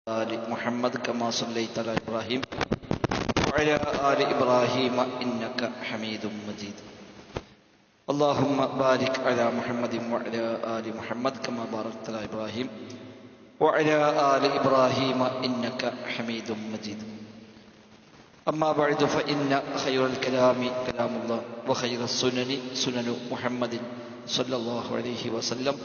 آل محمد كما صليت على إبراهيم وعلى آل إبراهيم إنك حميد مجيد. اللهم بارك على محمد وعلى آل محمد كما باركت على إبراهيم وعلى آل إبراهيم إنك حميد مجيد. أما بعد فإن خير الكلام كلام الله وخير السنن سنن محمد صلى الله عليه وسلم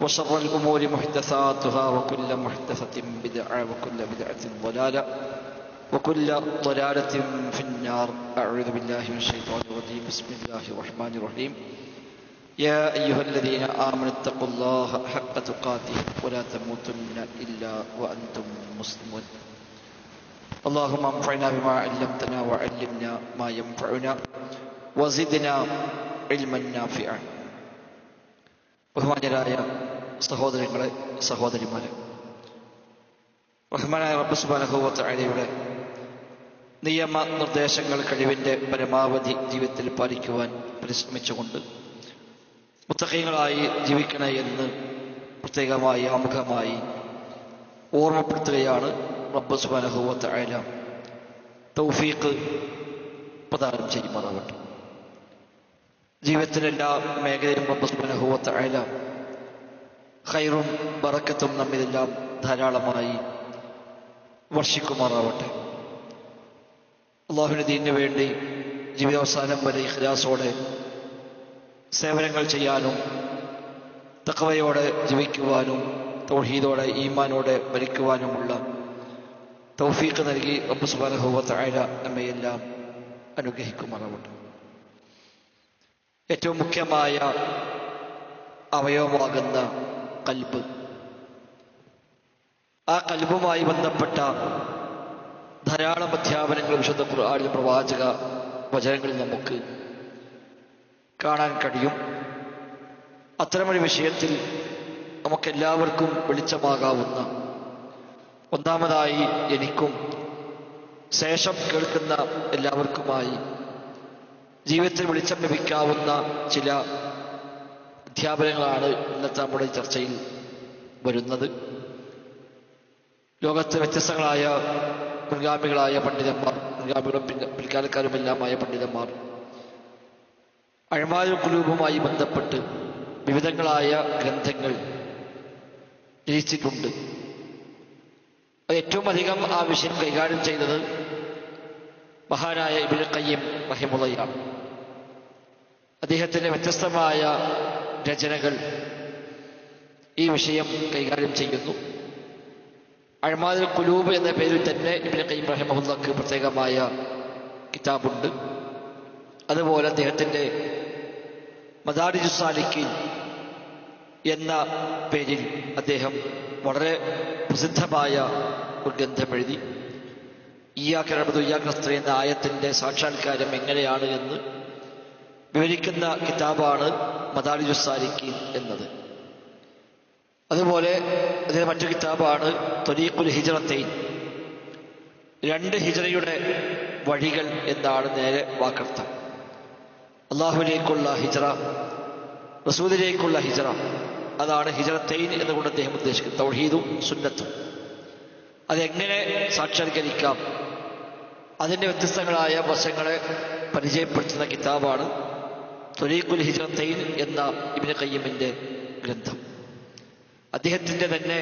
وشر الأمور محدثاتها وكل محدثة بدعة وكل بدعة ضلالة وكل ضلالة في النار. أعوذ بالله من الشيطان الرجيم. بسم الله الرحمن الرحيم. يا أيها الذين آمنوا اتقوا الله حق تقاته ولا تموتن إلا وأنتم مسلمون. اللهم انفعنا بما علمتنا وعلمنا ما ينفعنا وزدنا علما نافعا. ബഹുമാന്യരായ സഹോദരങ്ങളെ, സഹോദരിമാരെ, റഹ്മാനായ റബ്ബ് സുബ്ഹാനഹു വ തആലയുടെ നിയമ നിർദ്ദേശങ്ങൾ കഴിവിൻ്റെ പരമാവധി ജീവിതത്തിൽ പാലിക്കുവാൻ പരിശ്രമിച്ചുകൊണ്ട് മുത്തഖീങ്ങളായി ജീവിക്കണേ എന്ന് പ്രത്യേകമായി ആമുഖമായി ഓർമ്മപ്പെടുത്തുകയാണ്. റബ്ബ് സുബ്ഹാനഹു വ തആല തൗഫീഖ് പ്രദാനം ചെയ്യുമാറാവട്ടെ. ജീവിതത്തിൻ്റെ എല്ലാ മേഖലയിലും റബ്ബ് സുബ്ഹാനഹു വ തആല ഖൈറും ബറക്കത്തും നമ്മിലെല്ലാം ധാരാളമായി വർഷിക്കുമാറാവട്ടെ. അല്ലാഹുവിൻ്റെ ദീനിനു വേണ്ടി ജീവിതാവസാനം വരെ ഇഖ്ലാസോടെ സേവനങ്ങൾ ചെയ്യാനും തഖ്വയോടെ ജീവിക്കുവാനും തൗഹീദോടെ ഈമാനോടെ മരിക്കുവാനുമുള്ള തൗഫീഖ് നൽകി റബ്ബ് സുബ്ഹാനഹു വ തആല നമ്മയെല്ലാം അനുഗ്രഹിക്കുമാറാവട്ടെ. ഏറ്റവും മുഖ്യമായ അവയവമാകുന്ന ഖൽബ്, ആ ഖൽബുമായി ബന്ധപ്പെട്ട ധാരാളം അധ്യാപനങ്ങൾ വിശുദ്ധ ഖുർആനിൽ പ്രവാചക വചനങ്ങളിൽ നമുക്ക് കാണാൻ കഴിയും. അത്തരമൊരു വിഷയത്തിൽ നമുക്കെല്ലാവർക്കും വെളിച്ചമാകാവുന്ന, ഒന്നാമതായി എനിക്കും ശേഷം കേൾക്കുന്ന എല്ലാവർക്കുമായി ജീവിതത്തിൽ വെളിച്ചം ലഭിക്കാവുന്ന ചില അധ്യാപനങ്ങളാണ് ഇന്നത്തെ നമ്മുടെ ചർച്ചയിൽ വരുന്നത്. ലോകത്തെ വ്യത്യസ്തങ്ങളായ മുൻഗാമികളായ പണ്ഡിതന്മാർ, മുൻഗാമികളും പിൽക്കാലക്കാരുമെല്ലാമായ പണ്ഡിതന്മാർ അഅ്മാലുൽ ഖുലൂബുമായി ബന്ധപ്പെട്ട് വിവിധങ്ങളായ ഗ്രന്ഥങ്ങൾ രചിച്ചിട്ടുണ്ട്. ഏറ്റവും അധികം ആ വിഷയം കൈകാര്യം ചെയ്തത് മഹാനായ ഇബ്നുൽ ഖയ്യിം റഹിമഹുള്ളാഹ്. അദ്ദേഹത്തിൻ്റെ വ്യത്യസ്തമായ രചനകൾ ഈ വിഷയം കൈകാര്യം ചെയ്യുന്നു. അഅ്മാലുൽ ഖുലൂബ് എന്ന പേരിൽ തന്നെ ഇബ്നുൽ ഖയ്യിം റഹിമഹുള്ളാഹ്ക്ക് പ്രത്യേകമായ കിതാബുണ്ട്. അതുപോലെ അദ്ദേഹത്തിൻ്റെ മദാരിജുസ് സാലിക്കീൻ എന്ന പേരിൽ അദ്ദേഹം വളരെ പ്രസിദ്ധമായ ഒരു ഗ്രന്ഥം എഴുതി. ഇയ്യാക നഅ്ബുദു വഇയ്യാക നസ്തഈൻ എന്ന ആയത്തിൻ്റെ സാക്ഷാത്കാരം എങ്ങനെയാണ് എന്ന് വിവരിക്കുന്ന കിതാബാണ് മദാരിജുസ് സാലിക്കീൻ എന്നത്. അതുപോലെ അതിന് മറ്റൊരു കിതാബാണ് ത്വരീഖുൽ ഹിജ്റത്തൈൻ, രണ്ട് ഹിജ്റയുടെ വഴികൾ എന്നാണ് നേരെ വാക്കർത്ഥം. അള്ളാഹുവിലേക്കുള്ള ഹിജ്റ, റസൂലിലേക്കുള്ള ഹിജ്റ, അതാണ് ഹിജ്റത്തൈൻ എന്നുകൊണ്ട് അദ്ദേഹം ഉദ്ദേശിക്കുന്നത്. തൗഹീദും സുന്നത്തും അതെങ്ങനെ സാക്ഷാത്കരിക്കാം, അതിൻ്റെ വ്യത്യസ്തങ്ങളായ വശങ്ങളെ പരിചയപ്പെടുത്തുന്ന കിതാബാണ് ത്വരീഖുൽ ഹിജ്റത്തൈൻ എന്ന ഇബ്നുൽ ഖയ്യിമിൻ്റെ ഗ്രന്ഥം. അദ്ദേഹത്തിൻ്റെ തന്നെ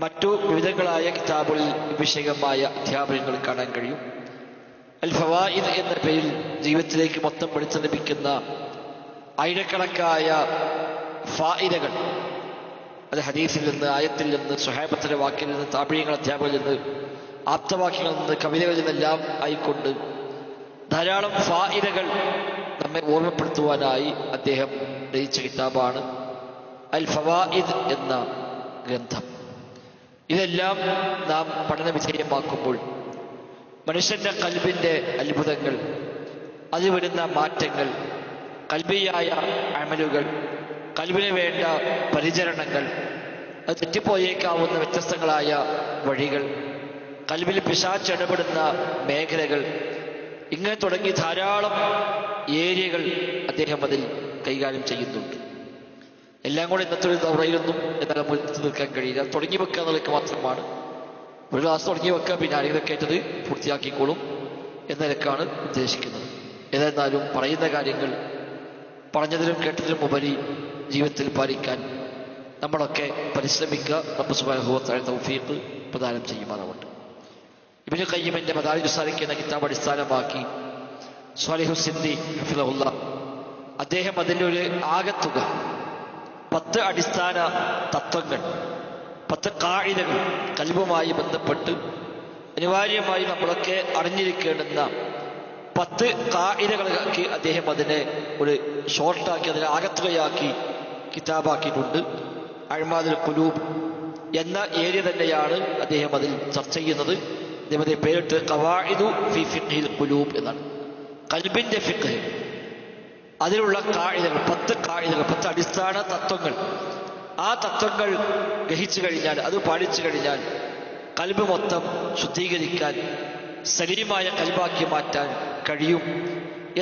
മറ്റു വിവിധങ്ങളായ കിതാബുകളിൽ വിഷയമായ അധ്യാപനങ്ങൾ കാണാൻ കഴിയും. അൽ ഫവായിദ് എന്ന പേരിൽ ജീവിതത്തിലേക്ക് മൊത്തം വെളിച്ചം ലഭിക്കുന്ന ആയിരക്കണക്കായ ഫായിദകൾ, അത് ഹദീസിൽ നിന്ന്, ആയത്തിൽ നിന്ന്, സ്വഹാബത്തിന്റെ വാക്കിൽ നിന്ന്, താബിഈങ്ങൾ അധ്യാപകരിൽ നിന്ന്, ആപ്തവാക്യങ്ങളിൽ നിന്ന്, കവിതകളിൽ നിന്നെല്ലാം ആയിക്കൊണ്ട് ധാരാളം ഫായിദകൾ നമ്മെ ഓർമ്മപ്പെടുത്തുവാനായി അദ്ദേഹം രചിച്ച കിതാബാണ് അൽ ഫവായിദ് എന്ന ഗ്രന്ഥം. ഇതെല്ലാം നാം പഠന വിധേയമാക്കുമ്പോൾ മനുഷ്യന്റെ ഖൽബിൻ്റെ അത്ഭുതങ്ങൾ, അതിൽ വരുന്ന മാറ്റങ്ങൾ, ഖൽബിയായ അമലുകൾ, ഖൽബിന് വേണ്ട പരിചരണങ്ങൾ, അത് തെറ്റിപ്പോയേക്കാവുന്ന വ്യത്യസ്തങ്ങളായ വഴികൾ, ഖൽബിൽ പിശാച് ഇടപെടുന്ന മേഖലകൾ, ഇങ്ങനെ തുടങ്ങി ധാരാളം ഏരിയകൾ അദ്ദേഹം അതിൽ കൈകാര്യം ചെയ്യുന്നുണ്ട്. എല്ലാം കൂടെ ഇന്നത്തെ ഒരു ദൗറയിലൊന്നും എന്നാൽ നമുക്ക് നിൽക്കാൻ കഴിയില്ല. തുടങ്ങി വെക്കുക എന്നുള്ളതൊക്കെ മാത്രമാണ് ഒരു ക്ലാസ് തുടങ്ങി വെക്കുക, പിന്നെ ആരെങ്കിലും കേട്ടത് പൂർത്തിയാക്കിക്കോളും എന്ന നിലക്കാണ് ഉദ്ദേശിക്കുന്നത്. ഏതായിരുന്നാലും പറയുന്ന കാര്യങ്ങൾ പറഞ്ഞതിലും കേട്ടതിലും ഉപരി ജീവിതത്തിൽ പാലിക്കാൻ നമ്മളൊക്കെ പരിശ്രമിക്കുക. റബ്ബ് സുബ്ഹാനഹു വ തആല തൗഫീഖ് പ്രദാനം ചെയ്യുമാറാവട്ടെ. ഇബ്നു ഖയ്യിമിന്റെ മദാരിജുസ് സാലിഖീൻ എന്ന കിതാബ് അടിസ്ഥാനമാക്കി സ്വാലിഹു സിന്ദി ഹഫിളഹുല്ലാ അദ്ദേഹം അതിൻ്റെ ഒരു ആകത്തുക 10 അടിസ്ഥാന തത്വങ്ങൾ, 10 ഖാഇദകൾ ഖൽബുമായി ബന്ധപ്പെട്ട് അനിവാര്യമായി നമ്മളൊക്കെ അറിഞ്ഞിരിക്കേണ്ടുന്ന 10 ഖാഇദകളാക്കി അദ്ദേഹം അതിനെ ഒരു ഷോർട്ടാക്കി, അതിനെ ആകത്തുകയാക്കി കിതാബാക്കിയിട്ടുണ്ട്. അഅ്മാലുൽ ഖുലൂബ് എന്ന ഏരിയ തന്നെയാണ് അദ്ദേഹം അതിൽ ചർച്ച ചെയ്യുന്നത്. അദ്ദേഹത്തെ പേരിട്ട് ഖവാഇദു ഫി ഫിഖ്ഹിൽ ഖുലൂബ് എന്നാണ്. ഖൽബിന്റെ ഫിഖ്ഹ്, അതിലുള്ള ഖാഇദകൾ, 10 ഖാഇദകൾ, 10 അടിസ്ഥാന തത്വങ്ങൾ. ആ തത്വങ്ങൾ ഗ്രഹിച്ചു കഴിഞ്ഞാൽ, അത് പാലിച്ചു കഴിഞ്ഞാൽ ഖൽബ് മൊത്തം ശുദ്ധീകരിക്കാൻ, സലീമായ ഖൽബാക്കി മാറ്റാൻ കഴിയും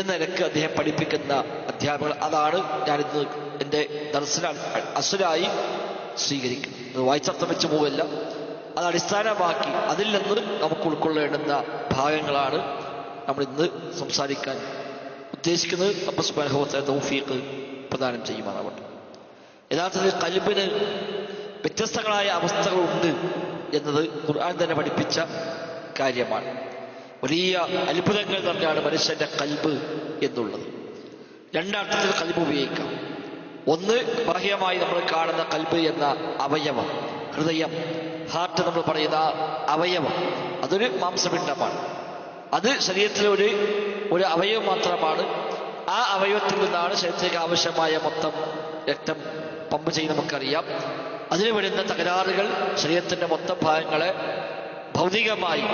എന്ന നിലക്ക് അദ്ദേഹം പഠിപ്പിക്കുന്ന അധ്യാപകർ. അതാണ് ഞാനിന്ന് എൻ്റെ ദർസിൽ അസുരായി സ്വീകരിക്കുന്നത്. അത് വായിച്ചർത്ഥം വെച്ച് പോകല്ല, അത് അടിസ്ഥാനമാക്കി അതിൽ നിന്ന് നമുക്ക് ഉൾക്കൊള്ളേണ്ടുന്ന ഭാഗങ്ങളാണ് നമ്മൾ ഇന്ന് സംസാരിക്കാൻ ഉദ്ദേശിക്കുന്നത്. റബ്ബ് സുബ്ഹാനഹു വ തആല തൗഫീഖ് പ്രദാനം ചെയ്യുമാറാവട്ടെ. യഥാർത്ഥത്തിൽ ഖൽബിന് വ്യത്യസ്തങ്ങളായ അവസ്ഥകളുണ്ട് എന്നത് ഖുർആൻ തന്നെ പഠിപ്പിച്ച കാര്യമാണ്. വലിയ അത്ഭുതങ്ങൾ തന്നെയാണ് മനുഷ്യന്റെ ഖൽബ് എന്നുള്ളത്. രണ്ടർത്ഥത്തിൽ ഖൽബ് ഉപയോഗിക്കാം. ഒന്ന്, ബാഹ്യമായി നമ്മൾ കാണുന്ന ഖൽബ് എന്ന അവയവം, ഹൃദയം, ഹാർട്ട് നമ്മൾ പറയുന്ന അവയവം, അതൊരു മാംസപിണ്ഡമാണ്. അത് ശരീരത്തിലെ ഒരു അവയവം മാത്രമാണ്. ആ അവയവത്തിൽ നിന്നാണ് ശരീരത്തിലേക്ക് ആവശ്യമായ മൊത്തം രക്തം പമ്പ് ചെയ്യുന്ന നമുക്കറിയാം. അതിന് വരുന്ന തകരാറുകൾ ശരീരത്തിന്റെ മൊത്തം ഭാഗങ്ങളെ ഭൗതികമായി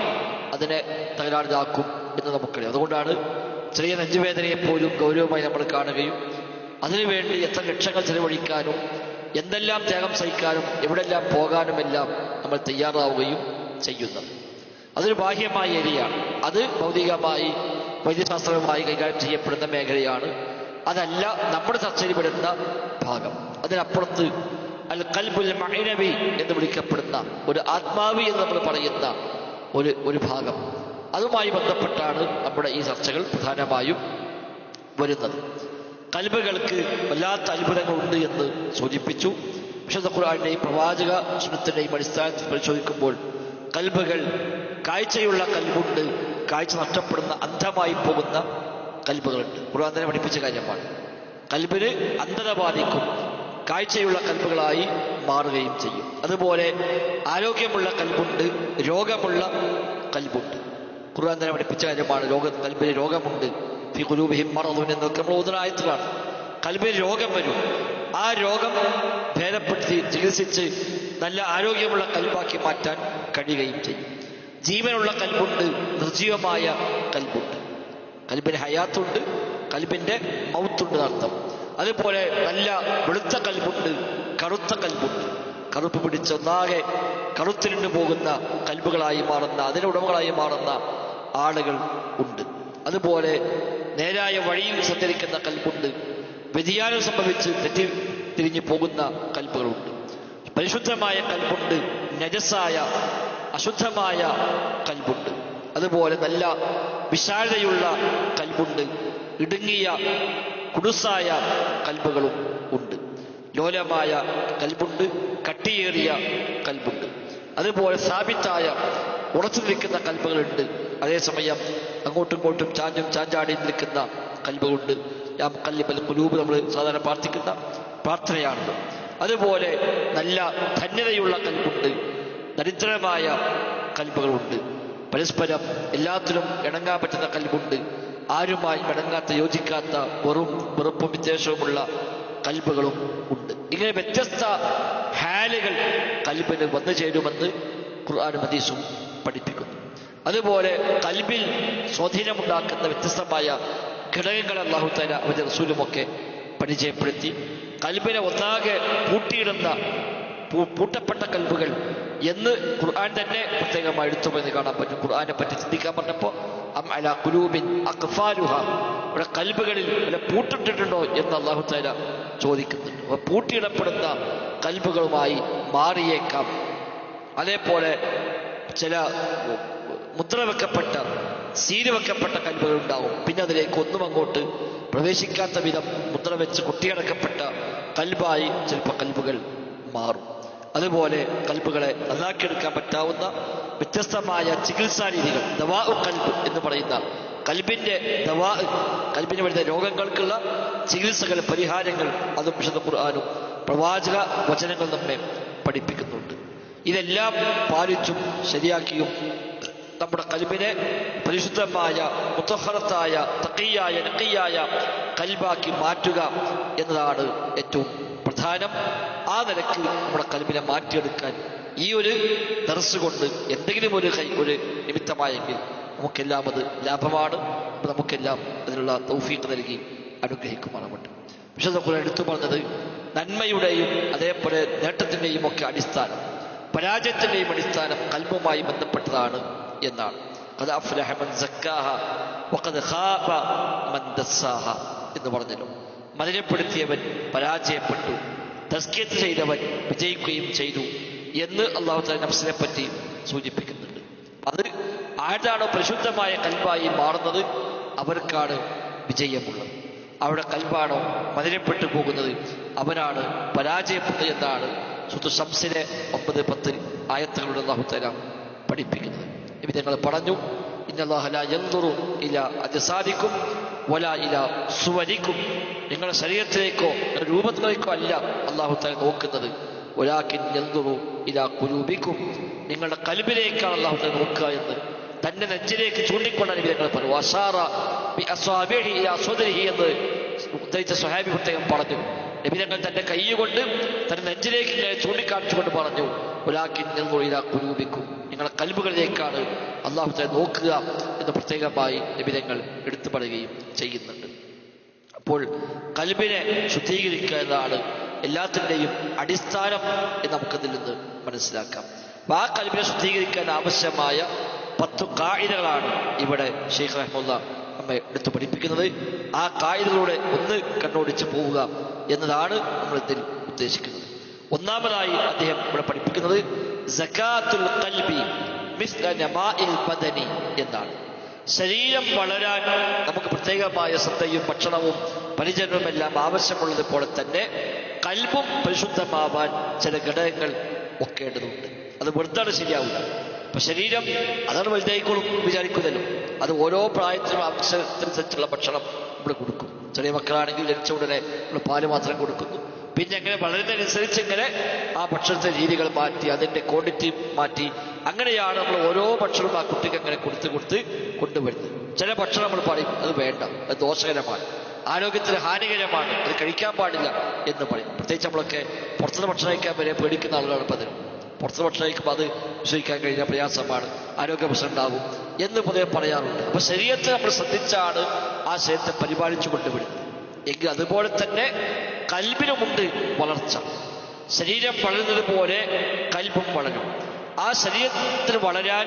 അതിനെ തകരാറിലാക്കും എന്ന് നമുക്കറിയാം. അതുകൊണ്ടാണ് ചെറിയ നെഞ്ചുവേദനയെപ്പോലും ഗൗരവമായി നമ്മൾ കാണുകയും അതിനുവേണ്ടി എത്ര ലക്ഷങ്ങൾ ചെലവഴിക്കാനും എന്തെല്ലാം ത്യാഗം സഹിക്കാനും എവിടെല്ലാം പോകാനുമെല്ലാം നമ്മൾ തയ്യാറാവുകയും ചെയ്യുന്നത്. അതൊരു ബാഹ്യമായ ഏരിയയാണ്. അത് ഭൗതികമായി വൈദ്യശാസ്ത്രവുമായി കൈകാര്യം ചെയ്യപ്പെടുന്ന മേഖലയാണ്. അതല്ല നമ്മുടെ ചർച്ചയിൽ പെടുന്ന ഭാഗം. അതിനപ്പുറത്ത് അൽ ഖൽബുൽ മഅനവി എന്ന് വിളിക്കപ്പെടുന്ന ഒരു ആത്മാവി എന്ന് നമ്മൾ പറയുന്ന ഒരു ഭാഗം, അതുമായി ബന്ധപ്പെട്ടാണ് നമ്മുടെ ഈ ചർച്ചകൾ പ്രധാനമായും വരുന്നത്. ഖൽബുകൾക്ക് വല്ലാത്ത അത്ഭുതങ്ങളുണ്ട് എന്ന് സൂചിപ്പിച്ചു. വിശുദ്ധ ഖുർആനിന്റെയും പ്രവാചക സുന്നത്തിന്റെയും അടിസ്ഥാനത്തിൽ പരിശോധിക്കുമ്പോൾ ഖൽബുകൾ, കാഴ്ചയുള്ള ഖൽബുണ്ട്, കാഴ്ച നഷ്ടപ്പെടുന്ന അന്ധമായി പോകുന്ന ഖൽബുകളുണ്ട്. ഖുർആൻ തന്നെ പഠിപ്പിച്ച കാര്യമാണ്. ഖൽബിന് അന്ധത ബാധിക്കും, കാഴ്ചയുള്ള ഖൽബുകളായി മാറുകയും ചെയ്യും. അതുപോലെ ആരോഗ്യമുള്ള ഖൽബുണ്ട്, രോഗമുള്ള ഖൽബുണ്ട്. ഖുർആൻ തന്നെ പഠിപ്പിച്ച കാര്യമാണ്. ഖൽബിന് രോഗമുണ്ട്, ഫീ ഖുലൂബിഹിം മറദുൻ എന്നൊക്കെ നമ്മൾ ഓതുന്ന ആയത്തുകളാണ്. ഖൽബിന് രോഗം വരും. ആ രോഗം ഭേദപ്പെടുത്തി ചികിത്സിച്ച് നല്ല ആരോഗ്യമുള്ള ഖൽബാക്കി മാറ്റാൻ കഴിയുകയും ചെയ്യും. ജീവനുള്ള ഖൽബുണ്ട്, നിർജീവമായ ഖൽബുണ്ട്. ഖൽബിന് ഹയാത്തുണ്ട്, ഖൽബിന്റെ മൗത്തുണ്ട് എന്നർത്ഥം. അതുപോലെ നല്ല വെളുത്ത ഖൽബുണ്ട്, കറുത്ത ഖൽബുണ്ട്. കറുപ്പ് പിടിച്ച് ഒന്നാകെ കറുത്തിരുണ്ട് പോകുന്ന ഖൽബുകളായി മാറുന്ന, അതിനുടമകളായി മാറുന്ന ആളുകൾ ഉണ്ട്. അതുപോലെ നേരായ വഴിയിൽ സഞ്ചരിക്കുന്ന ഖൽബുണ്ട്, വ്യതിയാനം സംഭവിച്ച് തിരിഞ്ഞു പോകുന്ന ഖൽബുകളുണ്ട്. പരിശുദ്ധമായ ഖൽബുണ്ട്, നജസായ അശുദ്ധമായ ഖൽബുണ്ട്. അതുപോലെ നല്ല വിശാലതയുള്ള ഖൽബുണ്ട്, ഇടുങ്ങിയ കുടുസായ ഖൽബുകളും ഉണ്ട്. ലോലമായ ഖൽബുണ്ട്, കട്ടിയേറിയ ഖൽബുണ്ട്. അതുപോലെ സ്ഥാപിത്തായ ഉറച്ചു നിൽക്കുന്ന ഖൽബുകളുണ്ട്. അതേസമയം അങ്ങോട്ടും ഇങ്ങോട്ടും ചാഞ്ചാടി നിൽക്കുന്ന ഖൽബുകളുണ്ട്. യാ മുഖല്ലിബൽ ഖുലൂബ് നമ്മൾ സാധാരണ പ്രാർത്ഥിക്കുന്ന പ്രാർത്ഥനയാണത്. അതുപോലെ നല്ല ധന്യതയുള്ള ഖൽബുണ്ട്, ദരിദ്രമായ ഖൽബുകളുണ്ട്. പരസ്പരം എല്ലാത്തിലും ഇണങ്ങാൻ പറ്റുന്ന ഖൽബുണ്ട്, ആരുമായി ഇണങ്ങാത്ത, യോജിക്കാത്ത, വെറുപ്പും വിദ്വേഷവുമുള്ള ഖൽബുകളും ഉണ്ട്. ഇങ്ങനെ വ്യത്യസ്ത ഹാലുകൾ ഖൽബിന് വന്നു ചേരുമെന്ന് ഖുർആനും ഹദീസും പഠിപ്പിക്കുന്നു. അതുപോലെ ഖൽബിൽ സ്വാധീനമുണ്ടാക്കുന്ന വ്യത്യസ്തമായ ഘടകങ്ങൾ അല്ലാഹു തആല അവരുടെ റസൂലുമൊക്കെ പരിചയപ്പെടുത്തി. ഖൽബിനെ ഒന്നാകെ പൂട്ടിയിടുന്ന പൂട്ടപ്പെട്ട ഖൽബുകൾ എന്ന് ഖുർആൻ തന്നെ പ്രത്യേകമായി എടുത്തുപോയെന്ന് കാണാൻ പറ്റും. ഖുർആനെ പറ്റി ചിന്തിക്കാൻ പറഞ്ഞപ്പോൾ അം അലാ ഖുലൂബിൻ അഖ്ഫാലുഹാ, ഇവിടെ ഖൽബുകളിൽ വല്ല പൂട്ടിട്ടിട്ടുണ്ടോ എന്ന് അല്ലാഹു തആല ചോദിക്കുന്നുണ്ട്. അപ്പോൾ പൂട്ടിയിടപ്പെടുന്ന ഖൽബുകളുമായി മാറിയേക്കാം. അതേപോലെ ചില മുദ്ര വെക്കപ്പെട്ട സീല് വെക്കപ്പെട്ട കൽബുകൾ ഉണ്ടാവും. പിന്നെ അതിലേക്ക് ഒന്നും അങ്ങോട്ട് പ്രവേശിക്കാത്ത വിധം മുദ്ര വെച്ച് കൊട്ടിയടക്കപ്പെട്ട കൽബായി ചിലപ്പോൾ കൽബുകൾ മാറും. അതുപോലെ കൽബുകളെ നന്നാക്കിയെടുക്കാൻ പറ്റാവുന്ന വ്യത്യസ്തമായ ചികിത്സാ രീതികൾ, ദവാ കൽബ് എന്ന് പറയുന്ന കൽബിന്റെ ദവാ, കൽബിന് വരുന്ന രോഗങ്ങൾക്കുള്ള ചികിത്സകൾ, പരിഹാരങ്ങൾ, അതും വിശുദ്ധ ഖുർആനും പ്രവാചക വചനങ്ങൾ നമ്മെ പഠിപ്പിക്കുന്നുണ്ട്. ഇതെല്ലാം പാലിച്ചും ശരിയാക്കിയും നമ്മുടെ കൽബിനെ പരിശുദ്ധമായ മുത്തഹറത്തായ തഖിയായ നഖിയായ കൽബാക്കി മാറ്റുക എന്നതാണ് ഏറ്റവും പ്രധാനം. ആ നിലയ്ക്ക് നമ്മുടെ കൽബിനെ മാറ്റിയെടുക്കാൻ ഈ ഒരു ദർസ് കൊണ്ട് എന്തെങ്കിലും ഒരു നിമിത്തമായെങ്കിൽ നമുക്കെല്ലാം അത് ലാഭമാണ്. നമുക്കെല്ലാം അതിനുള്ള തൗഫീഖ് നൽകി അനുഗ്രഹിക്കുമാറാവട്ടെ. വിശുദ്ധ ഖുർആൻ എടുത്തു പറഞ്ഞത് നന്മയുടെയും അതേപോലെ നേട്ടത്തിൻ്റെയും ഒക്കെ അടിസ്ഥാനം, പരാജയത്തിൻ്റെയും അടിസ്ഥാനം കൽബുമായി ബന്ധപ്പെട്ടതാണ് എന്നാണ്. ഖദ് അഫ്ലഹ മൻ സക്കാഹ വഖദ് ഖാബ മൻ ദസ്സാഹ എന്ന് പറഞ്ഞല്ലോ. മലിനപ്പെടുത്തിയവൻ പരാജയപ്പെട്ടു, തസ്കിയത്ത് ചെയ്തവൻ വിജയിക്കുകയും ചെയ്തു എന്ന് അല്ലാഹു തആല നഫ്സിനെ പറ്റി സൂചിപ്പിക്കുന്നുണ്ട്. അത് ആരാണോ പരിശുദ്ധമായ കൽബായി മാറുന്നത് അവർക്കാണ് വിജയമുള്ളത്. അവിടെ കൽബാണോ മലിനപ്പെട്ടു പോകുന്നത് അവനാണ് പരാജയപ്പെടുന്നത് എന്നാണ് സൂറത്ത് ശംസിലെ 9-10 ആയത്തുകളുടെ അല്ലാഹു തആല പഠിപ്പിക്കുന്നത്. നബി തങ്ങൾ പറഞ്ഞു, ഇന്നല്ലാഹ ലാ യൻദുറു ഇലാ അജ്സാദിക്കും വലാ ഇലാ സുവരിക്കും. നിങ്ങളുടെ ശരീരത്തിലേക്കോ രൂപത്തിലേക്കോ അല്ല അല്ലാഹു തആല നോക്കുന്നത്. വലാകിൻ യൻദുറു ഇലാ ഖുലൂബിക്കും. നിങ്ങളുടെ കൽബിലേക്കാണ് അല്ലാഹു തആല നോക്കുക എന്ന് തന്റെ നെഞ്ചിലേക്ക് ചൂണ്ടിക്കൊണ്ടാണ് നബി തങ്ങൾ പറഞ്ഞു. വസാറ ബി അസ്വാബിഹി ഇലാ സദരിഹി എന്ന് ഉദ്ധരിച്ച സ്വഹാബി പ്രത്യേകം പറഞ്ഞു. നബി തങ്ങൾ തന്റെ കൈ കൊണ്ട് തന്റെ നെഞ്ചിലേക്ക് ചൂണ്ടിക്കാണിച്ചുകൊണ്ട് പറഞ്ഞു, വലാകിൻ യൻദുറു ഇലാ ഖുലൂബിക്കും. നിങ്ങളുടെ കൽബുകളിലേക്കാണ് അല്ലാഹു തആല നോക്കുക എന്ന് പ്രത്യേകമായി നബി തങ്ങൾ എടുത്തു പറയുകയും ചെയ്യുന്നുണ്ട്. അപ്പോൾ കൽബിനെ ശുദ്ധീകരിക്കുക എന്നതാണ് എല്ലാത്തിൻ്റെയും അടിസ്ഥാനം എന്ന് നമുക്കതിൽ നിന്ന് മനസ്സിലാക്കാം. ആ കൽബിനെ ശുദ്ധീകരിക്കാൻ ആവശ്യമായ 10 ഖാഇദകളാണ് ഇവിടെ ശൈഖ് റഹ്മത്തുള്ളാഹി നമ്മെ എടുത്തു പഠിപ്പിക്കുന്നത്. ആ ഖാഇദകളുടെ ഒന്ന് കണ്ണോടിച്ച് പോവുക എന്നതാണ് നമ്മൾ ഇതിൽ ഉദ്ദേശിക്കുന്നത്. ഒന്നാമതായി അദ്ദേഹം ഇവിടെ പഠിപ്പിക്കുന്നത് സകാത്തുൽ ഖൽബി മിസ്ല നമാഇൽ ബദനി എന്നാണ്. ശരീരം വളരാൻ നമുക്ക് പ്രത്യേകമായ ശ്രദ്ധയും ഭക്ഷണവും പരിചരണവും എല്ലാം ആവശ്യമുള്ളത് പോലെ തന്നെ കൽബും പരിശുദ്ധമാവാൻ ചില ഘടകങ്ങൾ ഒക്കേണ്ടതുണ്ട്. അത് വെറുതാണ് ശരിയാവില്ല. ഇപ്പൊ ശരീരം അതാണ് വലുതായിക്കോളും വിചാരിക്കുന്നല്ലോ. അത് ഓരോ പ്രായത്തിനും ആവശ്യത്തിനനുസരിച്ചുള്ള ഭക്ഷണം നമ്മൾ കൊടുക്കും. ചെറിയ മക്കളാണെങ്കിൽ ജനിച്ച ഉടനെ നമ്മൾ പാല് മാത്രം കൊടുക്കുന്നു. പിന്നെ അങ്ങനെ വളരുന്നതിനനുസരിച്ച് ഇങ്ങനെ ആ ഭക്ഷണത്തെ രീതികൾ മാറ്റി അതിൻ്റെ ക്വാണ്ടിറ്റി മാറ്റി അങ്ങനെയാണ് നമ്മൾ ഓരോ ഭക്ഷണവും ആ കുട്ടിക്ക് അങ്ങനെ കൊടുത്ത് കൊണ്ടുവരുന്നത്. ചില ഭക്ഷണം നമ്മൾ പറയും അത് വേണ്ട, അത് ദോഷകരമാണ്, ആരോഗ്യത്തിന് ഹാനികരമാണ്, അത് കഴിക്കാൻ പാടില്ല എന്ന് പറയും. പ്രത്യേകിച്ച് നമ്മളൊക്കെ പുറത്തുനിന്ന് ഭക്ഷണം കഴിക്കാൻ വരെ പേടിക്കുന്ന ആളുകളാണ് പതിവ്. പുറത്തുനിന്ന് ഭക്ഷണം കഴിക്കുമ്പോൾ അത് വിശ്വസിക്കാൻ കഴിഞ്ഞാൽ പ്രയാസമാണ്, ആരോഗ്യ പ്രശ്നം ഉണ്ടാകും എന്ന് പൊതുവെ പറയാറുണ്ട്. അപ്പൊ ശരീരത്തെ നമ്മൾ ശ്രദ്ധിച്ചാണ് ആ ശരീരത്തെ പരിപാലിച്ചു കൊണ്ടുവരുന്നത്. എങ്കിൽ അതുപോലെ തന്നെ കൽബിനുമുണ്ട് വളർച്ച. ശരീരം വളരുന്നത് പോലെ കൽബും വളരും. ആ ശരീരത്തിന് വളരാൻ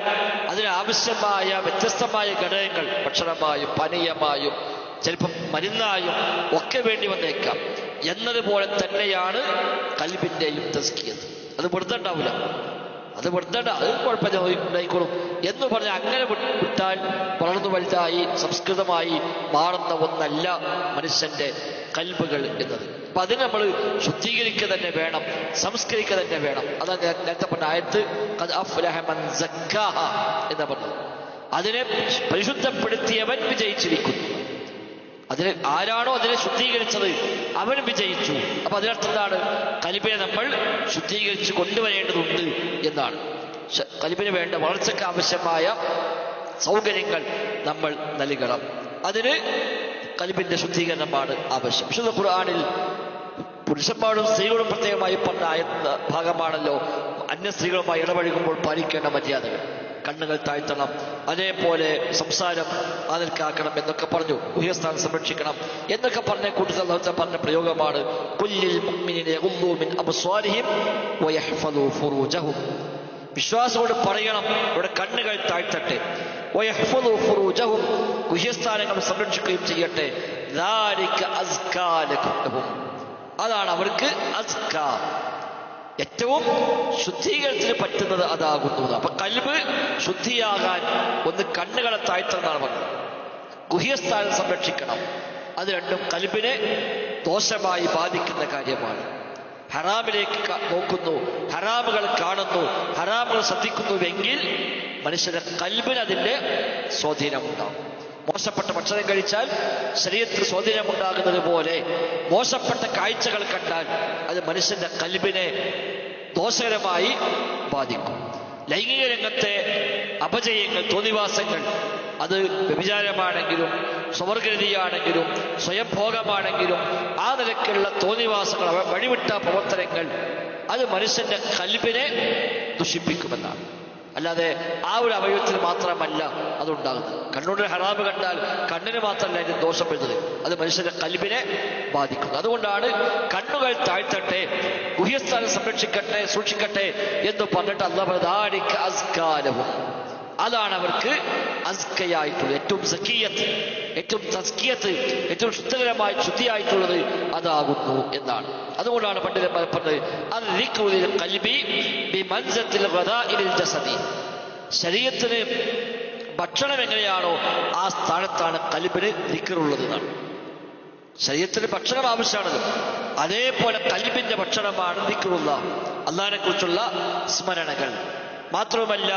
അതിനാവശ്യമായ വ്യത്യസ്തമായ ഘടകങ്ങൾ ഭക്ഷണമായും പാനീയമായും ചിലപ്പം മരുന്നായും ഒക്കെ വേണ്ടി വന്നേക്കാം. എന്നതുപോലെ തന്നെയാണ് കൽബിൻ്റെയും തസ്കിയത്ത്. അത് വെറുതെ ഉണ്ടാവില്ല, അത് വെറുതെ അത് കുഴപ്പമില്ലായിക്കോളും എന്ന് പറഞ്ഞാൽ അങ്ങനെ വിട്ടാൽ വളർന്നു വലുതായി സംസ്കൃതമായി മാറുന്ന ഒന്നല്ല മനുഷ്യന്റെ കൽബുകൾ എന്നത്. അപ്പൊ അതിന് നമ്മൾ ശുദ്ധീകരിക്കുക തന്നെ വേണം, സംസ്കരിക്കുക തന്നെ വേണം. അതാണ് നേരത്തെ പറഞ്ഞ ആയത്ത് ഖദ് അഫ്ലഹ മൻ സക്കാഹ എന്ന് പറഞ്ഞത്. അതിനെ പരിശുദ്ധപ്പെടുത്തിയവൻ വിജയിച്ചിരിക്കുന്നു. അതിന് ആരാണോ അതിനെ ശുദ്ധീകരിച്ചത് അവൻ വിജയിച്ചു. അപ്പൊ അതിനർത്ഥം എന്താണ്? കൽബിനെ നമ്മൾ ശുദ്ധീകരിച്ച് കൊണ്ടുവരേണ്ടതുണ്ട് എന്നാണ്. കൽബിന് വേണ്ട വളർച്ചയ്ക്ക് ആവശ്യമായ സൗകര്യങ്ങൾ നമ്മൾ നൽകണം. അതിന് കൽബിന്റെ ശുദ്ധീകരണമാണ് ആവശ്യം. വിശുദ്ധ ഖുർആനിൽ പുരുഷന്മാരും സ്ത്രീകളും പ്രത്യേകമായി പറഞ്ഞ ഭാഗമാണല്ലോ അന്യ സ്ത്രീകളുമായി ഇടപഴകുമ്പോൾ പാലിക്കേണ്ട മര്യാദകൾ. കണ്ണുകൾ താഴ്ത്തണം, അതേപോലെ സംസാരം അതിൽക്കാക്കണം എന്നൊക്കെ പറഞ്ഞു. ഗുഹ്യസ്ഥാനം സംരക്ഷിക്കണം എന്നൊക്കെ പറഞ്ഞ കൂട്ടത്തിൽ പറഞ്ഞ പ്രയോഗമാണ് കുല്ലിൽ മുഅ്മിനീന യഗുദ്ദൂ മിൻ അബ്സ്വാരിഹിം വയഹ്ഫദൂ ഫുറൂജഹും. വിശ്വാസികളോട് പറയണം ഇവിടെ കണ്ണുകൾ താഴ്ത്തട്ടെ, വയഹ്ഫദൂ ഫുറൂജഹും ഗുഹ്യസ്ഥാനങ്ങൾ സംരക്ഷിക്കുകയും ചെയ്യട്ടെ. ദാലിക അസ്കാ ലഹും, അതാണ് അവർക്ക് അസ്കാ. ഏറ്റവും ശുദ്ധീകരണത്തിന് പറ്റുന്നത് അതാകുന്നു. അപ്പൊ കൽബ് ശുദ്ധിയാകാൻ ഒന്ന് കണ്ണുകളെ താഴ്ത്തണമെന്നാണ് പറഞ്ഞത്. ഗുഹ്യസ്ഥാനം സംരക്ഷിക്കണം. അത് രണ്ടും കൽബിനെ ദോഷമായി ബാധിക്കുന്ന കാര്യമാണ്. ഹറാമിലേക്ക് നോക്കുന്നു, ഹറാമുകൾ കാണുന്നു, ഹറാമുകൾ ശ്രദ്ധിക്കുന്നുവെങ്കിൽ മനുഷ്യന്റെ കൽബിന് അതിന്റെ സ്വാധീനമുണ്ടാകും. മോശപ്പെട്ട ഭക്ഷണം കഴിച്ചാൽ ശരീരത്തിൽ സ്വാധീനമുണ്ടാകുന്നത് പോലെ മോശപ്പെട്ട കാഴ്ചകൾ കണ്ടാൽ അത് മനുഷ്യന്റെ കൽബിനെ ദോഷകരമായി ബാധിക്കും. ലൈംഗിക രംഗത്തെ അപജയങ്ങൾ, തോന്നിവാസങ്ങൾ, അത് വ്യഭിചാരമാണെങ്കിലും സ്വവർഗരതിയാണെങ്കിലും സ്വയംഭോഗമാണെങ്കിലും ആ നിലയ്ക്കുള്ള തോന്നിവാസങ്ങൾ, വഴിവിട്ട പ്രവർത്തനങ്ങൾ അത് മനുഷ്യന്റെ കൽബിനെ ദുഷിപ്പിക്കുമെന്നാണ്. അല്ലാതെ ആ ഒരു അവയവത്തിന് മാത്രമല്ല അതുണ്ടാകുന്നത്. കണ്ണുകൊണ്ട് ഹറാമ് കണ്ടാൽ കണ്ണിന് മാത്രമല്ല അതിന് ദോഷം വരുന്നത്, അത് മനുഷ്യന്റെ കൽബിനെ ബാധിക്കുന്നു. അതുകൊണ്ടാണ് കണ്ണുകൾ താഴ്ത്തട്ടെ, ഗുഹ്യസ്ഥാനം സംരക്ഷിക്കട്ടെ, സൂക്ഷിക്കട്ടെ എന്ന് പറഞ്ഞിട്ട് അല്ലാഹു ദാലിക അസ്കാലഹും, അതാണ് അവർക്ക് അസ്കയായിട്ടുള്ളത്, ഏറ്റവും സക്കിയത്ത്, ഏറ്റവും തസ്കിയത്ത്, ഏറ്റവും ശുദ്ധകരമായി ശുദ്ധിയായിട്ടുള്ളത് അതാകുന്നു എന്നാണ്. അതുകൊണ്ടാണ് പണ്ഡിതന്മാർ പറഞ്ഞത് അദ്ദിക്റുൽ ഖൽബി ബിമൻസത്തിൽ ഗദാഇൽ ജസദി, ശരീരത്തിന് ഭക്ഷണം എങ്ങനെയാണോ ആ സ്ഥാനത്താണ് കൽബിന് ദിക്റുള്ളത് എന്നാണ്. ശരീരത്തിന് ഭക്ഷണം ആവശ്യമാണത്, അതേപോലെ കൽബിന്റെ ഭക്ഷണമാണ് ദിക്റുല്ലാഹ്, അല്ലാഹുവിനെ കുറിച്ചുള്ള സ്മരണകൾ. മാത്രവുമല്ല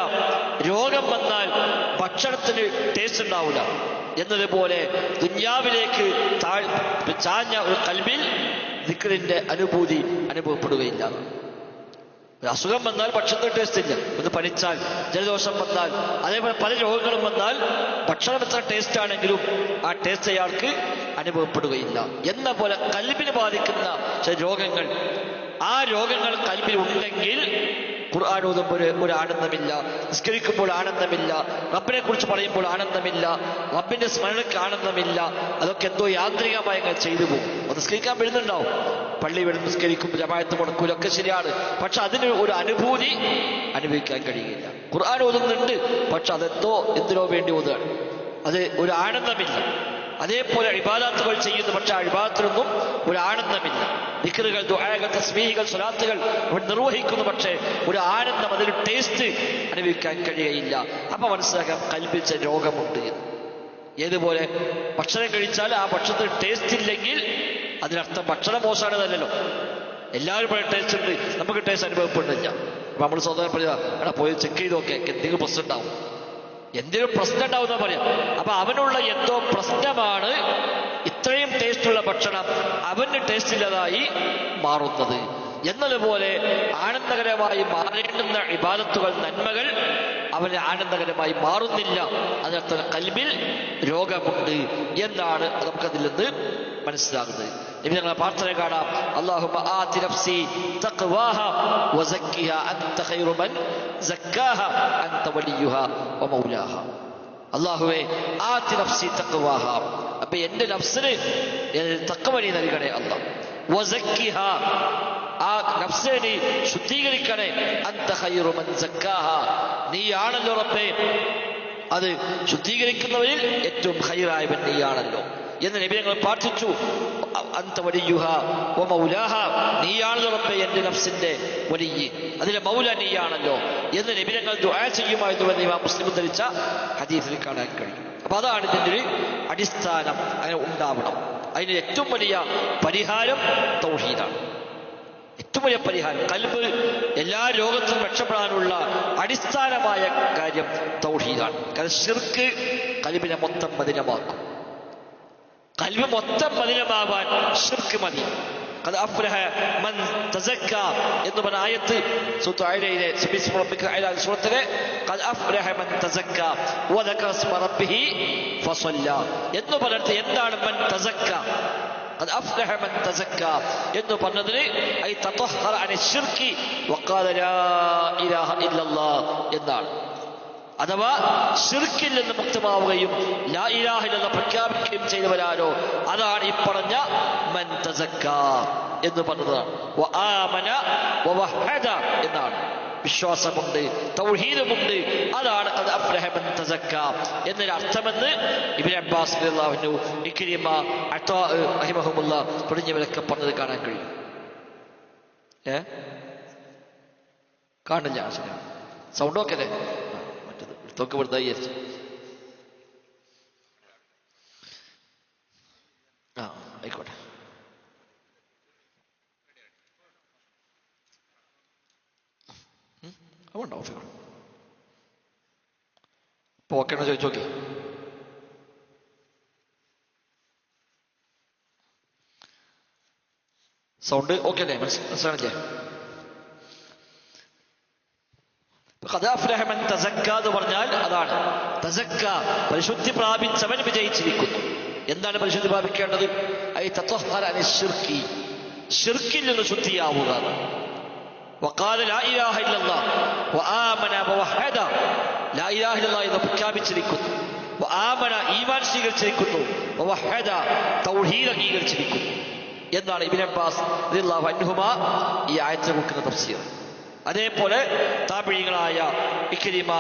രോഗം വന്നാൽ ഭക്ഷണത്തിന് ടേസ്റ്റ് ഉണ്ടാവില്ല എന്നതുപോലെ ദുന്യാവിലേക്ക് ചാഞ്ഞ ഒരു കൽബിൽ ദിക്റിന്റെ അനുഭൂതി അനുഭവപ്പെടുകയില്ല. ഒരു അസുഖം വന്നാൽ ഭക്ഷണത്തിന് ടേസ്റ്റ് ഇല്ല. ഒന്ന് പനിച്ചാൽ, ജലദോഷം വന്നാൽ, അതേപോലെ പല രോഗങ്ങളും വന്നാൽ ഭക്ഷണം എത്ര ടേസ്റ്റ് ആണെങ്കിലും ആ ടേസ്റ്റ് അയാൾക്ക് അനുഭവപ്പെടുകയില്ല. എന്ന പോലെ കൽബിനെ ബാധിക്കുന്ന ചില രോഗങ്ങൾ, ആ രോഗങ്ങൾ കൽബിൽ ഉണ്ടെങ്കിൽ ഖുർആൻ ഓതുമ്പോൾ ഒരു ആനന്ദമില്ല, നിസ്കരിക്കുമ്പോൾ ആനന്ദമില്ല, റബ്ബിനെ കുറിച്ച് പറയുമ്പോൾ ആനന്ദമില്ല, റബ്ബിന്റെ സ്മരണയ്ക്ക് ആനന്ദമില്ല. അതൊക്കെ എന്തോ യാന്ത്രികമായി അങ്ങനെ ചെയ്തു പോകും. നിസ്കരിക്കാൻ വരുന്നുണ്ടാവും, പള്ളി വഴി നിസ്കരിക്കും, ജമാഅത്ത് മുടക്കൂലൊക്കെ ശരിയാണ്, പക്ഷെ അതിന് ഒരു അനുഭൂതി അനുഭവിക്കാൻ കഴിയുകയില്ല. ഖുർആൻ ഓതുന്നുണ്ട്, പക്ഷെ അതെന്തോ എന്തിനോ വേണ്ടി ഓതുകയാണ്, അത് ഒരു ആനന്ദമില്ല. അതേപോലെ ഇബാദത്തുകൾ ചെയ്യുന്നു, പക്ഷെ ആ ഇബാദത്തിനൊന്നും ഒരു ആനന്ദമില്ല. ദിക്റുകൾ, ദുആകൾ, തസ്ബീഹുകൾ, സ്വലാത്തുകൾ അവൻ നിർവഹിക്കുന്നു, പക്ഷേ ഒരു ആനന്ദം, അതിന് ടേസ്റ്റ് അനുഭവിക്കാൻ കഴിയുകയില്ല. അപ്പൊ മനസ്സിലാക്കാം കൽബിൽ ചില രോഗമുണ്ട് എന്ന്. ഏതുപോലെ ഭക്ഷണം കഴിച്ചാൽ ആ ഭക്ഷണത്തിന് ടേസ്റ്റ് ഇല്ലെങ്കിൽ അതിനർത്ഥം ഭക്ഷണം മോശമാണെന്നല്ലല്ലോ. എല്ലാവരും പറയും ടേസ്റ്റ് ഉണ്ട്, നമുക്ക് ടേസ്റ്റ് അനുഭവപ്പെടുന്നില്ല. അപ്പൊ നമ്മൾ സ്വന്തം പറയാ, എടാ പോയി ചെക്ക് ചെയ്ത് നോക്കിയാൽ എന്തെങ്കിലും പ്രശ്നം ഉണ്ടാവും, എന്തെങ്കിലും പ്രശ്നം ഉണ്ടാവും എന്നാ പറയാം. അപ്പൊ അവനുള്ള എന്തോ പ്രശ്നമാണ് ഇത്രയും ടേസ്റ്റുള്ള ഭക്ഷണം അവന് ടേസ്റ്റ് ഇല്ലാതായി മാറുന്നത്. എന്നതുപോലെ ആനന്ദകരമായി മാറേണ്ടുന്ന ഇബാദത്തുകൾ, നന്മകൾ അവന് ആനന്ദകരമായി മാറുന്നില്ല. അതിനർത്ഥം കൽബിൽ രോഗമുണ്ട് എന്നാണ് നമുക്കതിൽ നിന്ന് മനസ്സിലാകുന്നത്. നബി ഞങ്ങളെ പ്രാർത്ഥന കാണാം, അല്ലാഹുമ്മ ആതി നഫ്സി തഖ്വാഹ വസക്കിഹ അൻത ഖൈറു മൻ സക്കാഹ അൻത വലിയുഹ വമൗലാഹ. അല്ലാഹുവേ ആതി നഫ്സി തഖ്വാഹ, അപ്പൊ എന്റെ നഫ്സിന് തഖ്വ നീ നൽകണേ അല്ലാഹ്. വസക്കിഹ, ആ നഫ്സിനെ നീ ശുദ്ധീകരിക്കണേ. അൻത ഖൈറു മൻ സക്കാഹ, നീയാണല്ലോ റബ്ബേ അത് ശുദ്ധീകരിക്കുന്നവരിൽ ഏറ്റവും ഖൈറായവൻ നീയാണല്ലോ എന്ന് നബി ഞങ്ങൾ പ്രാർത്ഥിച്ചു. അൻത വലിയുഹ വമൗലാഹ, നീയാണല്ലോ റബ്ബേ എന്റെ നഫ്സിന്റെ വലിയ, അതിലെ മൗല നീയാണല്ലോ എന്ന് നബി ഞങ്ങൾ ദുആ ചെയ്യുമായിരുന്നു എന്ന് ഇമാം മുസ്ലിം ഉദ്ധരിച്ച ഹദീസിൽ കാണാൻ കഴിയും. അപ്പൊ അതാണ് ഇതിൻ്റെ ഒരു അടിസ്ഥാനം. അങ്ങനെ ഉണ്ടാവണം. അതിന് ഏറ്റവും വലിയ പരിഹാരം തൗഹീദാണ്. ഏറ്റവും വലിയ പരിഹാരം, കൽബ് എല്ലാ രോഗത്തിനും രക്ഷപ്പെടാനുള്ള അടിസ്ഥാനമായ കാര്യം തൗഹീദാണ്. കാരണം ശിർക്ക് കൽബിനെ മൊത്തം മലിനമാക്കും. കൽബ് മൊത്തം മലിനമാവാൻ ശിർക്ക് മതി. ഖദ് അഫ്ലഹ മൻ തസക്ക എന്ന് പറഞ്ഞ ആയത്ത് സൂറത്ത് അഅലയിലെ സൂറത്തിലെ ഖദ് അഫ്ലഹ മൻ തസക്ക വദകറ സ്മ റബ്ബിഹി ഫസല്ല എന്ന് പറഞ്ഞിട്ട് എന്താണ് മൻ തസക്ക? ഖദ് അഫ്ലഹ മൻ തസക്ക എന്ന് പറഞ്ഞതിന് ഐ തതഹറ അനി ശിർക്കി വഖാല ലാ ഇലാഹ ഇല്ലല്ലാഹ് എന്നാണ്. അഥവാ ശിർക്കിൽ നിന്ന് മുക്തമാവുകയും ലാ ഇലാഹ ഇല്ലല്ലാഹ് പ്രഖ്യാപിക്കുകയും ചെയ്തവരാരോ അതാണ് ഈ പറഞ്ഞ മൻ തസക്ക എന്ന് പറഞ്ഞത്. വആമന വവഹദ എന്നാണ്. വിശ്വാസമുണ്ട്, തൗഹീദുമുണ്ട്, അതാണ് ഖദ് അഫ്ലഹ മൻ തസക്ക എന്നൊരു അർത്ഥമെന്ന് ഇബ്നു അബ്ബാസ് റളിയല്ലാഹു അൻഹു, ഇക്രിമ, അതാ റഹിമഹുമുല്ലാഹ് തുടങ്ങിയവരൊക്കെ പറഞ്ഞത് കാണാൻ കഴിയും. കാണില്ല. ശരി, സൗണ്ട് ഓക്കെ അല്ലേ? മറ്റത് എടുത്തൊക്കെ വെറുതെ വിചാരിച്ചു. ആയിക്കോട്ടെ. അതുകൊണ്ടോ ഇപ്പൊ ഓക്കെ ആണോ ചോദിച്ചു നോക്കി. സൗണ്ട് ഓക്കെ അല്ലേ? മനസ്സിലാണില്ലേ? ഖദാഫ്ലഹമൻ തസക്ക എന്ന് പറഞ്ഞാൽ അതാണ്. തസക്ക, പരിശുദ്ധി പ്രാപിച്ചവൻ വിജയിച്ചിരിക്കുന്നു. എന്താണ് പരിശുദ്ധി പ്രാപിക്കേണ്ടത്? ഐ തത്വഹറ അനി ശിർക്കി, ശിർക്കിൽ നിന്ന് ശുദ്ധിയാവുക. വഖാല ലാ ഇലാഹ ഇല്ലല്ലാഹ് വആമന വവഹദ, ലാ ഇലാഹ ഇല്ലല്ലാഹ് എന്ന് പ്രഖ്യാപിച്ചിരിക്കുന്നു. വആമന, ഈമാൻ സ്വീകരിച്ചിരിക്കുന്നു. വവഹദ, തൗഹീദ് അംഗീകരിച്ചിരിക്കുന്നു എന്നാണ് ഇബ്നു അബ്ബാസ് റളിയല്ലാഹു അൻഹുമാ ഈ ആയത്തിൽ കൊടുക്കുന്ന തഫ്സീർ. അതേപോലെ താബിഈങ്ങളായ ഇക്രിമ,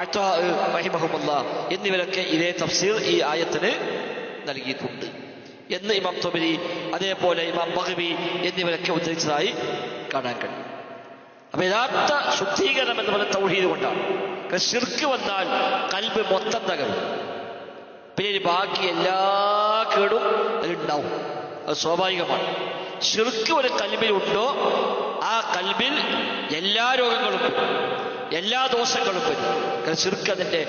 അത്വാ റഹിമഹുമുല്ലാഹ് എന്നിവരൊക്കെ ഇതേ തഫ്സീർ ഈ ആയത്തിന് നൽകിയിട്ടുണ്ട് എന്ന് ഇമാം തൊബരി അതേപോലെ ഇമാം ബഗ്വി എന്നിവരൊക്കെ ഉദ്ധരിച്ചതായി കാണാൻ കഴിയും. അപ്പൊ യഥാർത്ഥ ശുദ്ധീകരണം എന്ന് പറയുന്നത് തൗഹീദ് കൊണ്ടാണ്. ശിർക്ക് വന്നാൽ കൽബ് മൊത്തം തകരും. പിന്നെ ബാക്കി എല്ലാ കേടും അതിലുണ്ടാവും. അത് സ്വാഭാവികമാണ്. ശിർക്ക് ഒരു കൽബിലുണ്ടോ ആ കൽബിൽ എല്ലാ രോഗങ്ങളും വരും, എല്ലാ ദോഷങ്ങളും വരും. കാരണം ശിർക്ക് അതിന്റെ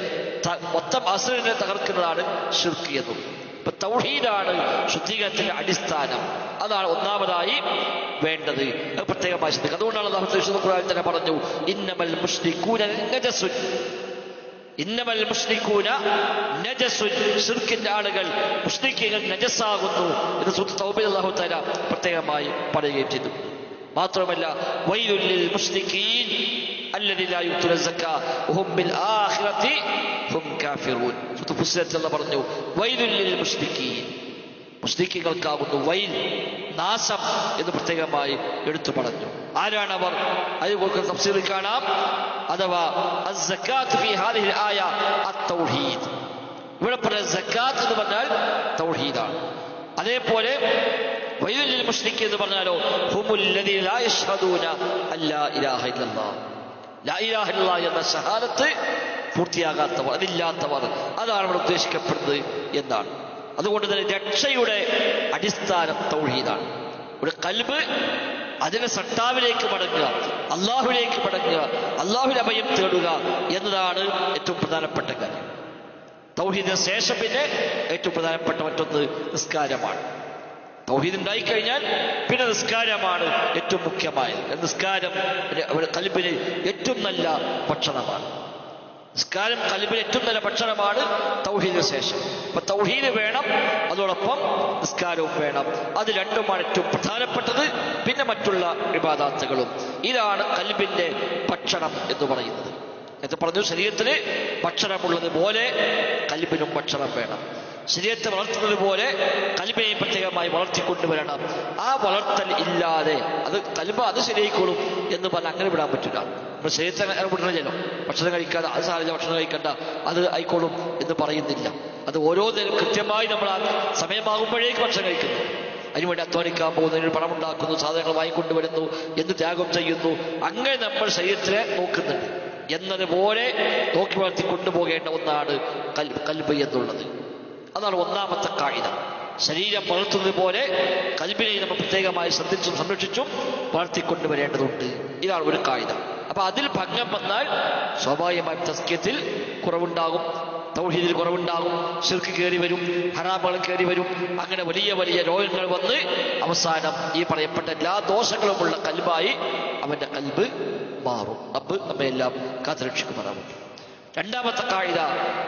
മൊത്തം അസ്ലിനെ തകർക്കുന്നതാണ് ശിർക്ക് എന്നത്. ഇപ്പൊ തൗഹീദാണ് ശുദ്ധീകരണത്തിന്റെ അടിസ്ഥാനം. അതാണ് ഒന്നാമതായി വേണ്ടത്. അത് പ്രത്യേകമായി ശ്രദ്ധിക്കുക. അതുകൊണ്ടാണ് അല്ലാഹു വിശുദ്ധ ഖുർആനിൽ തന്നെ പറഞ്ഞു, ഇന്നമൽ മുശ്രികൂന നജസുൻ, ഇന്നമൽ മുശ്രികൂന നജസുൻ, ശിർക്കിന്റെ ആളുകൾ, മുശ്രിക്കുകൾ നജസാകുന്നു എന്ന് സൂറത്ത് തൗബയിൽ അല്ലാഹു തആല പ്രത്യേകമായി പറയുകയും ചെയ്തു. മാത്രമല്ല വൈലുൽ ലിൽ മുശ്രികീൻ അല്ലദീന ലാ യുഅ്തൂന സക്കാ വഹും ബിൽ ആഖിറതി ഹും കാഫിറൂൻ. സൂറത്ത് ഫുസ്സിലത്തിൽ അല്ലാഹു പറഞ്ഞു വൈലുൽ ലിൽ മുശ്രികീൻ, മുശ്രിക്കുകൾക്കാകുന്നു വൈൽ, നാശം എന്ന് പ്രത്യേകമായി എടുത്തു പറഞ്ഞു. ആരാണവർ? അതുപോലെ തഫ്സീറിൽ കാണാം, അഥവാ അസ്സകാത്ത് ഫീ ഹാദിഹിൽ ആയ അത്തൗഹീദ്. ഇവിടെ പറഞ്ഞ സക്കാത്ത് എന്ന് പറഞ്ഞാൽ തൗഹീദാണ്. അതേപോലെ വൈലുൽ ലിൽ മുശ്രികീൻ എന്ന് പറഞ്ഞാലോ ഹുമുൽ ലദീന ലാ യശ്ഹദൂന അല്ലാ ഇലാഹ ഇല്ലല്ലാഹ്, ലാ ഇലാഹ ഇല്ലല്ലാഹ് എന്ന ഷഹാദത്ത് പൂർത്തിയാകാത്തവർ, അതില്ലാത്തവർ, അതാണ് ഇവിടെ ഉദ്ദേശിക്കപ്പെടുന്നത് എന്നാണ്. അതുകൊണ്ട് തന്നെ രക്ഷയുടെ അടിസ്ഥാനം തൗഹീദാണ്. ഒരു കൽബ് അതിന്റെ സട്ടാവിലേക്ക് മടങ്ങുക, അള്ളാഹുവിലേക്ക് മടങ്ങുക, അള്ളാഹുവിൽ അഭയം തേടുക എന്നതാണ് ഏറ്റവും പ്രധാനപ്പെട്ട കാര്യം. തൗഹീദിന് ശേഷം പിന്നെ ഏറ്റവും പ്രധാനപ്പെട്ട മറ്റൊന്ന് നിസ്കാരമാണ്. തൗഹീദ് ഉണ്ടായിക്കഴിഞ്ഞാൽ പിന്നെ നിസ്കാരമാണ് ഏറ്റവും മുഖ്യമായത്. നിസ്കാരം കൽബിന് ഏറ്റവും നല്ല ഭക്ഷണമാണ്. നിസ്കാരം കൽബിന് ഏറ്റവും നല്ല ഭക്ഷണമാണ് തൗഹീദിന് ശേഷം. അപ്പൊ തൗഹീദ് വേണം, അതോടൊപ്പം നിസ്കാരവും വേണം. അത് രണ്ടുമാണ് ഏറ്റവും പ്രധാനപ്പെട്ടത്. പിന്നെ മറ്റുള്ള ഇബാദത്തുകളും. ഇതാണ് കൽബിന്റെ ഭക്ഷണം എന്ന് പറയുന്നത്. നേരത്തെ പറഞ്ഞു, ശരീരത്തിന് ഭക്ഷണമുള്ളത് പോലെ കൽബിനും ഭക്ഷണം വേണം. ശരീരത്തെ വളർത്തുന്നത് പോലെ കൽബിനെയും പ്രത്യേകമായി വളർത്തിക്കൊണ്ടുവരണം. ആ വളർത്തൽ ഇല്ലാതെ കൽബ് അത് ശരിയായിക്കോളും എന്ന് പറഞ്ഞാൽ അങ്ങനെ വിടാൻ പറ്റില്ല. നമ്മൾ ശരീരത്തെ അങ്ങനെ വിടണല്ലോ. ഭക്ഷണം കഴിക്കാതെ അത് സാരില്ല, ഭക്ഷണം കഴിക്കണ്ട, അത് ആയിക്കോളും എന്ന് പറയുന്നില്ല. അത് ഓരോ നേരം കൃത്യമായി നമ്മൾ ആ സമയമാകുമ്പോഴേക്ക് ഭക്ഷണം കഴിക്കുന്നു. അതിനുവേണ്ടി അധ്വാനിക്കാൻ പോകുന്നതിന് പണമുണ്ടാക്കുന്നു, സാധനങ്ങൾ വാങ്ങിക്കൊണ്ടുവരുന്നു, എന്ന് ത്യാഗം ചെയ്യുന്നു. അങ്ങനെ നമ്മൾ ശരീരത്തിനെ നോക്കുന്നുണ്ട് എന്നതുപോലെ നോക്കി വളർത്തി കൊണ്ടുപോകേണ്ട ഒന്നാണ് കൽബ് എന്നുള്ളത്. അതാണ് ഒന്നാമത്തെ കായിക. ശരീരം വളർത്തുന്നത് പോലെ കൽബിനെ നമ്മൾ പ്രത്യേകമായി ശ്രദ്ധിച്ചും സംരക്ഷിച്ചും വളർത്തിക്കൊണ്ടുവരേണ്ടതുണ്ട്. ഇതാണ് ഒരു കായിക. അപ്പൊ അതിൽ ഭംഗം വന്നാൽ സ്വാഭാവികമായും തസ്കിയത്തിൽ കുറവുണ്ടാകും, തൗഹീദിൽ കുറവുണ്ടാകും, ശിർക്ക് കയറി വരും, ഹറാമുകൾ കയറി വരും. അങ്ങനെ വലിയ വലിയ രോഗങ്ങൾ വന്ന് അവസാനം ഈ പറയപ്പെട്ട എല്ലാ ദോഷങ്ങളുമുള്ള കൽബായി അവന്റെ കൽബ് മാറും. റബ്ബ് നമ്മയെല്ലാം കാത്തുരക്ഷിക്കുമാറാവും. രണ്ടാമത്തെ കായിക,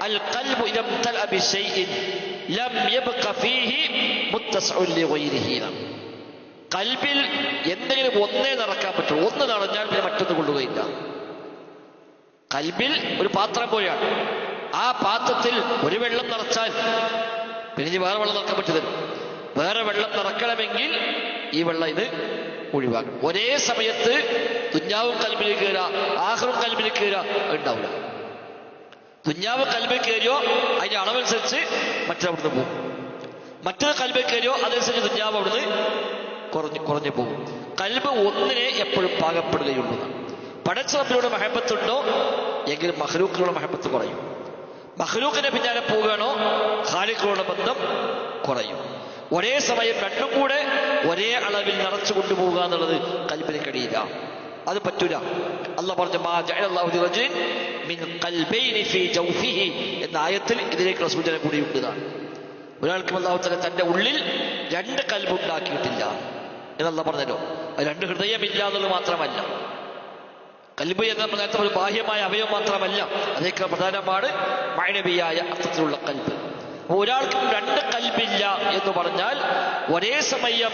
അൽ ഖൽബു ഇദാ ഇംതലഅ ബിശൈഇൻ ലം യബ്ഖ ഫീഹി മുത്തസഉൻ ലിഗൈരിഹി. കൽബിൽ എന്തെങ്കിലും ഒന്നേ നിറക്കാൻ പറ്റുള്ളൂ. ഒന്ന് നിറഞ്ഞാൽ പിന്നെ മറ്റൊന്ന് കൊള്ളുകയില്ല. കൽബിൽ ഒരു പാത്രം പോലെയാണ്. ആ പാത്രത്തിൽ ഒരു വെള്ളം നിറച്ചാൽ പിന്നെ വേറെ വെള്ളം നിറക്കാൻ പറ്റുന്നില്ല. വേറെ വെള്ളം നിറക്കണമെങ്കിൽ ഈ വെള്ളം ഇത് ഒഴിവാക്കണം. ഒരേ സമയത്ത് ദുന്യാവും കൽബിൽ കയറുക, ആഖിറും കൽബിൽ കയറുക ഉണ്ടാവില്ല. ദുന്യാവ് കൽബിൽ കയറിയോ അതിന്റെ അളവനുസരിച്ച് മറ്റവിടുന്ന് പോകും. മറ്റൊരു കൽബിൽ കയറിയോ അതനുസരിച്ച് ദുന്യാവ് അവിടുന്ന് കുറഞ്ഞു പോകും. കൽബ് ഒന്നിനെ എപ്പോഴും പാകപ്പെടുകയുള്ളൂ. പടച്ച റബ്ബിനോട് മഹബത്തുണ്ടോ എങ്കിൽ മഖ്ലൂക്കിനോട് മഹബത്ത് കുറയും. മഖ്ലൂക്കിന്റെ പിന്നാലെ പോവുകയാണോ ഖാലിഖിനോട് ബന്ധം കുറയും. ഒരേ സമയം രണ്ടും കൂടെ ഒരേ അളവിൽ നിറച്ചു കൊണ്ടുപോവുക എന്നുള്ളത് ഖൽബിന് കഴിയില്ല, അത് പറ്റൂല. അല്ലാഹു പറഞ്ഞു മാ ജഅലല്ലാഹു ലിറജുലിൻ മിൻ ഖൽബൈനി ഫീ ജൗഫിഹി എന്ന ആയത്തിൽ ഇതിലേക്കുള്ള സൂചന കൂടിയുള്ളതാണ്. ഒരാൾക്കും അല്ലാഹു തആല തന്റെ ഉള്ളിൽ രണ്ട് ഖൽബ് ഉണ്ടാക്കിയിട്ടില്ല എന്നല്ല പറഞ്ഞല്ലോ. അത് രണ്ട് ഹൃദയമില്ല എന്നുള്ളത് മാത്രമല്ല, ഖൽബ് എന്ന നേരത്തെ ഒരു ബാഹ്യമായ അവയവം മാത്രമല്ല, അതേക്കാൾ പ്രധാനമാണ് മഅനവിയായ അർത്ഥത്തിലുള്ള ഖൽബ്. ഒരാൾക്കും രണ്ട് ഖൽബില്ല എന്ന് പറഞ്ഞാൽ ഒരേ സമയം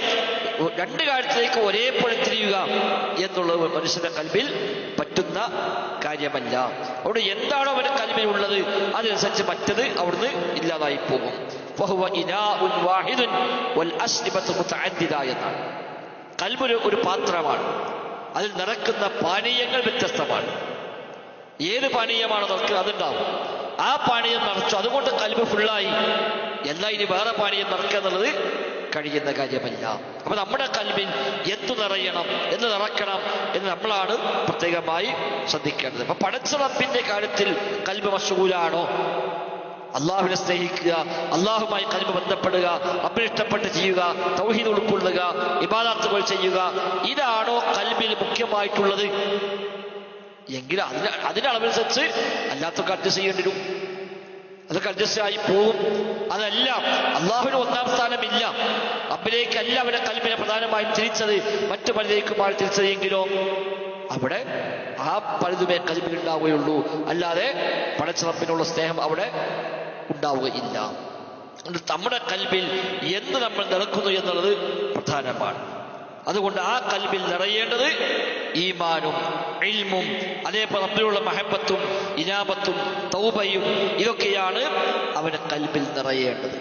രണ്ട് കാര്യത്തിലേക്ക് ഒരേപോലെ തിരിയുക എന്നുള്ളത് മനുഷ്യന്റെ ഖൽബിൽ പറ്റുന്ന കാര്യമല്ല. അവിടെ എന്താണോ അവന്റെ ഖൽബിലുള്ളത് അതനുസരിച്ച് മറ്റത് അവിടുന്ന് ഇല്ലാതായി പോകും. ഫഹുവ ഇനാഉൻ വാഹിദുൻ വൽ അസ്ലിബത്തു മുതഅദ്ദിദ എന്നാണ്. ഖൽബ് ഒരു പാത്രമാണ്, അതിൽ നിറക്കുന്ന പാനീയങ്ങൾ വ്യത്യസ്തമാണ്. ഏത് പാനീയമാണോ നിറക്കുക അതുണ്ടാവും. ആ പാനീയം നിറച്ചു, അതുകൊണ്ട് ഖൽബ് ഫുള്ളായി. എന്നാൽ ഇനി വേറെ പാനീയം നിറക്കുക എന്നുള്ളത് കഴിയുന്ന കാര്യമല്ല. അപ്പൊ നമ്മുടെ ഖൽബിൽ എന്തു നിറയണം, എന്ന് നിറക്കണം എന്ന് നമ്മളാണ് പ്രത്യേകമായി ശ്രദ്ധിക്കേണ്ടത്. അപ്പൊ പടച്ച റബ്ബിന്റെ കാര്യത്തിൽ ഖൽബ് മശ്ഗൂലാണോ, അള്ളാഹുവിനെ സ്നേഹിക്കുക, അള്ളാഹുമായി ഖൽബ് ബന്ധപ്പെടുക, റബ്ബിനെ ഇഷ്ടപ്പെട്ട് ചെയ്യുക, തൗഹീദ് ഉൾക്കൊള്ളുക, ഇബാദത്തുകൾ ചെയ്യുക, ഇതാണോ ഖൽബിൽ മുഖ്യമായിട്ടുള്ളത് എങ്കിൽ അതിനളവനുസരിച്ച് അല്ലാത്തൊക്കെ അഡ്ജസ്റ്റ് ചെയ്യേണ്ടി വരും. അതൊക്കെ അഡ്ജസ്റ്റ് ആയി പോകും. അതല്ല, അള്ളാഹുവിന് ഒന്നാം സ്ഥാനമില്ല, റബ്ബിലേക്കല്ല അവരുടെ ഖൽബിനെ പ്രധാനമായും തിരിച്ചത്, മറ്റു പലരേക്കുമാണ് തിരിച്ചത് എങ്കിലോ അവിടെ ആ പലതുമേ ഖൽബിൽ ഉണ്ടാവുകയുള്ളൂ, അല്ലാതെ പടച്ച റബ്ബിനുള്ള സ്നേഹം അവിടെ ഉണ്ടാവുകയില്ല. നമ്മുടെ ഖൽബിൽ എന്ത് നമ്മൾ നിറക്കുന്നു എന്നുള്ളത് പ്രധാനമാണ്. അതുകൊണ്ട് ആ ഖൽബിൽ നിറയേണ്ടത് ഈമാനും ഇൽമും അതേപോലെ റബ്ബിലുള്ള മഹബത്തും ഇനാബത്തും തൗബയും ഇതൊക്കെയാണ് അവന്റെ ഖൽബിൽ നിറയേണ്ടത്.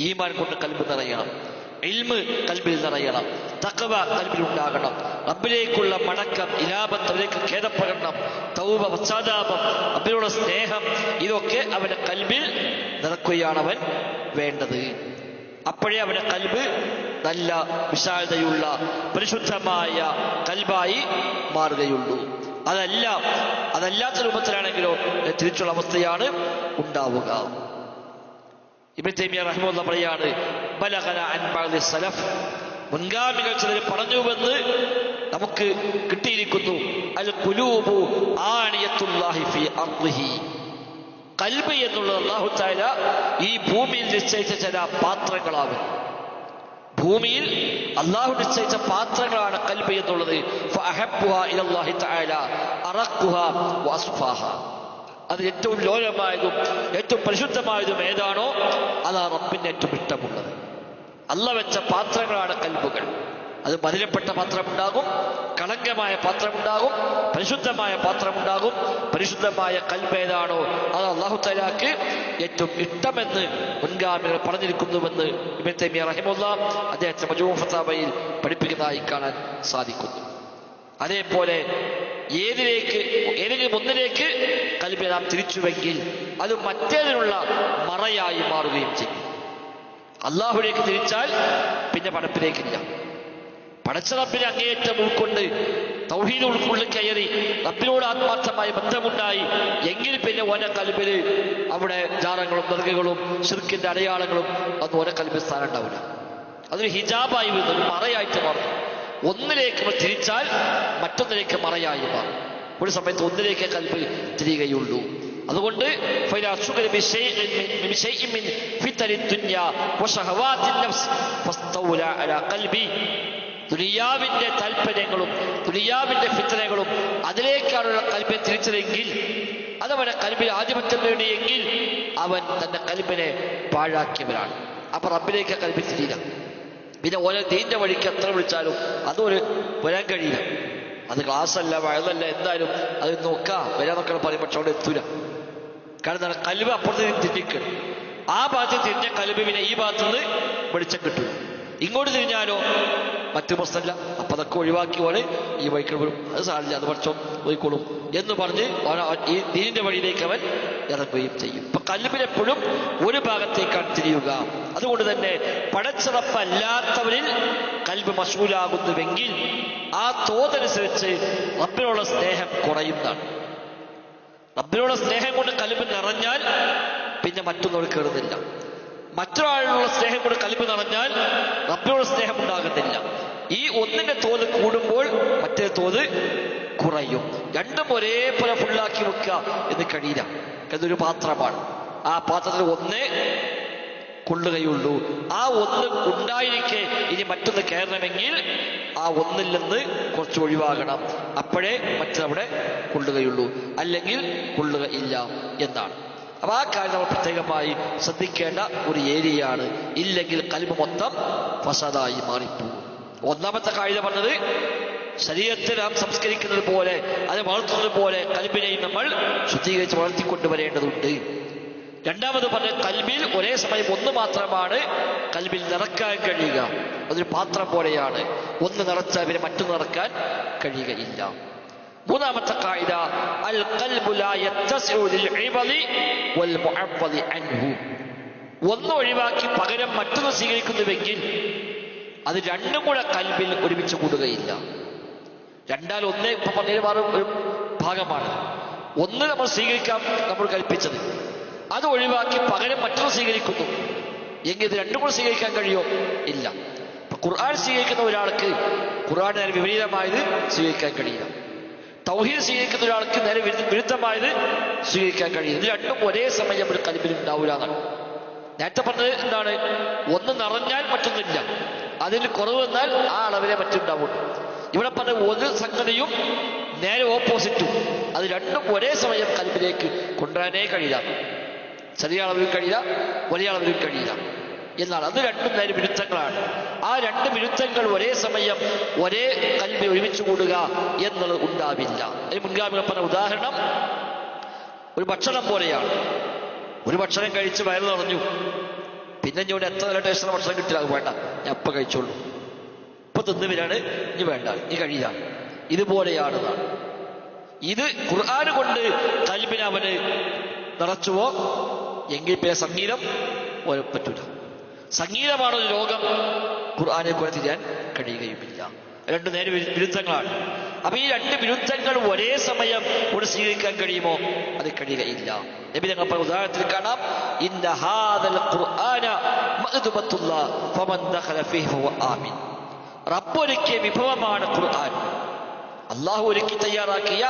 ഈമാൻ കൊണ്ട് ഖൽബ് നിറയണം, ഇൽമ് ഖൽബിൽ നിറയണം, തഖ്വ ഖൽബിൽ ഉണ്ടാകണം, റബ്ബിലേക്കുള്ള മടക്കം, ഇനാബത്ത്, അതിലേക്ക് ഖേദപ്രകടനം, തൗബ, പശ്ചാത്താപം, റബ്ബിലുള്ള സ്നേഹം, ഇതൊക്കെ അവന്റെ ഖൽബിൽ നിറക്കുകയാണ് അവൻ വേണ്ടത്. അപ്പോഴേ അവന്റെ ഖൽബ് നല്ല വിശാലതയുള്ള പരിശുദ്ധമായ ഖൽബായി മാറുകയുള്ളൂ. അതല്ലാത്ത രൂപത്തിലാണെങ്കിലോ തിരിച്ചുള്ള അവസ്ഥയാണ് ഉണ്ടാവുക. ഇബ്നു തൈമിയ്യ റഹിമഹുല്ലാഹ് പറയാണ്, ബലഗന അൻ ബഅദി സലഫ്, മുൻഗാമികൾ ചിലർ പറഞ്ഞുവെന്ന് നമുക്ക് കിട്ടിയിരിക്കുന്നു, അൽ ഖുലൂബു ആനിയത്തുല്ലാഹി ഫീ അർദിഹി, ഖൽബ് എന്നുള്ളത് അല്ലാഹു തആല ഈ ഭൂമിയിൽ നിശ്ചയിച്ച ചില പാത്രങ്ങളാണ്. ഭൂമിയിൽ അല്ലാഹു നിശ്ചയിച്ച പാത്രങ്ങളാണ് ഖൽബ് എന്നുള്ളത്. ഫഅഹബ്ബുഹാ ഇലല്ലാഹി തആല അറഖുഹാ വഅസ്ഫാഹാ, അത് ഏറ്റവും ലോലമായതും ഏറ്റവും പരിശുദ്ധമായതും ഏതാണോ അതാ റബ്ബിന് ഏറ്റവും ഇഷ്ടമുള്ളത്. അല്ല വെച്ച പാത്രങ്ങളാണ് ഖൽബുകൾ. അത് മലിനപ്പെട്ട പാത്രമുണ്ടാകും, കളങ്കമായ പാത്രമുണ്ടാകും, പരിശുദ്ധമായ പാത്രമുണ്ടാകും. പരിശുദ്ധമായ ഖൽബ് ഏതാണോ അത് അല്ലാഹു തആലക്ക് ഏറ്റവും ഇഷ്ടമെന്ന് മുൻഗാമികൾ പറഞ്ഞിരിക്കുന്നുവെന്ന് ഇബ്നു തൈമിയ്യ റഹിമഹുല്ലാഹ് അദ്ദേഹത്തെ മജ്മൂ ഫതാവയിൽ പഠിപ്പിക്കുന്നതായി കാണാൻ സാധിക്കുന്നു. അതേപോലെ ഏതെങ്കിലും ഒന്നിലേക്ക് ഖൽബിനെ നാം തിരിച്ചുവെങ്കിൽ അത് മറ്റേതിനുള്ള മറയായി മാറുകയും ചെയ്യും. അള്ളാഹുലേക്ക് തിരിച്ചാൽ പിന്നെ പടപ്പിലേക്കില്ല. പടച്ച റബ്ബിനെ അങ്ങേയറ്റം ഉൾക്കൊണ്ട് തൗഹീദ് ഉൾക്കൊള്ളി കയറി റബ്ബിനോട് ആത്മാർത്ഥമായ ബന്ധമുണ്ടായി എങ്കിൽ പിന്നെ ഓരോ ഖൽബില് അവിടെ ജാറങ്ങളും ദർഗകളും ശിർക്കിന്റെ അടയാളങ്ങളും അതൊന്നും ഓരോ ഖൽബിൽ സ്ഥാനം ഉണ്ടാവില്ല. അതൊരു ഹിജാബായി വരുന്നു, ഒരു മറയായിട്ട് മാറും. ഒന്നിലേക്ക് തിരിച്ചാൽ മറ്റൊന്നിലേക്ക് മറയായി മാറും. ഒരു സമയത്ത് ഒന്നിലേക്ക് ഖൽബ് തിരിയുകയുള്ളൂ. അതുകൊണ്ട് ദുനിയാവിന്റെ താല്പര്യങ്ങളും ദുനിയാവിന്റെ ഫിത്നകളും അതിലേക്കാണുള്ള ഖൽബിനെ തിരിച്ചതെങ്കിൽ, അതവന്റെ ഖൽബിൽ ആധിപത്യം നേടിയെങ്കിൽ അവൻ തന്റെ ഖൽബിനെ പാഴാക്കിയവനാണ്. അപ്പൊ റബ്ബിലേക്ക് ഖൽബിൽ തിരിയില്ല. പിന്നെ ഓരോ ദീന്റെ വഴിക്ക് എത്ര വിളിച്ചാലും അതൊരു വരാൻ കഴിയില്ല. അത് ക്ലാസ്സല്ല, വയലല്ല, എന്തായാലും അത് നോക്കാം വരാന്നൊക്കെ പറയും. പക്ഷെ അവിടെ എത്തൂല. കാരണം ഖൽബ് അപ്പുറത്ത് തിരിക്കണം. ആ ഭാഗത്ത് തിരിഞ്ഞ ഖൽബ് പിന്നെ ഈ ഭാഗത്തുനിന്ന് വെളിച്ചം കിട്ടും. ഇങ്ങോട്ട് തിരിഞ്ഞാലോ മറ്റു പ്രശ്നമില്ല, അപ്പം അതൊക്കെ ഒഴിവാക്കി പോലെ ഈ വഴിക്ക് വരും, അത് സാധില്ല, അത് പഠിച്ചോ പോയിക്കോളും എന്ന് പറഞ്ഞ് ഈ ദീനിന്റെ വഴിയിലേക്ക് അവൻ ഇറങ്ങുകയും ചെയ്യും. ഇപ്പൊ കൽബിനെപ്പോഴും ഒരു ഭാഗത്തേക്കാണ് തിരിയുക. അതുകൊണ്ട് തന്നെ പടച്ചിറപ്പല്ലാത്തവരിൽ കൽബ് മശൂലാകുന്നുവെങ്കിൽ ആ തോതനുസരിച്ച് റബ്ബിനുള്ള സ്നേഹം കുറയുന്നതാണ്. റബ്ബിനുള്ള സ്നേഹം കൊണ്ട് കൽബ് നിറഞ്ഞാൽ പിന്നെ മറ്റൊന്നും കയറുന്നില്ല. മറ്റൊരാളിനുള്ള സ്നേഹം കൊണ്ട് കൽബ് നിറഞ്ഞാൽ റബ്ബിനുള്ള സ്നേഹം ഉണ്ടാകുന്നില്ല. ഈ ഒന്നിന്റെ തോത് കൂടുമ്പോൾ മറ്റേ തോത് കുറയും. രണ്ടും ഒരേപോലെ ഫുള്ളാക്കി വെക്കുക എന്ന് കഴിയില്ല. ഇതൊരു പാത്രമാണ്, ആ പാത്രത്തിൽ ഒന്നേ കൊള്ളുകയുള്ളൂ. ആ ഒന്ന് ഉണ്ടായിരിക്കെ ഇനി മറ്റൊന്ന് കയറണമെങ്കിൽ ആ ഒന്നിൽ നിന്ന് കുറച്ച് ഒഴിവാകണം, അപ്പോഴേ മറ്റവിടെ കൊള്ളുകയുള്ളൂ, അല്ലെങ്കിൽ കൊള്ളുക ഇല്ല എന്നാണ്. അപ്പൊ ആ കാര്യം നമ്മൾ പ്രത്യേകമായി ശ്രദ്ധിക്കേണ്ട ഒരു ഏരിയയാണ്. ഇല്ലെങ്കിൽ കൽബ് മൊത്തം ഫസാദായി മാറിപ്പോകും. ഒന്നാമത്തെ കാര്യം പറഞ്ഞത് ശരീരത്തെ നാം സംസ്കരിക്കുന്നത് പോലെ, അത് വളർത്തുന്നത് പോലെ കൽബിനെയും നമ്മൾ ശുദ്ധീകരിച്ച് വളർത്തിക്കൊണ്ടുവരേണ്ടതുണ്ട്. രണ്ടാമത് പറഞ്ഞ കൽബിൽ ഒരേ സമയം ഒന്ന് മാത്രമാണ് കൽബിൽ നിറക്കാൻ കഴിയുക. അതൊരു പാത്രം പോലെയാണ്, ഒന്ന് നിറച്ചാൽ പിന്നെ മറ്റൊന്ന് നിറക്കാൻ കഴിയുകയില്ല. മൂന്നാമത്തെ ഖായിദ അൽ ഖൽബു ലാ യത്തസിഉ ലിൽ ഇബദി വൽ മുഅവ്വദി അൻഹു. ഒന്ന് ഒഴിവാക്കി പകരം മറ്റൊന്ന് സ്വീകരിക്കുന്നുവെങ്കിൽ അത് രണ്ടും കൂടെ കൽബിൽ ഒരുമിച്ച് കൂടുകയില്ല. രണ്ടാൽ ഒന്നേ ഇപ്പൊ പറഞ്ഞ ഒരു ഭാഗമാണ്. ഒന്ന് നമ്മൾ സ്വീകരിക്കാൻ നമ്മൾ കൽപ്പിച്ചത്, അത് ഒഴിവാക്കി പകരം മറ്റൊന്ന് സ്വീകരിക്കുന്നു എങ്കിൽ ഇത് രണ്ടും കൂടെ സ്വീകരിക്കാൻ കഴിയോ? ഇല്ല. ഇപ്പൊ ഖുർആൻ സ്വീകരിക്കുന്ന ഒരാൾക്ക് ഖുർആൻ നേരെ വിപരീതമായത് സ്വീകരിക്കാൻ കഴിയില്ല. തൗഹീദ് സ്വീകരിക്കുന്ന ഒരാൾക്ക് നേരെ വിരുദ്ധമായത് സ്വീകരിക്കാൻ കഴിയും. ഇത് രണ്ടും ഒരേ സമയം ഒരു കൽബിൽ ഉണ്ടാവില്ല എന്നാണ്. നേരത്തെ പറഞ്ഞത് എന്താണ്? ഒന്ന് നിറഞ്ഞാൽ മറ്റൊന്നില്ല, അതിൽ കുറവ് വന്നാൽ ആ അളവിലെ മറ്റുണ്ടാവുള്ളൂ. ഇവിടെ പറഞ്ഞ ഒരു സംഗതിയും നേരെ ഓപ്പോസിറ്റും, അത് രണ്ടും ഒരേ സമയം കൽബിലേക്ക് കൊണ്ടുവരാനേ കഴിയില്ല. ചെറിയ അളവിലും കഴിയില്ല, വലിയ അളവിലും കഴിയില്ല എന്നാണ്. അത് രണ്ടും നേരെ വിരുദ്ധങ്ങളാണ്. ആ രണ്ട് വിരുദ്ധങ്ങൾ ഒരേ സമയം ഒരേ കൽബിൽ ഒരുമിച്ച് കൂടുക എന്നുള്ളത് ഉണ്ടാവില്ല. അതിന് മുൻഗാമികൾ പറഞ്ഞ ഉദാഹരണം ഒരു ഭക്ഷണം പോലെയാണ്. ഒരു ഭക്ഷണം കഴിച്ച് വയറ് നിറഞ്ഞു, പിന്നെ ഇവിടെ എത്ര നല്ല ടേസ്റ്റുള്ള ഭക്ഷണം കിട്ടില്ല, അത് വേണ്ട, ഞാൻ എപ്പോൾ കഴിച്ചോളൂ, ഇപ്പൊ തിന്നുവരാണ്, ഇനി വേണ്ട, ഇനി കഴിയില്ല. ഇതുപോലെയാണ്. ഇത് ഖുർആൻ കൊണ്ട് കൽബിനെ അവന് നിറച്ചുവോ എങ്കിൽ പിന്നെ സംഗീതം പറ്റൂല. സംഗീതമാണ് ഒരു രോഗം, ഖുർആനെ കുറെ തിരിയാൻ കഴിയുകയുമില്ല. രണ്ട് നേരെ വിരുദ്ധങ്ങളാണ്. അപ്പൊ ഈ രണ്ട് വിരുദ്ധങ്ങൾ ഒരേ സമയം ഇവിടെ സ്വീകരിക്കാൻ കഴിയുമോ? അത് കഴിയുകയില്ല. നബി തങ്ങൾ പറഞ്ഞ ഉദാഹരണത്തിൽ കാണാം, ഇന്ന ഹാദൽ ഖുർആന മഅ്ദുബത്തുല്ലാഹ് ഫമൻ ദഖല ഫീഹി ഫഹുവ ആമിൻ. റബ്ബ് ഒരുക്കിയ വിഭവമാണ് ഖുർആൻ, അള്ളാഹു ഒരുക്കി തയ്യാറാക്കിയ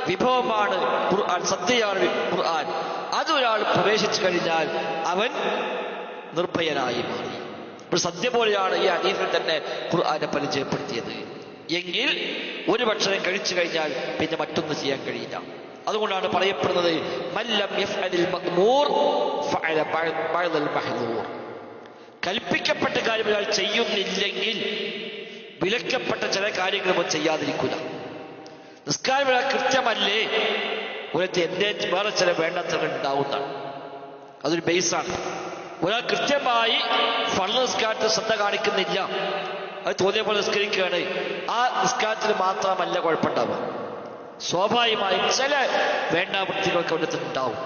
വിഭവമാണ് ഖുർആൻ, സത്യമാണ് ഖുർആൻ. അതൊരാൾ പ്രവേശിച്ചു കഴിഞ്ഞാൽ അവൻ നിർഭയനായി മാറി. ഇപ്പോൾ സദ്യ പോലെയാണ് ഈ ഹദീസിൽ തന്നെ ഖുർആനെ പരിചയപ്പെടുത്തിയത്. എങ്കിൽ ഒരു ഭക്ഷണം കഴിച്ചു കഴിഞ്ഞാൽ പിന്നെ മറ്റൊന്ന് ചെയ്യാൻ കഴിയില്ല. അതുകൊണ്ടാണ് പറയപ്പെടുന്നത് മല്ലം യഫ്അലിൽ മഅ്മൂർ ഫഅല ബഅദൽ മഹ്ദൂർ. കൽപ്പിക്കപ്പെട്ട കാര്യം ഒരാൾ ചെയ്യുന്നില്ലെങ്കിൽ വിലക്കപ്പെട്ട ചില കാര്യങ്ങൾ ചെയ്യാതിരിക്കില്ല. നിസ്കാരം ഒരാൾ കൃത്യമല്ലേ, ഒരത്തെ എന്തേ വേറെ ചില വേണ്ടത്ര ഉണ്ടാവുന്നതാണ്. അതൊരു ബേസാണ്. ഒരാൾ കൃത്യമായി ഫർള് നിസ്കാരത്തിൽ ശ്രദ്ധ കാണിക്കുന്നില്ല, അത് തോന്നിയ പോലെ നിസ്കരിക്കുകയാണ്, ആ നിസ്കാരത്തിൽ മാത്രമല്ല കുഴപ്പമുണ്ടാവുക. സ്വാഭാവികമായും ചില വേണ്ടാവൃത്തികളൊക്കെ അവൻ്റെ ഉണ്ടാവും,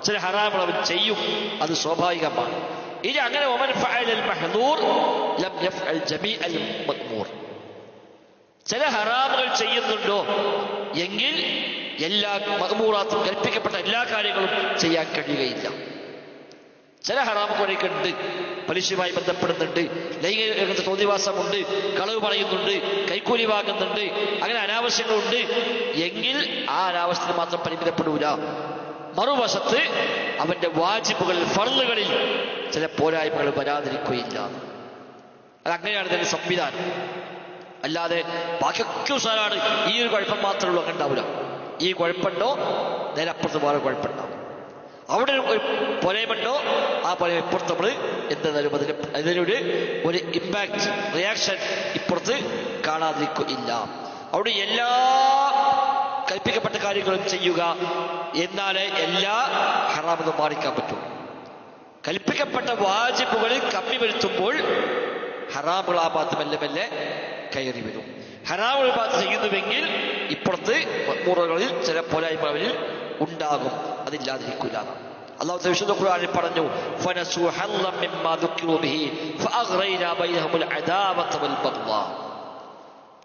ചില ഹറാമുകൾ അവൻ ചെയ്യും, അത് സ്വാഭാവികമാണ്. ഇനി അങ്ങനെ ഒമൻ ഫഅലൽ മഹ്ദൂർ ലം യഫ്അൽ ജമീഅൽ മഅ്മൂർ. ചില ഹറാമുകൾ ചെയ്യുന്നുണ്ടോ എങ്കിൽ എല്ലാ മഅ്മൂറാത്തും കൽപ്പിക്കപ്പെട്ട എല്ലാ കാര്യങ്ങളും ചെയ്യാൻ കഴിയുകയില്ല. ചില ഹറാമുകളൊക്കെ ഉണ്ട്, പലിശയുമായി ബന്ധപ്പെടുന്നുണ്ട്, ലൈംഗിക തോന്നിവാസമുണ്ട്, കളവ് പറയുന്നുണ്ട്, കൈക്കൂലി വാങ്ങുന്നുണ്ട്, അങ്ങനെ അനാവശ്യങ്ങളുണ്ട് എങ്കിൽ ആ അനാവശ്യത്തിന് മാത്രം പരിമിതപ്പെടൂല. മറുവശത്ത് അവന്റെ വാജിബുകളിൽ ഫർളുകളിൽ ചില പോരായ്മകൾ വരാതിരിക്കുകയില്ല. അതങ്ങനെയാണ് ഇതിന്റെ സംവിധാനം. അല്ലാതെ ബാക്കിയൊക്കെ ഉസാറാണ്, ഈ ഒരു കുഴപ്പം മാത്രമേ ഉള്ളൂ, അങ്ങനെ ഉണ്ടാവില്ല. ഈ കുഴപ്പമുണ്ടോ നേരെ അപ്പുറത്ത് വേറെ കുഴപ്പമുണ്ടാവും. അവിടെ ഒരു പൊലയമുണ്ടോ ആ പൊലയം ഇപ്പുറത്ത് നമ്മൾ എന്തായാലും അതിനൊരു ഇമ്പാക്ട് റിയാക്ഷൻ ഇപ്പുറത്ത് കാണാതിരിക്കില്ല. അവിടെ എല്ലാ കൽപ്പിക്കപ്പെട്ട കാര്യങ്ങളും ചെയ്യുക, എന്നാലേ എല്ലാ ഹറാമെന്ന് മാറിക്കാൻ പറ്റും. കൽപ്പിക്കപ്പെട്ട വാജിബുകളിൽ കമ്മി വരുത്തുമ്പോൾ ഹറാമുകൾ ആ ഭാഗത്ത് മെല്ലെ മെല്ലെ കയറി വരും. ഹറാം ഇബാദത്ത് ചെയ്യുന്നുവെങ്കിൽ ഇപ്പുറത്ത് മുറകളിൽ ചില പോരായ്മകളിൽ ഉണ്ടാകും, അതില്ലാതിരിക്കില്ല. അല്ലാഹു വിശുദ്ധ ഖുർആനിൽ പറഞ്ഞു, ഫനസു ഹല്ലം മിമ്മാ ദുക്കിറു ബിഹി ഫഅഗ്റൈനാ ബൈനഹുൽ അദാവത വൽ ബഗ്ളാ.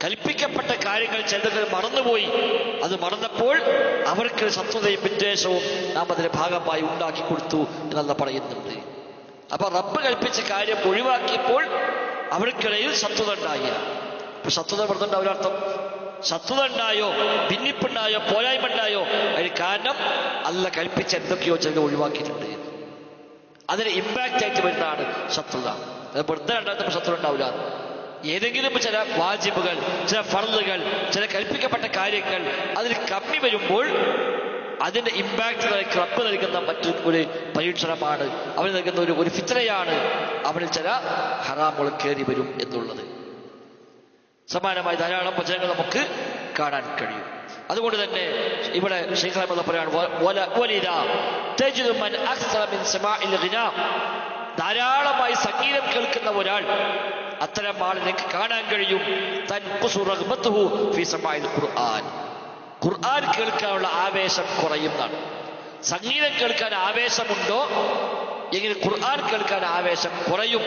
കൽപ്പിക്കപ്പെട്ട കാര്യങ്ങൾ ചിലർ മറന്നുപോയി. അത് മറന്നപ്പോൾ അവർക്ക് ശത്രുതയും വിദ്വേഷവും നാം അതിന്റെ ഭാഗമായി ഉണ്ടാക്കി കൊടുത്തു എന്നല്ല പറയുന്നുണ്ട്. അപ്പൊ റബ്ബ് കൽപ്പിച്ച കാര്യം ഒഴിവാക്കിയപ്പോൾ അവർക്കിടയിൽ ശത്രുത ഉണ്ടായി. ഇപ്പൊ ശത്രുത പറഞ്ഞിട്ട് അവരർത്ഥം ശത്രുത ഉണ്ടായോ, ഭിന്നിപ്പുണ്ടായോ, പോരായ്മ ഉണ്ടായോ, അതിന് കാരണം അല്ല കൽപ്പിച്ച എന്തൊക്കെയോ ചിലത് ഒഴിവാക്കിയിട്ടുണ്ട്. അതിന് ഇമ്പാക്റ്റ് ആയിട്ട് വരുന്നതാണ് ശത്രുത. വെറുതെ ഉണ്ടാകുമ്പോൾ ശത്രുത ഉണ്ടാവില്ല. ഏതെങ്കിലും ചില വാജിബുകൾ, ചില ഫർളുകൾ, ചില കൽപ്പിക്കപ്പെട്ട കാര്യങ്ങൾ അതിൽ കമ്മി വരുമ്പോൾ അതിന്റെ ഇമ്പാക്ട് റബ്ബ് നൽകുന്ന മറ്റൊരു പരീക്ഷണമാണ്, അവന് നൽകുന്ന ഒരു ഫിത്നയാണ്. അവനിൽ ചില ഹറാമുകൾ കയറി വരും എന്നുള്ളത്. സമാനമായ ധാരാളം വചനങ്ങൾ നമുക്ക് കാണാൻ കഴിയും. അതുകൊണ്ട് തന്നെ ഇവിടെ ശൈഖ് റഹ്മത്തുള്ളാഹി പറയാണ്, ധാരാളമായി സംഗീതം കേൾക്കുന്ന ഒരാൾ, അത്തരം ആളിലേക്ക് കാണാൻ കഴിയും ഖുർആൻ കേൾക്കാനുള്ള ആവേശം കുറയുന്നതാണ്. സംഗീതം കേൾക്കാൻ ആവേശമുണ്ടോ എങ്കിൽ ഖുർആൻ കേൾക്കാൻ ആവേശം കുറയും.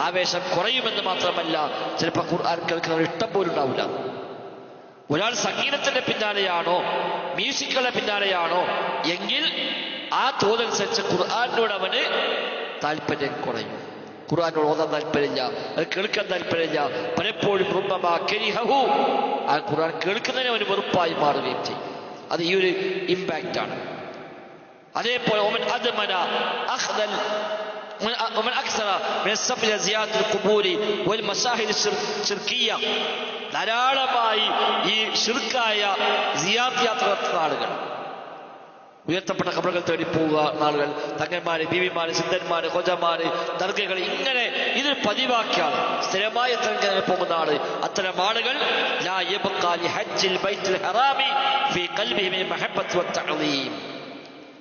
ആവേശം കുറയുമെന്ന് മാത്രമല്ല, ചിലപ്പോൾ ഖുർആൻ കേൾക്കുന്ന ഇഷ്ടം പോലും ഉണ്ടാവില്ല. ഒരാൾ സംഗീതത്തിന്റെ പിന്നാലെയാണോ, മ്യൂസിക്കുകളുടെ പിന്നാലെയാണോ എങ്കിൽ ആ തോതനുസരിച്ച് ഖുർആനോട് അവന് താല്പര്യം കുറയും. ഖുർആനോട് ഓതാൻ താല്പര്യമില്ല, അത് കേൾക്കാൻ താല്പര്യമില്ല. പലപ്പോഴും ആ ഖുർആൻ കേൾക്കുന്നതിന് അവന് വെറുപ്പായി മാറുകയും ചെയ്യും. അത് ഈ ഒരു ഇമ്പാക്റ്റ് ആണ്. അതേപോലെ ധാരാളമായി ഈ ശിർക്കായ സിയാറത്ത് യാത്ര നടത്തുന്ന ആളുകൾ, ഉയർത്തപ്പെട്ട ഖബറുകൾ തേടി പോവുക ആളുകൾ, തങ്ങന്മാര്, ബീവിമാര്, സിദ്ധന്മാര്, ഹോജമാര്, ദർഗകൾ, ഇങ്ങനെ ഇതൊരു പതിവാക്കിയാണ് സ്ഥിരമായി എത്ര പോകുന്ന ആള്. അത്തരം ആളുകൾ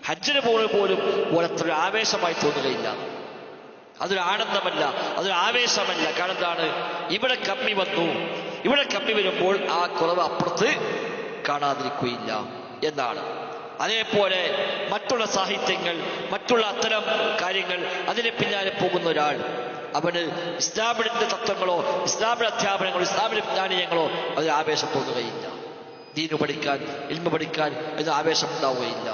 ഹജ്ജിന് പോലും ഓരത്ര ആവേശമായി തോന്നുകയില്ല. അതൊരു ആനന്ദമല്ല, അതൊരു ആവേശമല്ല. കാരണം എന്താണ്, ഇവിടെ കമ്മി വന്നു. ഇവിടെ കമ്മി വരുമ്പോൾ ആ കുറവ് അപ്പുറത്ത് കാണാതിരിക്കുകയില്ല എന്നാണ്. അതേപോലെ മറ്റുള്ള സാഹിത്യങ്ങൾ, മറ്റുള്ള അത്തരം കാര്യങ്ങൾ, അതിനെ പിന്നാലെ പോകുന്ന ഒരാൾ, അവന് ഇസ്ലാമിന്റെ തത്വങ്ങളോ, ഇസ്ലാമിന്റെ അധ്യാപനങ്ങളോ, ഇസ്ലാമിന്റെ വിജ്ഞാനീയങ്ങളോ അതിൽ ആവേശം തോന്നുകയില്ല. ദീന് പഠിക്കാൻ, ഇൽമ പഠിക്കാൻ ഇത് ആവേശം ഉണ്ടാവുകയില്ല.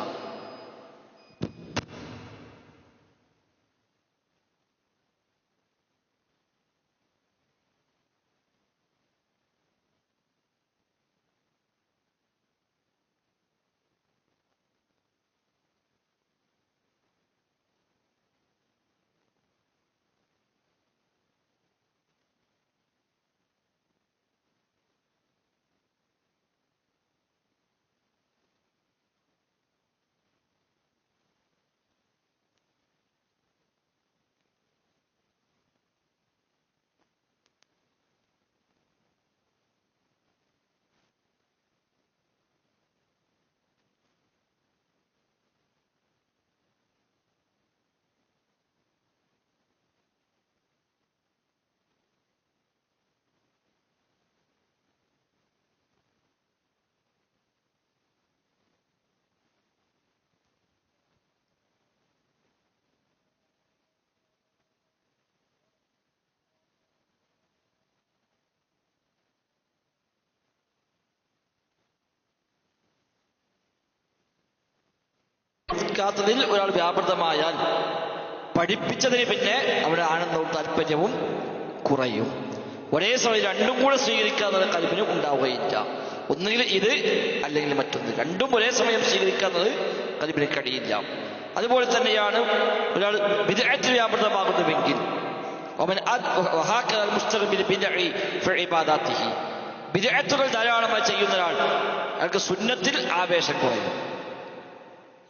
ിൽ ഒരാൾ വ്യാപൃതമായാൽ പഠിപ്പിച്ചതിന് പിന്നെ അവിടെ ആനന്ദവും താല്പര്യവും കുറയും. ഒരേ സമയം രണ്ടും കൂടെ സ്വീകരിക്കാവുന്ന കൽപ്പിനും ഉണ്ടാവുകയില്ല. ഒന്നുകിൽ ഇത് അല്ലെങ്കിൽ മറ്റൊന്ന്, രണ്ടും ഒരേ സമയം സ്വീകരിക്കാവുന്നത് കൽപ്പിന് കഴിയില്ല. അതുപോലെ തന്നെയാണ് ഒരാൾ ബിദ്അത്തിൽ വ്യാപൃതമാകുന്നുവെങ്കിൽ ബിദ്അത്തുകൾ ധാരാളമായി ചെയ്യുന്ന ഒരാൾ, അയാൾക്ക് സുന്നത്തിൽ ആവേശം കുറയും,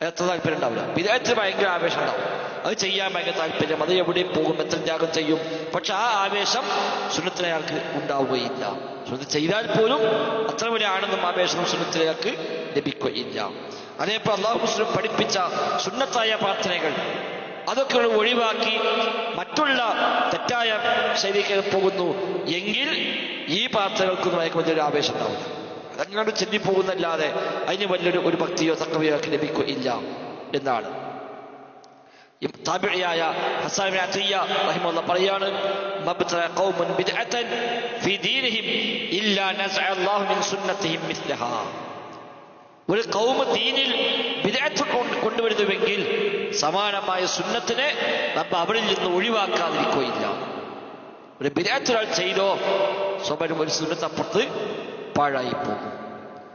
എത്ര താല്പര്യം ഉണ്ടാവില്ല. ബിദ്അത്തിൽ ഭയങ്കര ആവേശം ഉണ്ടാവും, അത് ചെയ്യാൻ ഭയങ്കര താല്പര്യം, അത് എവിടെയും പോകും, എത്ര ത്യാഗം ചെയ്യും. പക്ഷെ ആ ആവേശം സുന്നത്തിന് അയാൾക്ക് ഉണ്ടാവുകയില്ല. സുന്നത്ത് ചെയ്താൽ പോലും അത്ര വലിയ ആനന്ദം ആവേശം സുന്നത്തിന് അയാൾക്ക് ലഭിക്കുകയില്ല. അതേപോലെ അല്ലാഹു മുസ്ലിം പഠിപ്പിച്ച സുന്നത്തായ പ്രാർത്ഥനകൾ അതൊക്കെ ഒഴിവാക്കി മറ്റുള്ള തെറ്റായ ശൈലിക്ക് പോകുന്നു എങ്കിൽ ഈ പ്രാർത്ഥനകൾക്കൊന്നും അയാൾക്ക് വലിയൊരു ആവേശം ഉണ്ടാവില്ല. അതങ്ങോട്ട് ചെല്ലിപ്പോകുന്നല്ലാതെ അതിന് വലിയൊരു ഭക്തിയോ തക്കവയോ ലഭിക്കുകയില്ല എന്നാണ്. താബിഇയായ ഹസ്സാൻ ഇബ്നു അത്തിയ്യ റഹിമഹുല്ലാഹ് പറയാണ്, മബ്തല ഖൗമുൻ ബിദ്അതൻ ഫീ ദീനിഹിം ഇല്ലാ നസഅ അല്ലാഹു മിൻ സുന്നത്തിഹിം മിസ്ലഹാ. ഒരു ഖൗമ് ദീനിൽ ബിദ്അത്ത് കൊണ്ടുവരുന്നുവെങ്കിൽ സമാനമായ സുന്നത്തിനെ റബ്ബ് അവരിൽ നിന്ന് ഒഴിവാക്കാതിരിക്കുകയില്ല. ഒരു ബിദ്അത്ത് ഒരാൾ ചെയ്തോ സ്വഭാവം ഒരു സുന്നത്ത് അപ്പുറത്ത് പാഴായിപ്പോകും.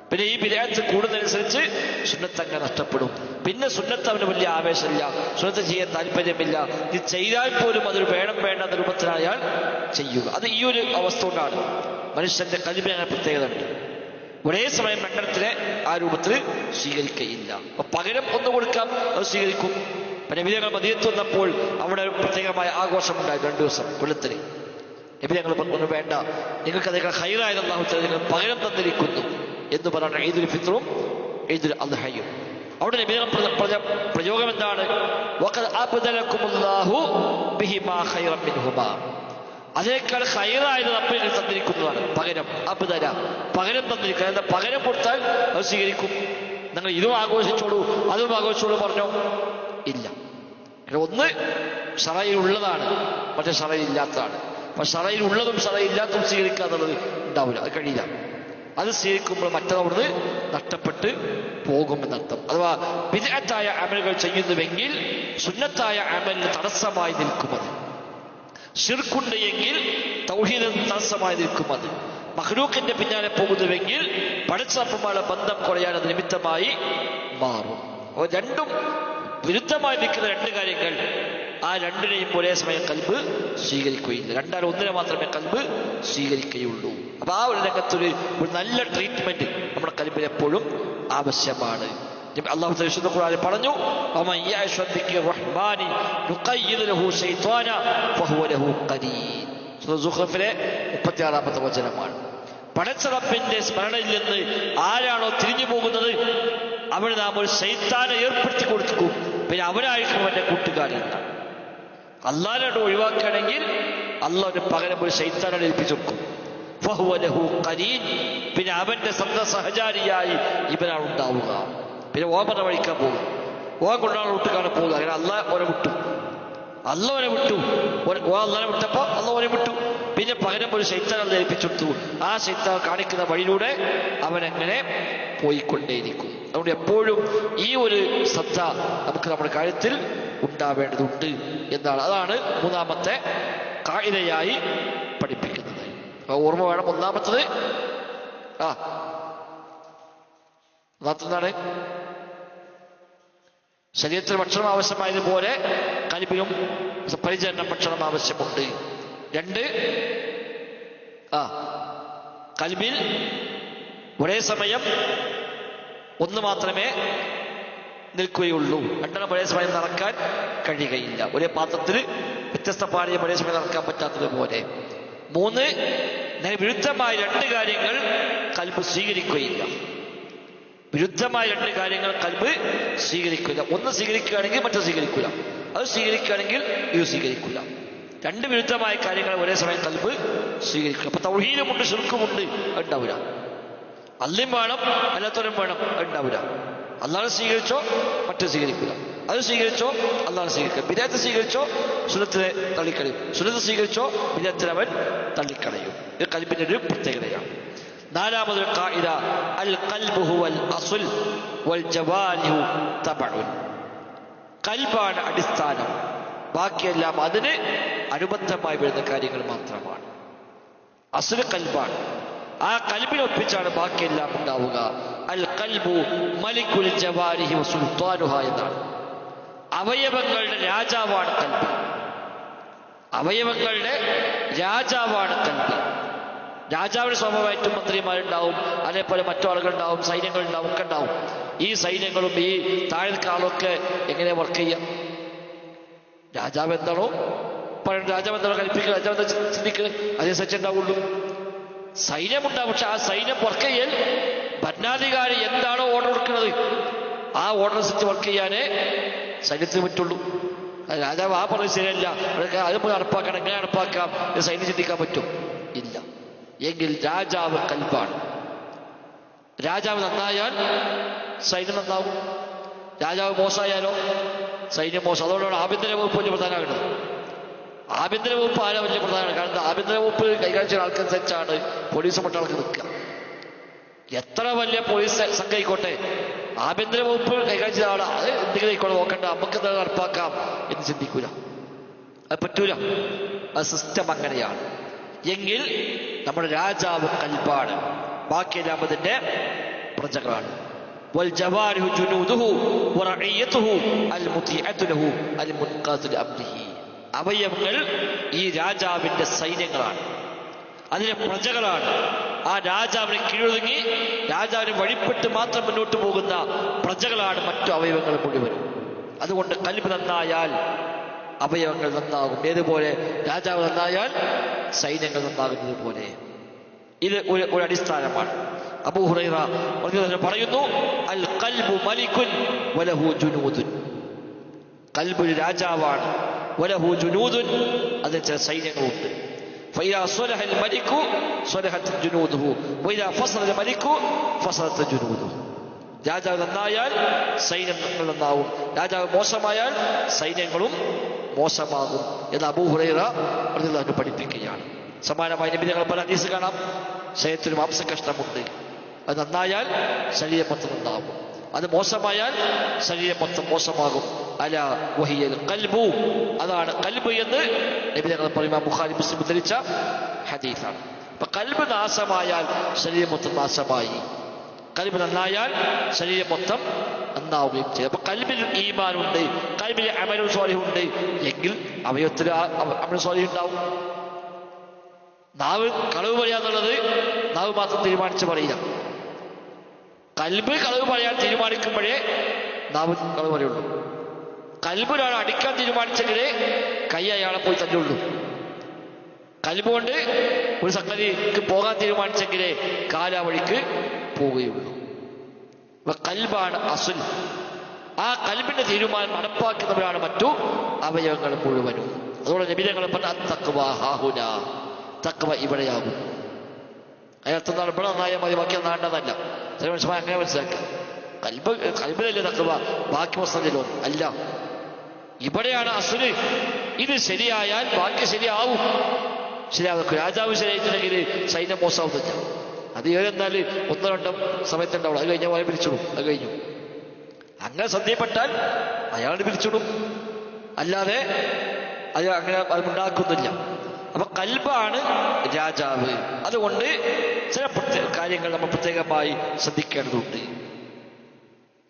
പിന്നെ ഈ ബിദ്അത്ത് കൂടുന്നതനുസരിച്ച് സുന്നത്ത് അങ്ങ് നഷ്ടപ്പെടും. പിന്നെ സുന്നത്ത് അവന് വലിയ ആവേശമില്ല, സുന്നത്ത് ചെയ്യാൻ താല്പര്യമില്ല. ഇത് ചെയ്താൽ പോലും അതൊരു വേണം വേണ്ട എന്ന രൂപത്തിലാണ് അയാൾ ചെയ്യുക. അത് ഈ ഒരു അവസ്ഥ കൊണ്ടാണ് മനുഷ്യന്റെ ഖൽബിന് അങ്ങനെ പ്രത്യേകത ഉണ്ട്. ഒരേ സമയം രണ്ടെണ്ണത്തിനെ ആ രൂപത്തിൽ സ്വീകരിക്കുകയില്ല. അപ്പൊ പകരം ഒന്ന് കൊടുക്കാം, അത് സ്വീകരിക്കും. പിന്നെ നബി ഞങ്ങൾ മദീനത്ത് വന്നപ്പോൾ അവിടെ ഒരു പ്രത്യേകമായ ആഘോഷമുണ്ടായിരുന്നു 2 ദിവസം കൊല്ലത്തിന്. നബി ഞങ്ങൾ പറഞ്ഞു, വേണ്ട, നിങ്ങൾക്ക് അതേക്കാൾ ഖൈറായത് അല്ലാഹു തആല നിങ്ങൾ പകരം തന്നിരിക്കുന്നു എന്ന് പറഞ്ഞ ഈദുൽ ഫിത്റും ഈദുൽ അദ്ഹയും. അവിടെ നബി ഞങ്ങൾ പറഞ്ഞ പ്രയോഗം എന്താണ്? വഖദ് അബ്ദലകുമുല്ലാഹു ബിഹിമാ ഖൈറൻ മിൻഹുമാ. അതേക്കാൾ ഖൈറായത് റബ്ബ് തന്നിരിക്കുന്നതാണ്. പകരം അബ്ദല, പകരം തന്നിരിക്കുക. എന്താ പകരം കൊടുത്താൽ അത് സ്വീകരിക്കും. നിങ്ങൾ ഇതും ആഘോഷിച്ചോളൂ അതും ആഘോഷിച്ചോളൂ പറഞ്ഞോ? ഇല്ല. ഒന്ന് ശറയിൽ ഉള്ളതാണ്, മറ്റേ ശറയിൽ ഇല്ലാത്തതാണ്. അപ്പൊ ശറയിൽ ഉള്ളതും ശറയിൽ ഇല്ലാത്തതും സ്വീകരിക്കുക എന്നുള്ളത് ഉണ്ടാവില്ല, അത് കഴിയില്ല. അത് സ്വീകരിക്കുമ്പോൾ മറ്റതവിടുന്ന് നഷ്ടപ്പെട്ട് പോകുമെന്നർത്ഥം. അഥവാ ബിദ്അത്തായ അമലുകൾ ചെയ്യുന്നുവെങ്കിൽ സുന്നത്തായ അമലിന് തടസ്സമായി നിൽക്കുന്നത്. ശിർക്കുണ്ട് എങ്കിൽ തൗഹീദിന് തടസ്സമായി നിൽക്കുന്നത്. മഖ്ലൂഖിന്റെ പിന്നാലെ പോകുന്നുവെങ്കിൽ പടച്ചറപ്പുമായുള്ള ബന്ധം കുറയാൻ അത് നിമിത്തമായി മാറും. അപ്പോൾ രണ്ടും വിരുദ്ധമായി നിൽക്കുന്ന 2 കാര്യങ്ങൾ, ആ രണ്ടിനെയും ഒരേ സമയം ഖൽബ് സ്വീകരിക്കുകയില്ല. രണ്ടാൽ ഒന്നിനെ മാത്രമേ ഖൽബ് സ്വീകരിക്കുകയുള്ളൂ. അപ്പൊ ആ ഒരു രംഗത്തൊരു നല്ല ട്രീറ്റ്മെന്റ് നമ്മുടെ ഖൽബിൽ എപ്പോഴും ആവശ്യമാണ്. അല്ലാഹു തആല വിശുദ്ധ ഖുർആനിൽ പറഞ്ഞു, വമൻ യഅശു ബിദിക്രി റഹ്മാനി നുഖയ്യിദ് ലഹു ശൈത്വാന ഫഹുവ ലഹു ഖരീൻ. സൂറത്തുൽ സുഖ്റഫിലെ 36-ാമത്തെ വചനമാണ്. പടച്ചറപ്പിന്റെ സ്മരണയിൽ നിന്ന് ആരാണോ തിരിഞ്ഞു പോകുന്നത് അവന് നാം ഒരു ശൈത്താനെ ഏർപ്പെടുത്തി കൊടുക്കും. പിന്നെ അവനായിരിക്കും അവന്റെ കൂട്ടുകാരൻ. അല്ലാഹുവിനെ ഒഴിവാക്കുകയാണെങ്കിൽ അല്ലാഹുവിന് പകരം ഒരു ശൈത്താനെ ഏൽപ്പിച്ചു കൊടുക്കും. ഫഹുവ ലഹു ഖരീൻ. പിന്നെ അവന്റെ സഹചാരിയായി ഇവനാണ് ഉണ്ടാവുക. പിന്നെ ഓമന വഴിക്കാൻ പോകും, ഓൻ കൊണ്ടാണ് വിട്ടുകാണ് പോകുക. അങ്ങനെ അള്ളാഹ് വിട്ടു, അള്ളാഹുവിനെ വിട്ടു. അള്ളാഹിനെ വിട്ടപ്പോ അള്ളാഹുവിനെ വിട്ടു. പിന്നെ പകരം ഒരു ശൈത്താൻ അത് ഏൽപ്പിച്ചെടുത്തു. ആ ശൈത്താൻ കാണിക്കുന്ന വഴിയിലൂടെ അവനെങ്ങനെ പോയിക്കൊണ്ടേയിരിക്കും. അതുകൊണ്ട് എപ്പോഴും ഈ ഒരു ശ്രദ്ധ നമുക്ക് നമ്മുടെ കാര്യത്തിൽ ഉണ്ടാവേണ്ടതുണ്ട് എന്നാണ്. അതാണ് 3ാമത്തെ ഖാഇദയായി പഠിപ്പിക്കുന്നത്. ഓർമ്മ വേണം. 1ാമത്തത് എന്താണ്? ശരീരത്തിന് ഭക്ഷണം ആവശ്യമായതുപോലെ ഖൽബിനും പരിചരണം ഭക്ഷണം ആവശ്യമുണ്ട്. 2, ഖൽബിൽ ഒരേ സമയം ഒന്ന് മാത്രമേ നിൽക്കുകയുള്ളൂ. 2 ഒരേ സമയം നടക്കാൻ കഴിയുകയില്ല. ഒരേ പാത്രത്തിൽ വ്യത്യസ്ത പാനീയം ഒരേ സമയം നടക്കാൻ പറ്റാത്തതുപോലെ. 3, വിരുദ്ധമായ 2 കാര്യങ്ങൾ ഖൽബ് സ്വീകരിക്കുകയില്ല. വിരുദ്ധമായ 2 കാര്യങ്ങൾ ഖൽബ് സ്വീകരിക്കില്ല. ഒന്ന് സ്വീകരിക്കുകയാണെങ്കിൽ മറ്റത് സ്വീകരിക്കില്ല, അത് സ്വീകരിക്കുകയാണെങ്കിൽ ഇത് സ്വീകരിക്കില്ല. 2 വിരുദ്ധമായ കാര്യങ്ങൾ ഒരേ സമയം ഖൽബ് സ്വീകരിക്കുക. അപ്പൊ തൗഹീദുമുണ്ട് ശിർക്കുമുണ്ട്, ഉണ്ടാവില്ല. അല്ലും വേണം അല്ലാത്തവരും വേണം, ഉണ്ടാവില്ല. അല്ലാഹു സ്വീകരിച്ചോ മറ്റത് സ്വീകരിക്കില്ല, അത് സ്വീകരിച്ചോ അല്ലാഹു സ്വീകരിക്കുക. ബിദ്അത്ത് സ്വീകരിച്ചോ സുന്നത്തിനെ തള്ളിക്കളയും, സുന്നത്ത് സ്വീകരിച്ചോ ബിദ്അത്തിനെ അവൻ തള്ളിക്കളയും. ഇത് ഖൽബിന്റെ ഒരു പ്രത്യേകതയാണ്. 4ാമതൊരു ഖാഇദ, അൽ ഖൽബു ഹുവൽ അസ്ൽ വൽ ജവാരിഹു തബഉൻ. ഖൽബാണ് അടിസ്ഥാനം, ബാക്കിയെല്ലാം അതിന് അനുബന്ധമായി വരുന്ന കാര്യങ്ങൾ മാത്രമാണ്. അസ്ൽ ഖൽബാണ്. ആ ഖൽബിനൊപ്പിച്ചാണ് ബാക്കിയെല്ലാം ഉണ്ടാവുക. അൽ ഖൽബു മലിക്കുൽ ജവാരിഹി വസുൽത്താനുഹ എന്നാണ്. അവയവങ്ങളുടെ രാജാവാണ് ഖൽബ്. അവയവങ്ങളുടെ രാജാവാണ് ഖൽബ്. രാജാവിന് സ്വാഭാവികമായിട്ടും മന്ത്രിമാരുണ്ടാവും, അതേപോലെ മറ്റു ആളുകളുണ്ടാവും, സൈന്യങ്ങളുണ്ടാവും, ഒക്കെ ഉണ്ടാവും. ഈ സൈന്യങ്ങളും ഈ താഴെക്കാളൊക്കെ എങ്ങനെ വർക്ക് ചെയ്യാം? രാജാവ് എന്താണോ പറയുന്നത്, രാജാവ് എന്താണോ കൽപ്പിക്കുക, രാജാവ് എന്താ ചിന്തിക്കുന്നത്, അതനുസരിച്ച് ഉണ്ടാവുള്ളൂ. സൈന്യമുണ്ടാവും, പക്ഷെ ആ സൈന്യം വർക്ക് ചെയ്യാൻ ഭരണാധികാരി എന്താണോ ഓർഡർ കൊടുക്കുന്നത് ആ ഓർഡർ അനുസരിച്ച് വർക്ക് ചെയ്യാനേ സൈന്യത്തിന് പറ്റുള്ളൂ. രാജാവ് ആ പറഞ്ഞത് ശരിയല്ല, അത് നടപ്പാക്കണം, എങ്ങനെ നടപ്പാക്കാം എന്ന് സൈന്യം ചിന്തിക്കാൻ പറ്റും? ഇല്ല. എങ്കിൽ രാജാവ് കൽബാണ്. രാജാവ് നന്നായാൽ സൈന്യം നന്നാവും, രാജാവ് മോശമായാലോ സൈന്യം മോശം. അതുകൊണ്ടാണ് ആഭ്യന്തര വകുപ്പ് വലിയ പ്രധാനമാകുന്നത്. ആഭ്യന്തര വകുപ്പ് ആരാ വലിയ പ്രധാനമാണ്? കാരണം ആഭ്യന്തര വകുപ്പ് കൈകാര്യം ചെയ്യുന്ന ആൾക്കനുസരിച്ചാണ് പോലീസ് പട്ടാളക്ക് നിൽക്കുക. എത്ര വലിയ പോലീസ് സംഘായിക്കോട്ടെ, ആഭ്യന്തര വകുപ്പ് കൈകാര്യം ചെയ്ത ആളാ, അത് എന്തെങ്കിലും ആയിക്കോട്ടെ, നോക്കണ്ട, നമുക്ക് എന്താ നടപ്പാക്കാം എന്ന് ചിന്തിക്കൂല. അത് പറ്റൂല. അത് സിസ്റ്റം അങ്ങനെയാണ്. എങ്കിൽ നമ്മുടെ രാജാവ് കൽബാണ്, ബാക്കിയെല്ലാം അതിന്റെ പ്രജകളാണ്. അവയവങ്ങൾ ഈ രാജാവിന്റെ സൈന്യങ്ങളാണ്, അതിലെ പ്രജകളാണ്. ആ രാജാവിനെ കീഴൊതുങ്ങി രാജാവിന് വഴിപ്പെട്ട് മാത്രം മുന്നോട്ട് പോകുന്ന പ്രജകളാണ് മറ്റു അവയവങ്ങൾ മുഴുവനും. അതുകൊണ്ട് കൽബ് നന്നായാൽ അവയവങ്ങൾ നന്നാകും. ഏതുപോലെ രാജാവ് നന്നായാൽ സൈന്യങ്ങൾ നന്നാകുന്നത് പോലെ. ഇത് ഒരു അടിസ്ഥാനമാണ്. അബൂ ഹുറൈറ പറയുന്നു, അൽ ഖൽബു മലികുൻ വലഹു ജുനൂദുൻ. കൽബ് ഒരു രാജാവാണ്, വലഹു ജുനൂദുൻ, അതിന് ചില സൈന്യങ്ങളുണ്ട്. فإذا صلح الملك صلحت جنوده وإذا فصل الملك فصلت جنوده. രാജാവ് നന്നായാൽ സൈന്യങ്ങൾ നന്നാവും, രാജാവ് മോശമായാൽ സൈന്യങ്ങളും മോശമാകും എന്ന് അബൂ ഹുറൈറ റളിയല്ലാഹു പഠിപ്പിക്കുകയാണ്. സമാനമായി നബി തങ്ങൾ പല ഹദീസ് കാണാം, ശരീരത്തിന് മാംസകഷ്ണമുണ്ട്, അത് നന്നായാൽ ശരീരം മൊത്തം നന്നാവും, അത് മോശമായാൽ ശരീരം മൊത്തം മോശമാകും. അല വഹിയൽ ഖൽബു, അതാണ് ഖൽബ് എന്ന് നബി തങ്ങൾ പറയുന്ന ബുഖാരി മുസ്ലിം ഉദ്ധരിച്ച ഹദീസാണ്. അപ്പൊ ഖൽബ് നാശമായാൽ ശരീരം മൊത്തം നാശമായി, ഖൽബ് നന്നായാൽ ശരീരം മൊത്തം നന്നാവുകയും ചെയ്യും. അപ്പൊ ഖൽബിൽ ഈമാനുണ്ട്, ഖൽബിൽ അമലുൽ സ്വാലിഹ് ഉണ്ട്, എങ്കിൽ അവയവത്തിൽ അമലുൽ സ്വാലിഹ് ഉണ്ടാവും. നാവ് കളവ് പറയാന്നുള്ളത് നാവ് മാത്രം തീരുമാനിച്ച് പറയില്ല. കൽബ് കളവ് പറയാൻ തീരുമാനിക്കുമ്പോഴേ നാവ് കളവ് പറയുള്ളൂ. കൽബിലാണ് അടിക്കാൻ തീരുമാനിച്ചെങ്കിലേ കൈ അയാളെ പോയി തല്ലുള്ളൂ. കൽബ് കൊണ്ട് ഒരു സംഗതിക്ക് പോകാൻ തീരുമാനിച്ചെങ്കിലേ കാലാ വഴിക്ക് പോവുകയുള്ളൂ. അപ്പൊ കൽബാണ് അസുൽ. ആ കൽബിന്റെ തീരുമാനം നടപ്പാക്കുന്നവരാണ് മറ്റു അവയവങ്ങൾ മുഴുവനും. അതുകൊണ്ട് നബി തങ്ങൾ പറഞ്ഞ തഖ്വ ഹാഹുന, തഖ്വ ഇവിടെയാകും. അതിനർത്ഥം ഇവിടെ നന്നായാൽ മതി, ബാക്കി നന്നാണ്ടതല്ല. ചില മനുഷ്യന്മാർ അങ്ങനെ മനസ്സിലാക്കുക, കൽബിലല്ലേ തഖ്വ, ബാക്കി മസ്തല്ലോ അല്ല. ഇവിടെയാണ് അസുല്. ഇത് ശരിയായാൽ ബാക്കി ശരിയാവും. ശരിയാവും. രാജാവ് ശരിയായിട്ടുണ്ടെങ്കിൽ സൈന്യം മോശമാവുന്നില്ല. അത് ഏതെന്നാല് ഒന്നോ രണ്ടോ സമയത്തുണ്ടാവുള്ളൂ, അത് കഴിഞ്ഞാൽ അയാൾ പിരിച്ചിടും, അത് കഴിഞ്ഞു. അങ്ങനെ ശ്രദ്ധയപ്പെട്ടാൽ അയാൾ പിരിച്ചിടും, അല്ലാതെ അത് അങ്ങനെ ഉണ്ടാക്കുന്നില്ല. അപ്പൊ കൽബാണ് രാജാവ്. അതുകൊണ്ട് ചില കാര്യങ്ങൾ നമ്മൾ പ്രത്യേകമായി ശ്രദ്ധിക്കേണ്ടതുണ്ട്.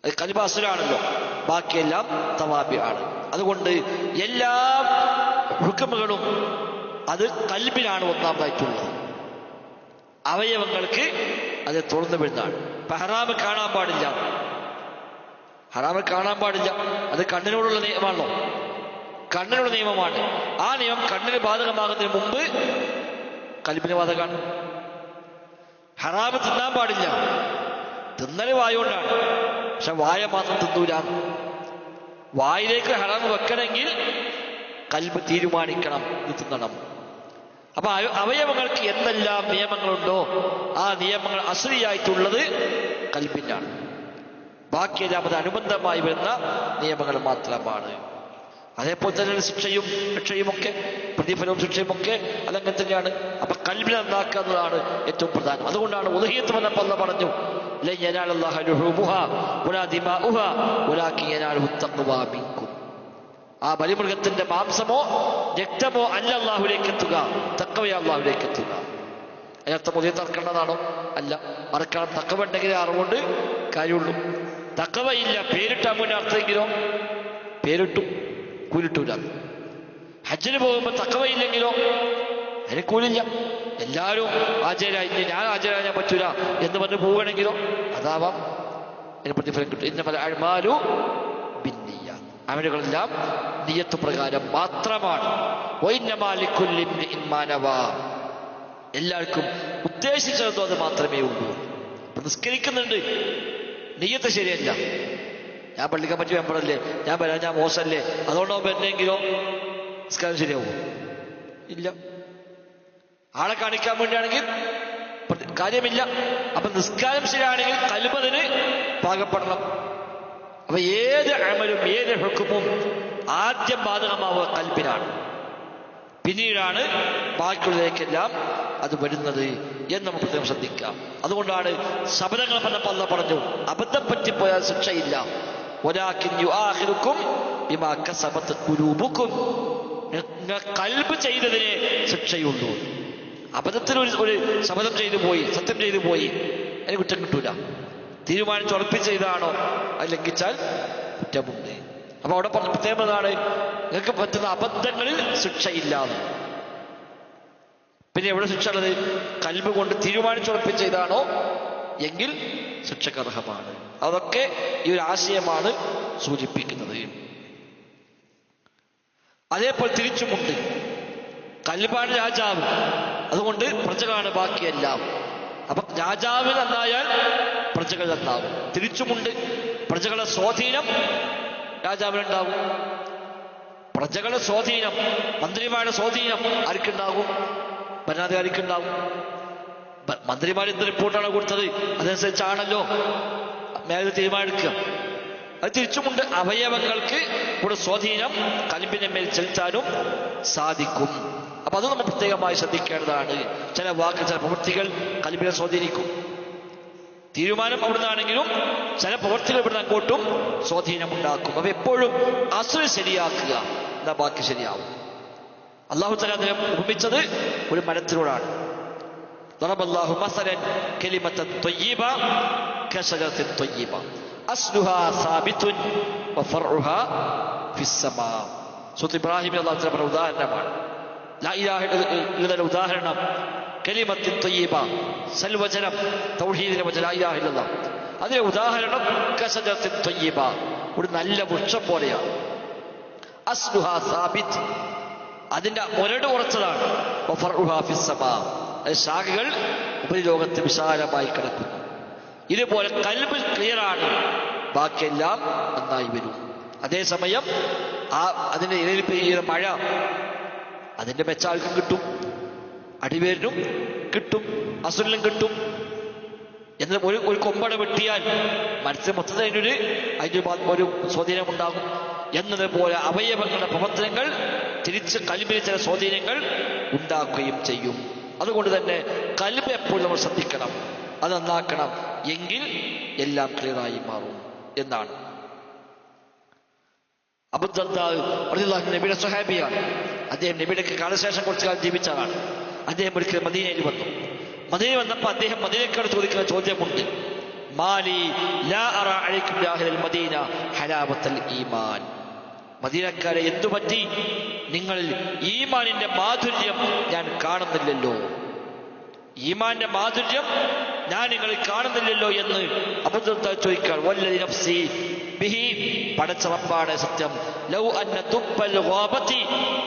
അത് കൽബ് അസുലാണല്ലോ, ബാക്കിയെല്ലാം തവാബി ആണ്. അതുകൊണ്ട് എല്ലാ ഹുക്മുകളും അത് കൽബിലാണ് ഒന്നാമതായിട്ടുള്ളത്. അവയവങ്ങൾക്ക് അത് തുറന്നു വീഴുന്നതാണ്. ഇപ്പൊ ഹറാമ് കാണാൻ പാടില്ല, ഹറാമ് കാണാൻ പാടില്ല, അത് കണ്ണിനോടുള്ള നിയമമാണല്ലോ, കണ്ണിനുള്ള നിയമമാണ്. ആ നിയമം കണ്ണിന് ബാധകമാകുന്നതിന് മുമ്പ് കൽബിന് ബാധകമാണ്. ഹറാമ് തിന്നാൻ പാടില്ല, തിന്നല് വായുകൊണ്ടാണ്, പക്ഷെ വായ മാത്രം തിന്നൂല. വായിലേക്ക് ഹറാമ് വെക്കണമെങ്കിൽ കൽബ് തീരുമാനിക്കണം, ഇത് തിന്നണം. അപ്പൊ അവയവങ്ങൾക്ക് എന്തെല്ലാം നിയമങ്ങളുണ്ടോ ആ നിയമങ്ങൾ അസുരിയായിട്ടുള്ളത് കൽബിനാണ്. ബാക്കിയെല്ലാം അത് അനുബന്ധമായി വരുന്ന നിയമങ്ങൾ മാത്രമാണ്. അതേപോലെ തന്നെ ശിക്ഷയും രക്ഷയുമൊക്കെ, പ്രതിഫലവും ശിക്ഷയുമൊക്കെ അതങ്ങനെ തന്നെയാണ്. അപ്പൊ കൽബിനെ നന്നാക്കുന്നതാണ് ഏറ്റവും പ്രധാനം. അതുകൊണ്ടാണ് ഉദ്ഹിയ്യത്ത് വന്നപ്പോൾ അല്ലാഹു പറഞ്ഞു, ലൻ യനാലല്ലാഹ ലുഹൂമുഹാ വലാ ദിമാഉഹാ വലാകിൻ യനാലുഹു തഖ്വാ മിൻകും. ആ ബലിമൃഗത്തിന്റെ മാംസമോ രക്തമോ അല്ല അല്ലാഹുവിലേക്ക് എത്തുക, തഖ്വയെ അല്ലാഹുവിലേക്ക് എത്തുക. അതിനർത്ഥം ഉദ്ഹിയ്യത്ത് അറക്കേണ്ടതാണോ? അല്ല, അറക്കണം. തഖ്വ ഉണ്ടെങ്കിലേ അറിവുകൊണ്ട് കാര്യമുള്ളൂ. തഖ്വ ഇല്ല, പേരിട്ടാൻ മുന്നേ അർത്ഥമെങ്കിലോ പേരിട്ടു, കൂലിട്ടൂല. ഹജ്ജിന് പോകുമ്പോൾ തഖ്വ ഇല്ലെങ്കിലോ അതിന് കൂലില്ല. എല്ലാവരും ആചാരായി, ഞാൻ ആചാരാൻ പറ്റൂല എന്ന് പറഞ്ഞ് പോവുകയാണെങ്കിലോ അതാവാം, അതിന് പ്രതിഫലം കിട്ടും. ഇന്നമൽ അഅ്മാലു ബിന്നിയ്യാത്ത്, അമലുകളെല്ലാം നിയ്യത്ത് പ്രകാരം മാത്രമാണ്. വഇന്നമാ ലികുല്ലി ഇംറിഇൻ മാ നവാ, എല്ലാവർക്കും ഉദ്ദേശിച്ചതോ അത് മാത്രമേ ഉള്ളൂ. നിസ്കരിക്കുന്നുണ്ട്, നിയ്യത്ത് ശരിയല്ല, ഞാൻ പള്ളിക്കാൻ പറ്റി മെമ്പറല്ലേ, ഞാൻ വരാൻ ഞാൻ മോശമല്ലേ, അതുകൊണ്ടാവുമ്പോൾ എന്നെങ്കിലോ നിസ്കാരം ശരിയാവുമോ? ഇല്ല. ആളെ കാണിക്കാൻ വേണ്ടിയാണെങ്കിൽ കാര്യമില്ല. അപ്പൊ നിസ്കാരം ശരിയാണെങ്കിൽ കൽബിന് പാകപ്പെടണം. അപ്പൊ ഏത് അമലും ഏത് ഹുക്മും ആദ്യം ബാധകമാവുക കൽബിനാണ്, പിന്നീടാണ് ബാക്കിയുള്ളതിലേക്കെല്ലാം അത് വരുന്നത് എന്ന് നമുക്ക് പ്രത്യേകം ശ്രദ്ധിക്കാം. അതുകൊണ്ടാണ് ശബദങ്ങൾ പറഞ്ഞപ്പോൾ അല്ലാഹു പറഞ്ഞു, അബദ്ധം പറ്റിപ്പോയാൽ ശിക്ഷയില്ല. വലാകിൻ യുആഖിറുക്കും ബിമാ കസബത് ഖുലൂബുക്കും, കൽബ് ചെയ്തതിനെ ശിക്ഷയുള്ളൂ. അബദ്ധത്തിൽ ഒരു ശബദം ചെയ്തു പോയി, സത്യം ചെയ്തു പോയി, അതിന് കുറ്റം കിട്ടൂല. തീരുമാനിച്ച് ഉറപ്പിച്ച് ചെയ്താണോ അത് ലംഘിച്ചാൽ കുറ്റമുണ്ട്. അപ്പൊ അവിടെ പറഞ്ഞ പ്രത്യേകതാണ്, നിങ്ങൾക്ക് പറ്റുന്ന അബദ്ധങ്ങളിൽ ശിക്ഷയില്ലാതെ. പിന്നെ എവിടെ ശിക്ഷ ഉള്ളത്? കൽബ് കൊണ്ട് തീരുമാനിച്ചുറപ്പിച്ച് ചെയ്താണോ എങ്കിൽ ശിക്ഷക്ക് അർഹമാണ്. അതൊക്കെ ഈ ഒരു ആശയമാണ് സൂചിപ്പിക്കുന്നത്. അതേപോലെ തിരിച്ചുമുണ്ട്. കൽബാണ് രാജാവ്, അതുകൊണ്ട് പ്രജകളാണ് ബാക്കിയെല്ലാം. അപ്പൊ രാജാവ് നന്നായാൽ പ്രജകൾ നന്നാവും. തിരിച്ചുമുണ്ട്. പ്രജകളുടെ സ്വാധീനം രാജാവിനുണ്ടാകും. പ്രജകളുടെ സ്വാധീനം, മന്ത്രിമാരുടെ സ്വാധീനം ആർക്കുണ്ടാകും? ഭരണാധികാരിക്കുണ്ടാകും. മന്ത്രിമാർ എന്ത് റിപ്പോർട്ടാണ് കൊടുത്തത് അതനുസരിച്ചാണല്ലോ മേലെ തീരുമാനിക്കുക. അത് തിരിച്ചുമുണ്ട്. അവയവങ്ങൾക്ക് കൂടെ സ്വാധീനം കൽബിന്റെ മേൽ ചെലുത്താനും സാധിക്കും. അപ്പൊ അത് നമ്മൾ പ്രത്യേകമായി ശ്രദ്ധിക്കേണ്ടതാണ്. ചില വാക്ക്, ചില പ്രവൃത്തികൾ കൽബിനെ സ്വാധീനിക്കും. തീരുമാനം അവിടുന്നാണെങ്കിലും ചില പ്രവൃത്തികൾ ഇവിടുന്ന് അങ്ങോട്ടും സ്വാധീനമുണ്ടാക്കും. അപ്പൊ എപ്പോഴും അസ്ൽ ശരിയാക്കുക, എന്നാ ബാക്കി ശരിയാവും. അല്ലാഹു തആല അതിനെ ഉപമിച്ചത് ഒരു മരത്തിനോടാണ്. ضربallahu مثلا كلمة طيبة كشجرة طيبة أصلها ثابت وفرعها في السماء. സൂറത്ത് ഇബ്രാഹിമിൽ അല്ലാഹു തആല പറഞ്ഞ ഉദാഹരണമാണ്. ലാ ഇലാഹ ഇല്ലല്ലാഹ് ഉദാഹരണം കലിമത്തിൻ ത്വയ്യിബ, സൽവചനം, തൗഹീദിന്റെ വചനം ലാ ഇലാഹ ഇല്ലല്ലാഹ്. അതിലെ ഉദാഹരണം കശജറത്തിൻ ത്വയ്യിബ, ഒരു നല്ല വൃക്ഷം പോലെയാണ്. അസ്ലുഹാ സാബിത്ത്, അതിന്റെ മുരട് ഉറച്ചതാണ്. വഫർഉഹാ ഫിസ്സമാ, ശാഖകൾ ഉപരിലോകത്ത് വിശാലമായി കിടക്കുന്നു. ഇതുപോലെ കൽബ് ക്ലിയറാണ്, ബാക്കിയെല്ലാം നന്നായി വരും. അതേസമയം അതിന്റെ ഇടയിൽ പെയ്യുന്ന മഴ അതിന്റെ മെച്ചാൾക്കും കിട്ടും, അടിവേരിനും കിട്ടും, അസുലിനും കിട്ടും. എന്നാൽ ഒരു കൊമ്പട വെട്ടിയാൽ മത്സ്യം മൊത്തത്തിൽ അതിനൊരു സ്വാധീനമുണ്ടാകും. എന്നതുപോലെ അവയവങ്ങളുടെ പ്രവർത്തനങ്ങൾ തിരിച്ച് കൽബിന് ചില സ്വാധീനങ്ങൾ ഉണ്ടാക്കുകയും ചെയ്യും. അതുകൊണ്ട് തന്നെ കൽബ് എപ്പോഴും നമ്മൾ ശ്രദ്ധിക്കണം, അത് നന്നാക്കണം, എങ്കിൽ എല്ലാം ക്ലിയറായി മാറും എന്നാണ്. അബൂ ദർദാ റളിയല്ലാഹു അൻഹു നബിയുടെ സ്വഹാബിയാണ്. അദ്ദേഹം നബിയുടെ കാലശേഷം കുറച്ചു കാലം ജീവിച്ചതാണ്. അദ്ദേഹം ഒരിക്കൽ മദീനയിൽ വന്നു. മദീനയിൽ വന്നപ്പോൾ അദ്ദേഹം മദീനക്കാരോട് ചോദിക്കുന്ന ചോദ്യമുണ്ട്, മാലി ലാ അറാ അലൈക്കും യാ അഹ്ലൽ മദീന ഹലാവത്തൽ ഈമാൻ. മദീനക്കാരെ എന്തുപറ്റി? നിങ്ങളിൽ ഈമാനിന്റെ മാധുര്യം ഞാൻ കാണുന്നില്ലല്ലോ, ഈമാന്റെ മാധുര്യം ഞാൻ നിങ്ങളിൽ കാണുന്നില്ലല്ലോ എന്ന് അബൂ ദർദാ ചോദിക്കാൻ. വല്ലദി നഫ്സി ബിഹി, പടച്ച റബ്ബാണ് സത്യം. ലൗ അന്ന തുബ്ബൽ ഗാബതി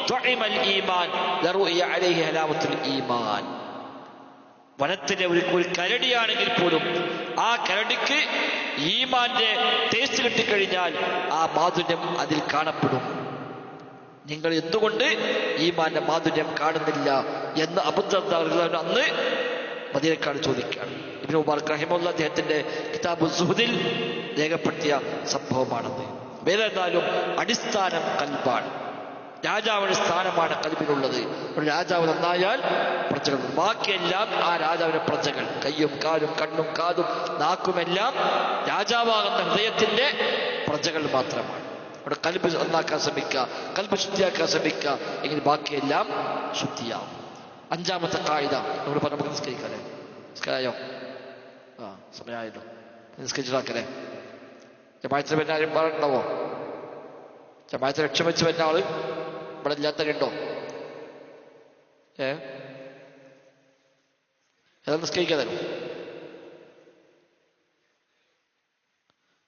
തുഇമൽ ഈമാൻ ലറുഇയ അലൈഹി ഹലാവത്തുൽ ഈമാൻ. വനത്തിലെ ഒരു കരടിയാണെങ്കിൽ പോലും ആ കരടിക്ക് ഈമാന്റെ ടേസ്റ്റ് കിട്ടിക്കഴിഞ്ഞാൽ ആ മാധുര്യം അതിൽ കാണപ്പെടും. നിങ്ങൾ എന്തുകൊണ്ട് ഈമാന്റെ മാധുര്യം കാണുന്നില്ല എന്ന് അബൂ ദർദാ അന്ന് മദീനക്കാർ ചോദിക്കുകയാണ്. ഇബ്നു മുബാറക് റഹിമഹുല്ലാഹ് അദ്ദേഹത്തിന്റെ കിതാബു സുഹുദിൽ രേഖപ്പെടുത്തിയ സംഭവമാണത്. ഏതായാലും അടിസ്ഥാനം കൽബാണ്. രാജാവിന്റെ സ്ഥാനമാണ് കൽബിനുള്ളത്. ഒരു രാജാവ് നന്നായാൽ പ്രജകൾ, ബാക്കിയെല്ലാം ആ രാജാവിന്റെ പ്രജകൾ. കയ്യും കാലും കണ്ണും കാതും നാക്കുമെല്ലാം രാജാവാകുന്ന ഹൃദയത്തിന്റെ പ്രജകൾ മാത്രമാണ്. അവിടെ കൽബ് നന്നാക്കാൻ ശ്രമിക്കുക, കൽബ് ശുദ്ധിയാക്കാൻ ശ്രമിക്കുക, എങ്കിൽ ബാക്കിയെല്ലാം ശുദ്ധിയാവും. അഞ്ചാമത്തെ കായിക നമ്മൾ നമുക്ക് നിസ്കരിക്കാല്ലേ? നിസ്കാരയോ? ആ സമയമായല്ലോ, നിസ്കരിച്ചിട്ടാക്കല്ലേ? ജമാഅത്തിന് പിന്നെ ആരും ഉണ്ടാവോ? ജമാഅത്തിന് ലക്ഷ്യം വെച്ച് വരുന്ന ആള് ഇവിടെ ഇല്ലാത്തവരുണ്ടോ? ഏതാ നിസ്കരിക്കാതല്ലോ?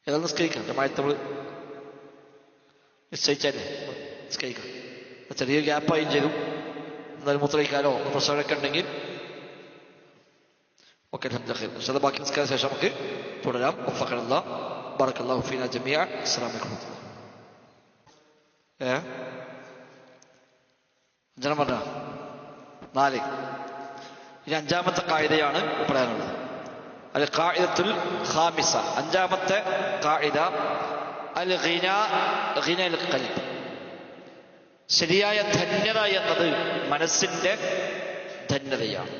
ഏതാ നിസ്കരിക്കാം? ജമാഅത്ത് നമ്മൾ നിശ്ചയിച്ചല്ലേ നിസ്കരിക്കാം. ചെറിയൊരു ഗ്യാപ്പായും ചെയ്തു. എന്നാലും മൂത്രയിക്കാനോ പ്രശ്നമൊക്കെ ഉണ്ടെങ്കിൽ ഓക്കെ, ബാക്കി നിസ്കാര ശേഷം നമുക്ക് തുടരാം. ബറകല്ലാഹു ഫീനാ ജമീഅൻ. അസ്സലാമു അലൈക്കും. അഞ്ചെണ്ണം പറഞ്ഞ 4. ഇനി 5ാമത്തെ ഖാഇദയാണ് പറയാനുള്ളത്. അൽ ഖാഇദത്തുൽ ഖാമിസ, 5ാമത്തെ ഖാഇദ അൽ ഗിനൽ ഖൽബ്. ശരിയായ ധന്യത എന്നത് മനസ്സിന്റെ ധന്യതയാണ്.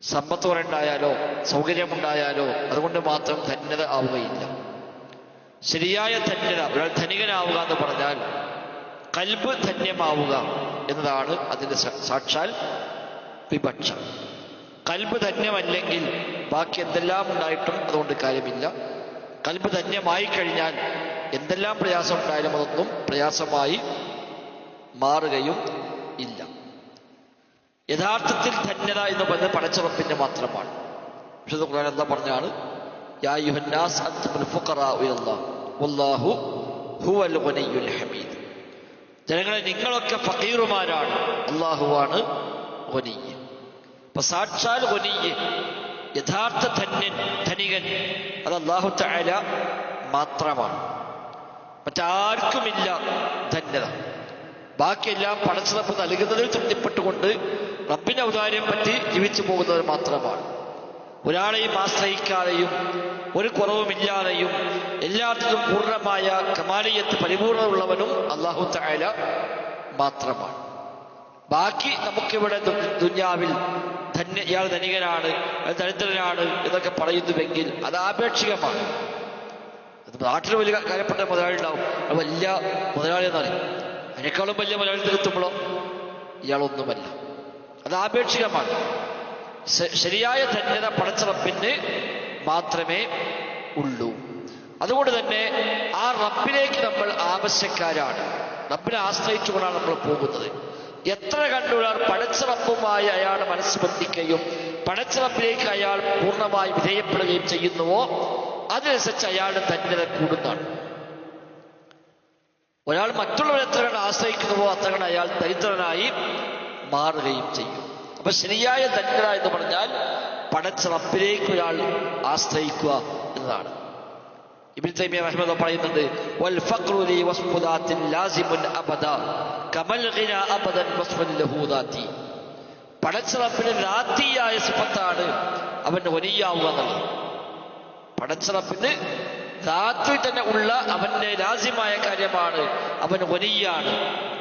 സമ്പത്ത് ഉണ്ടായാലോ സൗകര്യമുണ്ടായാലോ അതുകൊണ്ട് മാത്രം ധന്യത ആവുകയില്ല. ശരിയായ ധന്യത, ഒരാൾ ധനികനാവുക എന്ന് പറഞ്ഞാൽ കൽബ് ധന്യമാവുക എന്നതാണ് അതിൻ്റെ സാക്ഷാൽ വിവക്ഷ. കൽബ് ധന്യമല്ലെങ്കിൽ ബാക്കി എന്തെല്ലാം ഉണ്ടായിട്ടും അതുകൊണ്ട് കാര്യമില്ല. കൽബ് ധന്യമായി കഴിഞ്ഞാൽ എന്തെല്ലാം പ്രയാസം ഉണ്ടായാലും അതൊന്നും പ്രയാസമായി മാറുകയും ഇല്ല. യഥാർത്ഥത്തിൽ ധന്യത എന്ന് പറയുന്നത് പടച്ചറപ്പിന്റെ മാത്രമാണ്. വിശുദ്ധ ഖുർആൻ എന്താ പറഞ്ഞാണ്? യാ അയ്യുഹന്നാസ് അൻതുമുൽ ഫുഖറാഉ ഇലല്ലാഹ് വല്ലാഹു ഹുവൽ ഗനിയ്യുൽ ഹമീദ്. ജനങ്ങളെ, നിങ്ങളൊക്കെ ഫഖീറുമാരാണ്, അല്ലാഹുവാണ് ഗനിയ്യ്. അപ്പൊ സാക്ഷാൽ ഗനിയ്യ്, യഥാർത്ഥ ധനികൻ അത് അല്ലാഹു തആല മാത്രമാണ്. മറ്റാർക്കുമില്ല ധന്യത. ബാക്കിയെല്ലാം പടച്ചറപ്പ് നൽകുന്നതിൽ തൃപ്തിപ്പെട്ടുകൊണ്ട് റബ്ബിന്റെ ഔദാര്യം പറ്റി ജീവിച്ചു പോകുന്നവർ മാത്രമാണ്. ഒരാളെയും ആശ്രയിക്കാതെയും ഒരു കുറവുമില്ലാതെയും എല്ലാത്തിലും പൂർണ്ണമായ കമാലിയത്ത് പരിപൂർണമുള്ളവനും അല്ലാഹു തആല മാത്രമാണ്. ബാക്കി നമുക്കിവിടെ ദുനിയാവിൽ ഇയാൾ ധനികനാണ്, ദരിദ്രനാണ് എന്നൊക്കെ പറയുന്നുവെങ്കിൽ അത് ആപേക്ഷികമാണ്. നാട്ടിൽ വലിയ കാര്യപ്പെട്ട മുതലാളി ഉണ്ടാവും, അത് വലിയ മുതലാളി എന്ന് പറയും. അതിനേക്കാളും വലിയ മുതലാളി എത്തുമ്പോഴോ ഇയാളൊന്നുമല്ല. അത് ആപേക്ഷികമാണ്. ശരിയായ ധന്യത പടച്ചറപ്പിന് മാത്രമേ ഉള്ളൂ. അതുകൊണ്ട് തന്നെ ആ റബ്ബിലേക്ക് നമ്മൾ ആവശ്യക്കാരാണ്. റബ്ബിനെ ആശ്രയിച്ചുകൊണ്ടാണ് നമ്മൾ പോകുന്നത്. എത്ര കണ്ടുകൊണ്ടാൽ പടച്ചറപ്പുമായി അയാൾ മനസ്സ് ബന്ധിക്കുകയും പടച്ചറപ്പിലേക്ക് അയാൾ പൂർണ്ണമായി വിധേയപ്പെടുകയും ചെയ്യുന്നുവോ അതിനനുസരിച്ച് അയാളുടെ ധന്യത കൂടുന്നതാണ്. ഒരാൾ മറ്റുള്ളവരെ എത്ര കണ്ട് ആശ്രയിക്കുന്നുവോ അത്ര കണ്ട് അയാൾ ദരിദ്രനായി മാറുകയും ചെയ്യും. അപ്പൊ ശരിയായ ധന്യത എന്ന് പറഞ്ഞാൽ പടച്ചറപ്പിലേക്ക് ഒരാൾ ആശ്രയിക്കുക എന്നതാണ്. ഇബ്നു തൈമിയ്യ റഹിമഹുല്ലാഹ് പറയുന്നുണ്ട്, വൽ ഫഖ്റു ലി വസ്ഫുദാത്തിൻ ലാസിമുൻ അബദാ കമൽ ഗിനാ അബദൻ വസ്ഫൻ ലഹു ദാതി. പടച്ചറപ്പിന് ദാതിയായ സിഫത്താണ് അവന്റെ വലിയാവുക എന്നുള്ളത്. പടച്ചറപ്പിന് ദാത്തിൽ തന്നെ ഉള്ള അവന്റെ ലാസിമായ കാര്യമാണ്, അവൻ വലിയാണ്.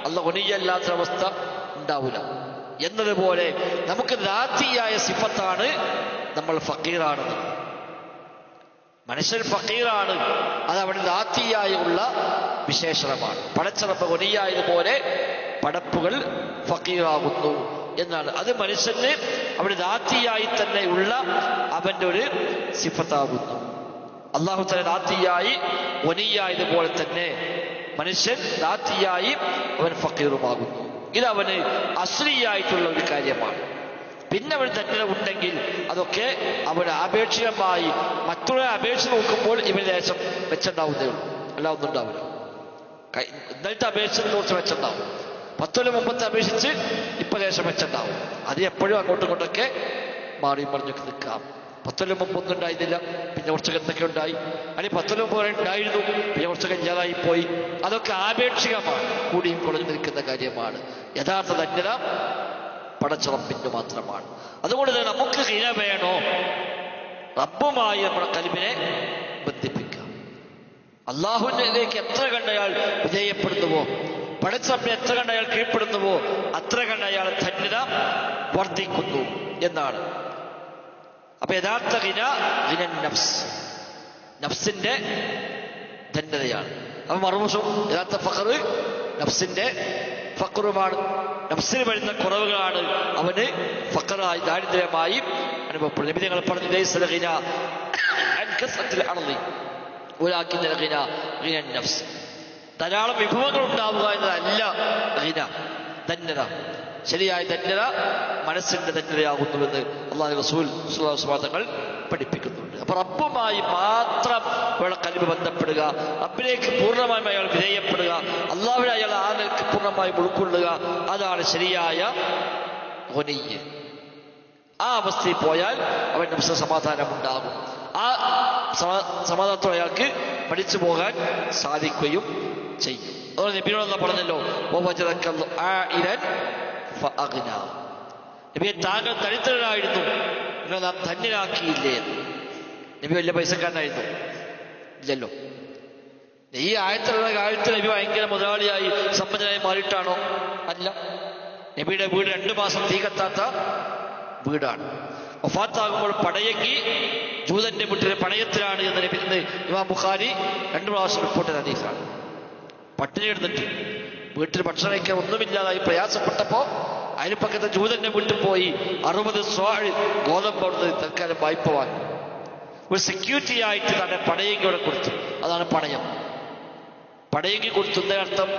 അല്ലാഹു വലിയല്ലാത്തൊരവസ്ഥ ഉണ്ടാവില്ല എന്നതുപോലെ നമുക്ക് ദാതിയായ സിഫത്താണ് നമ്മൾ ഫഖീറാണെന്ന്. മനുഷ്യൻ ഫഖീറാണ്, അത് അവന്റെ ദാതിയായി ഉള്ള വിശേഷണമാണ്. പടച്ചറപ്പ് വലിയായതുപോലെ പടപ്പുകൾ ഫഖീറാകുന്നു എന്നാണ്. അത് മനുഷ്യന് അവന്റെ ദാതിയായി തന്നെ ഉള്ള അവന്റെ ഒരു സിഫത്താകുന്നു. അല്ലാഹു തആല ദാതിയായി വലിയായതുപോലെ തന്നെ മനുഷ്യൻ ദാതിയായി അവൻ ഫഖീറുമാകുന്നു. ഇതവന് അസ്ലിയായിട്ടുള്ള ഒരു കാര്യമാണ്. പിന്നെ അവൻ ധന്യത ഉണ്ടെങ്കിൽ അതൊക്കെ അവന് ആപേക്ഷികമായി മറ്റുള്ള അപേക്ഷ നോക്കുമ്പോൾ ഇവന് ദേശം വെച്ചുണ്ടാവുന്നേ ഉള്ളൂ, അല്ല ഒന്നും ഉണ്ടാവില്ല. ഇന്നലത്തെ അപേക്ഷ കുറച്ച് വെച്ചുണ്ടാവും, 10 കൊല്ലം മുമ്പത്തെ അപേക്ഷിച്ച് ഇപ്പൊ ദേശം വെച്ചുണ്ടാവും. അത് എപ്പോഴും അങ്ങോട്ടും ഇങ്ങോട്ടൊക്കെ മാറി മറിഞ്ഞൊക്കെ നിൽക്കാം. 10 കൊല്ലം മുമ്പ് ഒന്നും ഉണ്ടായിരുന്നില്ല, പിന്നെ കുറച്ചൊക്കെ എന്തൊക്കെ ഉണ്ടായി. അല്ലെങ്കിൽ 10 കൊല്ലം മുമ്പ് ഉണ്ടായിരുന്നു, പിന്നെ കുറച്ചൊക്കെ ഇല്ലാതായി പോയി. അതൊക്കെ ആപേക്ഷികമാണ്, കൂടിയും കുറഞ്ഞു നിൽക്കുന്ന കാര്യമാണ്. യഥാർത്ഥ ധന്യത പടച്ചറപ്പിന് മാത്രമാണ്. അതുകൊണ്ട് തന്നെ നമുക്ക് ഹിന വേണോ, റബ്ബുമായി നമ്മുടെ കൽബിനെ ബന്ധിപ്പിക്കാം. അള്ളാഹുവിലേക്ക് എത്ര കണ്ടയാൾ വിധേയപ്പെടുന്നുവോ, പടച്ചറപ്പിനെ എത്ര കണ്ടയാൾ കീഴ്പ്പെടുന്നുവോ അത്ര കണ്ടയാൾ ധന്യത വർദ്ധിക്കുന്നു എന്നാണ്. അപ്പൊ യഥാർത്ഥ ഹിന നഫ്സ്, നഫ്സിന്റെ ധന്യതയാണ്. അപ്പൊ മറുവശം യഥാർത്ഥ ഫഖർ നഫ്സിന്റെ ഫഖറുമാണ്. നഫ്സിന് വരുന്ന കുറവുകളാണ് അവന് ഫഖറായി ദാരിദ്ര്യമായി അനുഭവപ്പെടുന്നത്. നബി തങ്ങൾ പറഞ്ഞു, ലൈസൽ ഗിന അൻ കസ്റത്തിൽ അർളി വലാകിൻ ഗിന ഗിന നഫ്സ്. ധാരാളം വിഭവങ്ങൾ ഉണ്ടാവുക എന്നതല്ല ഗിന, ധന്യത. ശരിയായ ധന്യത മനസ്സിന്റെ ധന്യതയാകുന്നുവെന്ന് അല്ലാഹു റസൂൽ സ്വല്ലല്ലാഹു അലൈഹി വസല്ലം തങ്ങൾ പഠിപ്പിക്കുന്നുണ്ട്. അപ്പൊ റബ്ബുമായി മാത്രം അയാളെ കൽബ് ബന്ധപ്പെടുക, റബ്ബിലേക്ക് പൂർണ്ണമായും അയാൾ വിധേയപ്പെടുക, അല്ലാഹുവിനെ അയാൾ ആ നിലക്ക് പൂർണ്ണമായും ഉൾക്കൊള്ളുക, അതാണ് ശരിയായ ഗനിയ്യ്. ആ അവസ്ഥയിൽ പോയാൽ അവൻ നഫ്സിന് സമാധാനം ഉണ്ടാകും. ആ സമാധാനത്തോടെ അയാൾക്ക് പഠിച്ചു പോകാൻ സാധിക്കുകയും ചെയ്യും. അതുകൊണ്ട് നബിയോട് പറഞ്ഞല്ലോ, നബിയെ താങ്കൾ ദരിദ്രനായിരുന്നു, നിങ്ങൾ നാം ധന്യനാക്കിയില്ലേ? നബി വലിയ പൈസക്കാരനായിരുന്നു? ഇല്ലല്ലോ. ഈ ആയത്തിലുള്ള കാലത്ത് നബി ഭയങ്കര മുതലാളിയായി സമ്പന്നനായി മാറിയിട്ടാണോ? അല്ല. നബിയുടെ വീട് 2 മാസം തീ കത്താത്ത വീടാണ്. വഫാത്താകുമ്പോൾ പടയങ്കി ജൂതന്റെ വീട്ടിലെ പണയത്തിലാണ് എന്ന് നബി ഇമാം ബുഖാരി 2 പ്രാവശ്യം റിപ്പോർട്ട് ഹദീസാണ്. പട്ടിണി എടുത്തിട്ട് വീട്ടിൽ ഭക്ഷണം കഴിക്കാൻ ഒന്നുമില്ലാതായി പ്രയാസപ്പെട്ടപ്പോ അയൽപ്പക്കത്തെ ജൂതന്റെ വീട്ടിൽ പോയി 60 സ്വാഴ് ഗോതമ്പ് അവിടുന്ന് തൽക്കാലം വായ്പ വാങ്ങി. ഒരു സെക്യൂരിറ്റി ആയിട്ട് തന്നെ പടയങ്കി അവിടെ കൊടുത്തു. അതാണ് പണയം. പടയങ്കി കൊടുത്തുന്ന അർത്ഥം,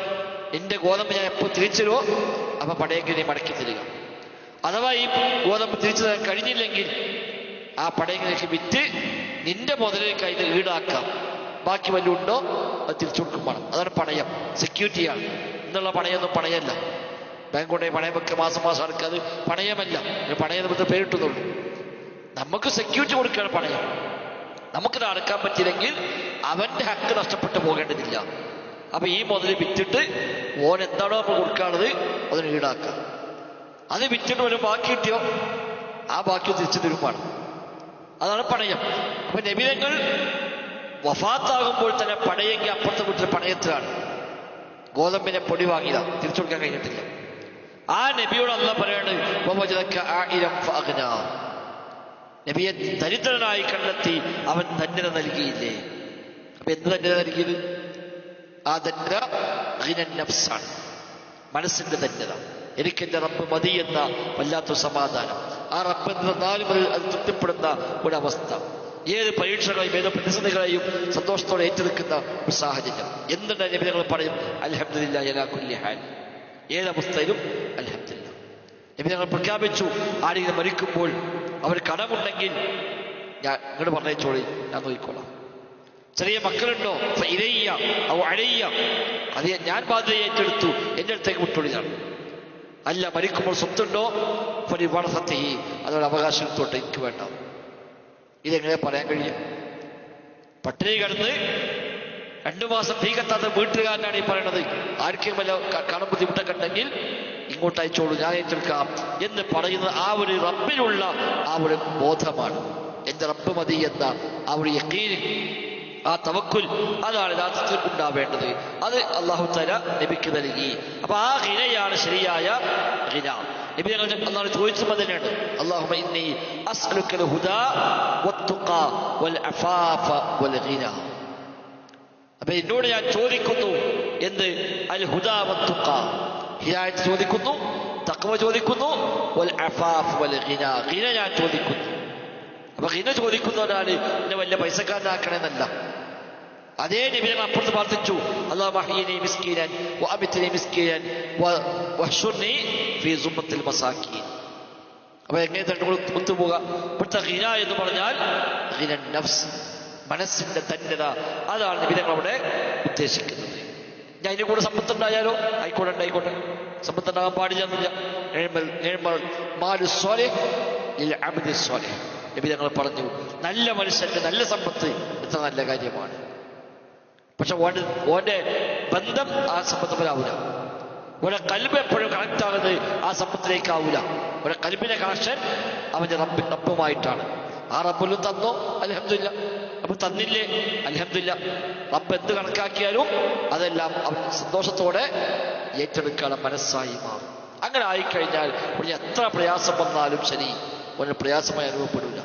എന്റെ ഗോതമ്പ് ഞാൻ എപ്പോൾ തിരിച്ചുതരുമോ അപ്പൊ പടയങ്കി നീ മടക്കി തരിക. അഥവാ ഈ ഗോതമ്പ് തിരിച്ചു തരാൻ കഴിഞ്ഞില്ലെങ്കിൽ ആ പടയങ്കിലേക്ക് വിറ്റ് നിന്റെ മുതലേക്ക് അതിന് ഈടാക്കാം. ബാക്കി വല്ലതും ഉണ്ടോ അത് തിരിച്ചു കൊടുക്കും വേണം. അതാണ് പണയം, സെക്യൂരിറ്റിയാണ്. എന്നുള്ള പണയൊന്നും പണയല്ല. ബാങ്ക് കൊണ്ടുപോയി പണയം വെക്കുക, മാസം മാസം അടക്കാതെ പണയമല്ല. പണയം നമുക്ക് പേരിട്ടുന്നുള്ളൂ. നമുക്ക് സെക്യൂരിറ്റി കൊടുക്കുകയാണ് പണയം. നമുക്കിത് അടക്കാൻ പറ്റിയില്ലെങ്കിൽ അവന്റെ ഹക്ക് നഷ്ടപ്പെട്ടു പോകേണ്ടതില്ല. അപ്പൊ ഈ മുതൽ വിറ്റിട്ട് ഓൻ എന്താണോ നമ്മൾ കൊടുക്കാനുള്ളത് അതിന് ഈടാക്കുക. അത് വിറ്റിട്ട് ഒരു ബാക്കി കിട്ടിയോ ആ ബാക്കി തിരിച്ചു തരുമാണ്. അതാണ് പണയം. അപ്പൊ നബിതങ്ങൾ വഫാത്താകുമ്പോൾ തന്നെ പണയെങ്കിൽ അപ്പുറത്തെ വീട്ടിൽ പണയത്തിലാണ്. ഗോതമ്പിനെ പൊടി വാങ്ങിയതാ, തിരിച്ചു കൊടുക്കാൻ കഴിഞ്ഞിട്ടില്ല. ആ നബിയോട് അല്ലാഹ് പറയാണ്, നബിയെ ദരിദ്രനായി കണ്ടെത്തി അവൻ ധന്യത നൽകിയില്ലേ? അപ്പൊ എന്ത് ധന്യത നൽകിയത്? ആ ധന്യത നഫ്സാണ്, മനസ്സിന്റെ ധന്യത. എനിക്കെന്റെ റബ്ബ് മതി എന്ന വല്ലാത്ത സമാധാനം. ആ റബ്ബ് എന്നാലും അത് തൃപ്തിപ്പെടുന്ന ഒരവസ്ഥ. ഏത് പരീക്ഷകളെയും ഏത് പ്രതിസന്ധികളെയും സന്തോഷത്തോടെ ഏറ്റെടുക്കുന്ന ഒരു സാഹചര്യം. എന്തുണ്ട് നബി ഞങ്ങൾ പറയും, അൽഹംദുലില്ലാഹി അലാ കുല്ലി ഹാൽ. ഏതവസ്ഥയിലും അൽഹംദുലില്ലാഹ്. നബി ഞങ്ങൾ പ്രഖ്യാപിച്ചു, ആരെങ്കിലും മരിക്കുമ്പോൾ അവർ കടമുണ്ടെങ്കിൽ ഞാൻ ഇങ്ങോട്ട് പറഞ്ഞോളി, ഞാൻ നോക്കിക്കോളാം. ചെറിയ മക്കളുണ്ടോ, ഇരയ്യ ഔ അഴയ്യ, അത് ഞാൻ ബാധ്യത ഏറ്റെടുത്തു, എൻ്റെ അടുത്തേക്ക് വിട്ടൊളിയാണ്. അല്ല, മരിക്കുമ്പോൾ സ്വത്തുണ്ടോ, പരിവർത്തത്തി, അതോടെ അവകാശത്തോട്ട് എനിക്ക് വേണ്ട. ഇതെങ്ങനെ പറയാൻ കഴിയും? പട്ടിണി കിടന്ന് 2 മാസം തീ കത്താത്ത വീട്ടുകാരനാണ് ഈ പറയണത്. ആർക്കും വല്ല കാണാൻ ബുദ്ധിമുട്ടൊക്കെ ഉണ്ടെങ്കിൽ ഇങ്ങോട്ട് അയച്ചോളൂ, ഞാൻ ഏറ്റെടുക്കാം എന്ന് പറയുന്നത് ആ ഒരു റബ്ബിലുള്ള ആ ഒരു ബോധമാണ്. എന്റെ റബ്ബ് മതി എന്ന ആ ഒരു യഖീൻ, ആ തവക്കുൽ, അതാണ് യഥാർത്ഥത്തിൽ ഉണ്ടാവേണ്ടത്. അത് അല്ലാഹു തആല നബിക്ക് നൽകി. അപ്പൊ ആ ഹിനയാണ് ശരിയായ ഹിന. നബി ഞങ്ങൾ അല്ലാഹു ചോദിച്ചപ്പോൾ തന്നെയാണ്, അല്ലാഹുമ്മ ഇന്നി അസ്അലുക്കൽ ഹുദാ വത്തുഖാ വൽ അഫാഫ വൽ ഗിന. അപ്പൊ എന്നോട് ഞാൻ ചോദിക്കുന്നു എന്ത്? അൽ ഹുദാ വത്തുഖാ, ഹിദായത്ത് ചോദിക്കുന്നു, തഖ്വ ചോദിക്കുന്നു, വൽ അഫാഫ് വൽ ഗിന, ഗിന ഞാൻ ചോദിക്കുന്നു. അപ്പൊ ഹിന ചോദിക്കുന്നവരാണ് എന്നെ വലിയ പൈസക്കാരനാക്കണമെന്നല്ല. അതേ നബി ഞങ്ങൾ അപ്പുറത്ത് പ്രാർത്ഥിച്ചു, അല്ലാഹുമ്മ അഹ്യിനി മിസ്കീനൻ വഅമിത്നി മിസ്കീനൻ വഹ്ശുർനി ഫീ സുമ്മത്തിൽ മസാക്കീൻ. അപ്പൊ എങ്ങനെ ഒത്തുപോകുക? ഇവിടുത്തെ ഹിന എന്ന് പറഞ്ഞാൽ ഹിന നഫ്സ്, മനസ്സിന്റെ ധന്യത. അതാണ് നബി ഞങ്ങൾ അവിടെ ഉദ്ദേശിക്കുന്നത്. ഞാൻ അതിന്റെ കൂടെ സമ്പത്തുണ്ടായാലോ ആയിക്കോട്ടെ, സമ്പത്തുണ്ടാകാൻ പാടില്ല എന്നില്ല. നബി ഞങ്ങൾ പറഞ്ഞു, നല്ല മനുഷ്യന്റെ നല്ല സമ്പത്ത് എത്ര നല്ല കാര്യമാണ്. പക്ഷെ ഓന്റെ ബന്ധം ആ സമ്പത്തുമാരാവൂല. ഓരോ കൽബ് എപ്പോഴും കണക്ട് ആകുന്നത് ആ സമ്പത്തിലേക്കാവൂല. ഓരോ കൽബിന്റെ കണക്ഷൻ അവന്റെ റബ്ബുമായിട്ടാണ്. ആ റബ്ബിലും തന്നോ അൽഹംദുലില്ലാ, അപ്പൊ തന്നില്ലേ അൽഹംദുലില്ലാ. റബ്ബ് എന്ത് കണക്കാക്കിയാലും അതെല്ലാം അവൻ സന്തോഷത്തോടെ ഏറ്റെടുക്കാനുള്ള മനസ്സായി മാറും. അങ്ങനെ ആയിക്കഴിഞ്ഞാൽ എത്ര പ്രയാസം വന്നാലും ശരി, ഒരു പ്രയാസമായി അനുഭവപ്പെടില്ല.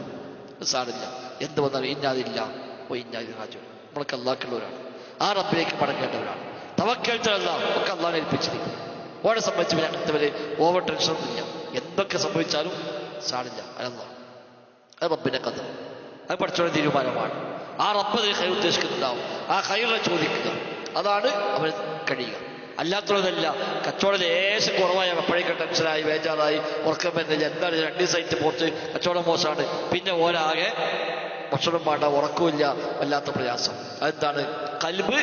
സാറില്ല, എന്ത് വന്നാലും ഇന്നാതില്ല ഇന്നാതിരാജു. നമ്മളൊക്കെ അല്ലാഹുള്ളവരാണ്, ആ റബ്ബിലേക്ക് മടങ്ങേണ്ടവരാണ്. തവക്കൽത്തല്ല ഒക്കെ അല്ലാഹുവിനെ ഏൽപ്പിച്ചിരിക്കും. ഓനെ സംബന്ധിച്ച് പിന്നെ അങ്ങനത്തെ ഓവർ ടെൻഷനൊന്നുമില്ല. എന്തൊക്കെ സംഭവിച്ചാലും സാറില്ല, അല്ലാഹ്, അത് റബ്ബിന്റെ കഥ, അത് പഠിച്ചോടെ തീരുമാനമാണ്. ആ റബ്ബ് ഹൈർ ഉദ്ദേശിക്കുന്നുണ്ടാവും. ആ ഹൈറിനെ ചോദിക്കുക, അതാണ് അവന് കഴിയുക. അല്ലാത്തതല്ല. കച്ചവടം ലേശം കുറവായ അപ്പോഴേക്കും ടെൻഷനായി ബേജാറായി ഉറക്കം വരുന്നില്ല. എന്താണ് 2 സൈറ്റ് പുറത്ത് കച്ചവടം മോശമാണ്. പിന്നെ ഓരാകെ ഭക്ഷണം വേണ്ട, ഉറക്കമില്ല, വല്ലാത്ത പ്രയാസം. അതെന്താണ്? കൽബ്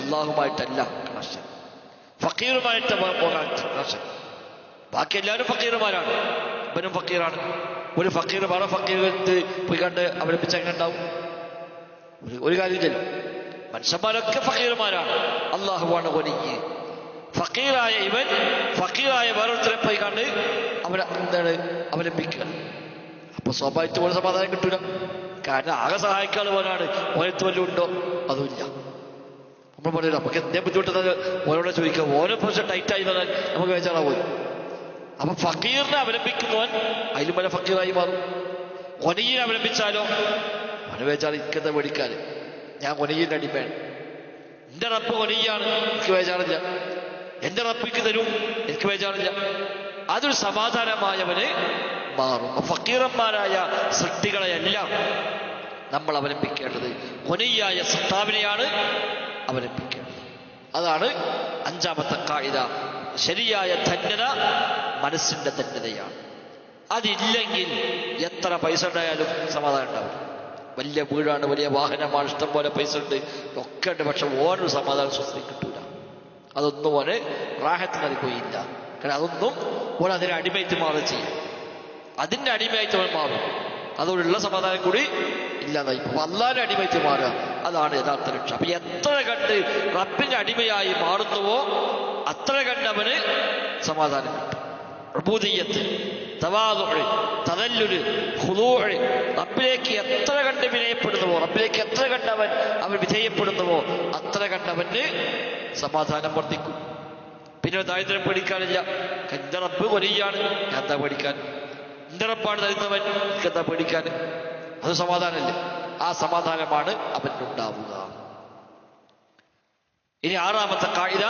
അല്ലാഹുമായിട്ടല്ല കണക്ഷൻ, ഫക്കീറുമായിട്ട് കണക്ഷൻ. ബാക്കി എല്ലാവരും ഫക്കീറുമാരാണ്, ഇവനും ഫക്കീറാണ്. ഒരു ഫക്കീർ വേറെ ഫക്കീർ പോയി കണ്ട് അവലംബിച്ച് എങ്ങനെ ഉണ്ടാവും? ഒരു കാര്യമില്ലല്ലോ. മനുഷ്യന്മാരൊക്കെ ഫക്കീർമാരാണ്, അള്ളാഹുവാണ് വലിയ. ഫക്കീറായ ഇവൻ ഫക്കീറായ വേറൊരുത്തരെ പോയി കണ്ട് എന്താണ് അവലംബിക്കുക. അപ്പൊ സ്വാഭാവികമായിട്ട് പോലെ സമാധാനം കിട്ടൂല. കാരണം ആകെ സഹായിക്കാനുള്ളവനാണ്. ഓരത്ത് വല്ലതും ഉണ്ടോ? അതുമില്ല. നമ്മൾ പറയില്ല നമുക്ക് എന്തേ ബുദ്ധിമുട്ടുന്നത് ഓരോടെ ചോദിക്കുക. ഓരോ പ്രശ്നം ടൈറ്റായി തന്നാൽ നമുക്ക് വേചാറാവും. അപ്പൊ ഫക്കീറിനെ അവലംബിക്കുന്നവൻ അതിലും പല ഫക്കീറായി മാറും. കൊനീനെ അവലംബിച്ചാലോ അവന് വേചാറ് ഇരിക്കുന്ന മേടിക്കാൻ. ഞാൻ കൊനീന്റെ അടിമയാണ്, എന്റെ റബ്ബ് കൊനീയാണ്, എനിക്ക് വേചാറില്ല. എന്റെ റബ്ബിക്ക് തരും, എനിക്ക് വേചാറില്ല. അതൊരു സമാധാനമായവന് മാറും. ഫക്കീറന്മാരായ സൃഷ്ടികളെയെല്ലാം നമ്മൾ അവലംബിക്കേണ്ടത് കൊനീയായ സൃഷ്ടാവിനെയാണ് അവലംബിക്കേണ്ടത്. അതാണ് അഞ്ചാമത്തെ ഖായിദ. ശരിയായ ധന്യത മനസ്സിന്റെ ധന്യതയാണ്. അതില്ലെങ്കിൽ എത്ര പൈസ ഉണ്ടായാലും സമാധാനം ഉണ്ടാവില്ല. വലിയ വീടാണ്, വലിയ വാഹനമാണ്, ഇഷ്ടം പോലെ പൈസ ഉണ്ട്, ഒക്കെ ഉണ്ട്. പക്ഷെ ഓരോ സമാധാനം സ്വസ്ഥ കിട്ടൂല. അതൊന്നും ഓന് റാഹത്ത് നൽകുകയില്ല. കാരണം അതൊന്നും ഓൻ അതിനെ അടിമയായിട്ട് മാറുക ചെയ്യും. അതിൻ്റെ അടിമയായിട്ട് അവൻ മാറും. അതോടുള്ള സമാധാനം കൂടി ഇല്ലാതായി. അപ്പൊ അള്ളാഹിന്റെ അടിമയായിട്ട് മാറുക, അതാണ് യഥാർത്ഥ രക്ഷ. അപ്പൊ എത്ര കണ്ട് റബ്ബിന്റെ അടിമയായി മാറുന്നുവോ അത്ര കണ്ട് അവന് സമാധാനം കിട്ടും. ഉബൂദിയ്യത്ത്, തവാദുഅ്, തദല്ലുൽ, ഖുദൂഅ്, റബ്ബിലേക്ക് എത്ര കണ്ട് വിനയപ്പെടുന്നുവോ, റബ്ബിലേക്ക് എത്ര കണ്ട് അവൻ വിധേയപ്പെടുന്നുവോ അത്ര കണ്ടവന് സമാധാനം വർദ്ധിക്കും. പിന്നെ ദാരിദ്ര്യം പേടിക്കാനില്ല. എന്റെ റബ്ബ് വലിയാണ്, ഞാൻ എന്താ പേടിക്കാൻ? എന്റെ റബ്ബാണ് തരുന്നവൻ, എനിക്ക് എന്താ പേടിക്കാൻ? അത് സമാധാനമല്ലേ? ആ സമാധാനമാണ് അവനുണ്ടാവുക. ഇനി ആറാമത്തെ ഖായിദ,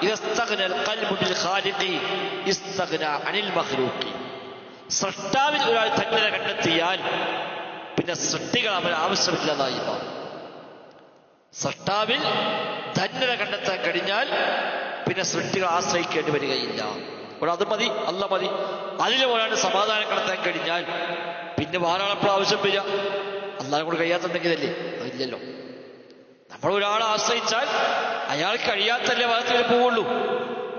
ഇസ്തഗ്നൽ ഖൽബു ബിൽ ഖാലിഖി ഇസ്തഗ്ന അനിൽ മഖ്ലൂഖി. സൃഷ്ടാവിൽ ഒരാൾ ധന്യത കണ്ടെത്തിയാൽ പിന്നെ സൃഷ്ടികൾ അവന് ആവശ്യമില്ലാതായി മാറും. സൃഷ്ടാവിൽ ധന്യത കണ്ടെത്താൻ കഴിഞ്ഞാൽ പിന്നെ സൃഷ്ടികൾ ആശ്രയിക്കേണ്ടി വരികയില്ല. അത് മതി, അല്ല മതി. അതിലും ഒരാൾ സമാധാനം കണ്ടെത്താൻ കഴിഞ്ഞാൽ പിന്നെ വേറെപ്പോൾ ആവശ്യം വരിക? അല്ലാതെ കൂടെ കഴിയാത്തുണ്ടെങ്കിലല്ലേ? അതില്ലല്ലോ. നമ്മൾ ഒരാളെ ആശ്രയിച്ചാൽ അയാൾ കഴിയാത്തല്ലേ ഭാഗത്തിൽ പോവുള്ളൂ.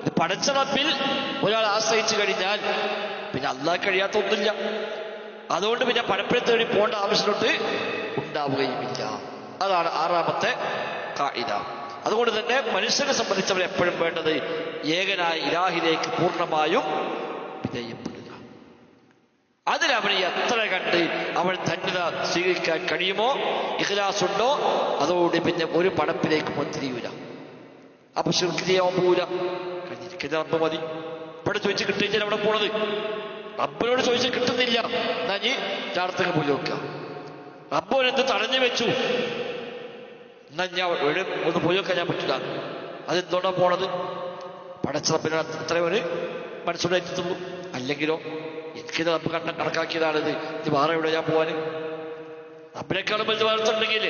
ഇത് പടച്ച റബ്ബിൽ ഒരാൾ ആശ്രയിച്ചു കഴിഞ്ഞാൽ പിന്നെ അല്ലാഹ് കഴിയാത്ത ഒന്നുമില്ല. അതുകൊണ്ട് പിന്നെ പരപ്പരെ തേടി പോകേണ്ട ആവശ്യത്തോട്ട് ഉണ്ടാവുകയുമില്ല. അതാണ് ആറാമത്തെ ഖായിദ. അതുകൊണ്ട് തന്നെ മനുഷ്യനെ സംബന്ധിച്ചവർ എപ്പോഴും വേണ്ടത് ഏകനായ ഇലാഹിലേക്ക് പൂർണ്ണമായും വിധേയപ്പെടുക. അതിലവന് എത്ര കണ്ട് അവൻ ധന്യത സ്വീകരിക്കാൻ കഴിയുമോ, ഇഖ്ലാസ് ഉണ്ടോ, അതോടെ പിന്നെ ഒരു പടപ്പിലേക്ക് തിരിയൂല. അപ്പൊ ശിർക്ക് ചെയ്യാൻ പോകൂല. കഴിഞ്ഞിരിക്കുന്ന റബ്ബ് മതി. ഇവിടെ ചോദിച്ച് കിട്ടിയാൽ അവിടെ പോണത് റബ്ബിനോട് ചോദിച്ച് കിട്ടുന്നില്ല, എന്നാ നീ ചാർത്തങ്ങ് പോയി നോക്കുക. റബ്ബോനെന്ത് തടഞ്ഞു വെച്ചു, എന്നാ ഞാൻ ഒന്ന് പോയി നോക്കാൻ ഞാൻ പറ്റില്ല. അതെന്തോടാ പോണത്? പടച്ച റബ്ബിനെ അത്രയൊരു മനസ്സുണ്ടായിട്ടുള്ളൂ. അല്ലെങ്കിലോ എനിക്കിത് റബ്ബ് കണക്കാക്കിയതാണിത്, ഇത് വേറെ എവിടെ ഞാൻ പോവാന്? റബ്ബിനേക്കാളും വലുത് വളർത്തുണ്ടെങ്കിൽ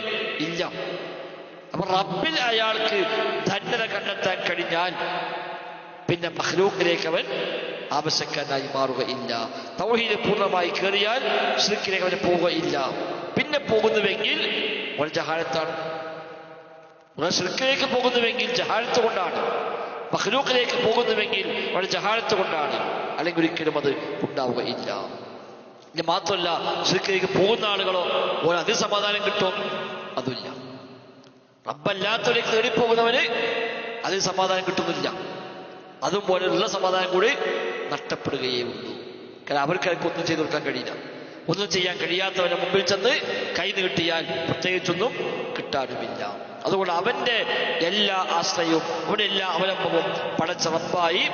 ഇല്ല. അപ്പൊ റബ്ബിൽ അയാൾക്ക് ധന്യത കണ്ടെത്താൻ കഴിഞ്ഞാൽ പിന്നെ മഖ്ലൂഖിലേക്ക് അവൻ ആവശ്യക്കാരനായി മാറുകയില്ല. തൗഹീദ് പൂർണ്ണമായി കയറിയാൽ ശിർക്കിലേക്ക് അവന് പോവുകയില്ല. പിന്നെ പോകുന്നുവെങ്കിൽ ഒരു ജഹാലത്താണ്. ശിർക്കിലേക്ക് പോകുന്നുവെങ്കിൽ ജഹാലത്ത് കൊണ്ടാണ്. മഖ്ലൂഖിലേക്ക് പോകുന്നുവെങ്കിൽ ഒരു ജഹാലത്ത് കൊണ്ടാണ്. അല്ലെങ്കിൽ ഒരിക്കലും അത് ഉണ്ടാവുകയില്ല. ഇനി മാത്രമല്ല, ശിർക്കിലേക്ക് പോകുന്ന ആളുകളോ ഒരു അതിസമാധാനം കിട്ടും? അതുമില്ല. റബ്ബല്ലാത്തവരേക്ക് തേടിപ്പോകുന്നവന് അതിന് സമാധാനം കിട്ടുന്നില്ല. അതും പോലെയുള്ള സമാധാനം കൂടി നഷ്ടപ്പെടുകയേ ഉള്ളൂ. കാരണം അവർക്ക് ഒന്നും ചെയ്തു കൊടുക്കാൻ കഴിയില്ല. ഒന്നും ചെയ്യാൻ കഴിയാത്തവന്റെ മുമ്പിൽ ചെന്ന് കൈ നീട്ടിയാൽ പ്രത്യേകിച്ചൊന്നും കിട്ടാനുമില്ല. അതുകൊണ്ട് അവന്റെ എല്ലാ ആശ്രയവും അവന്റെ എല്ലാ അവലംബവും പടച്ച റബ്ബായി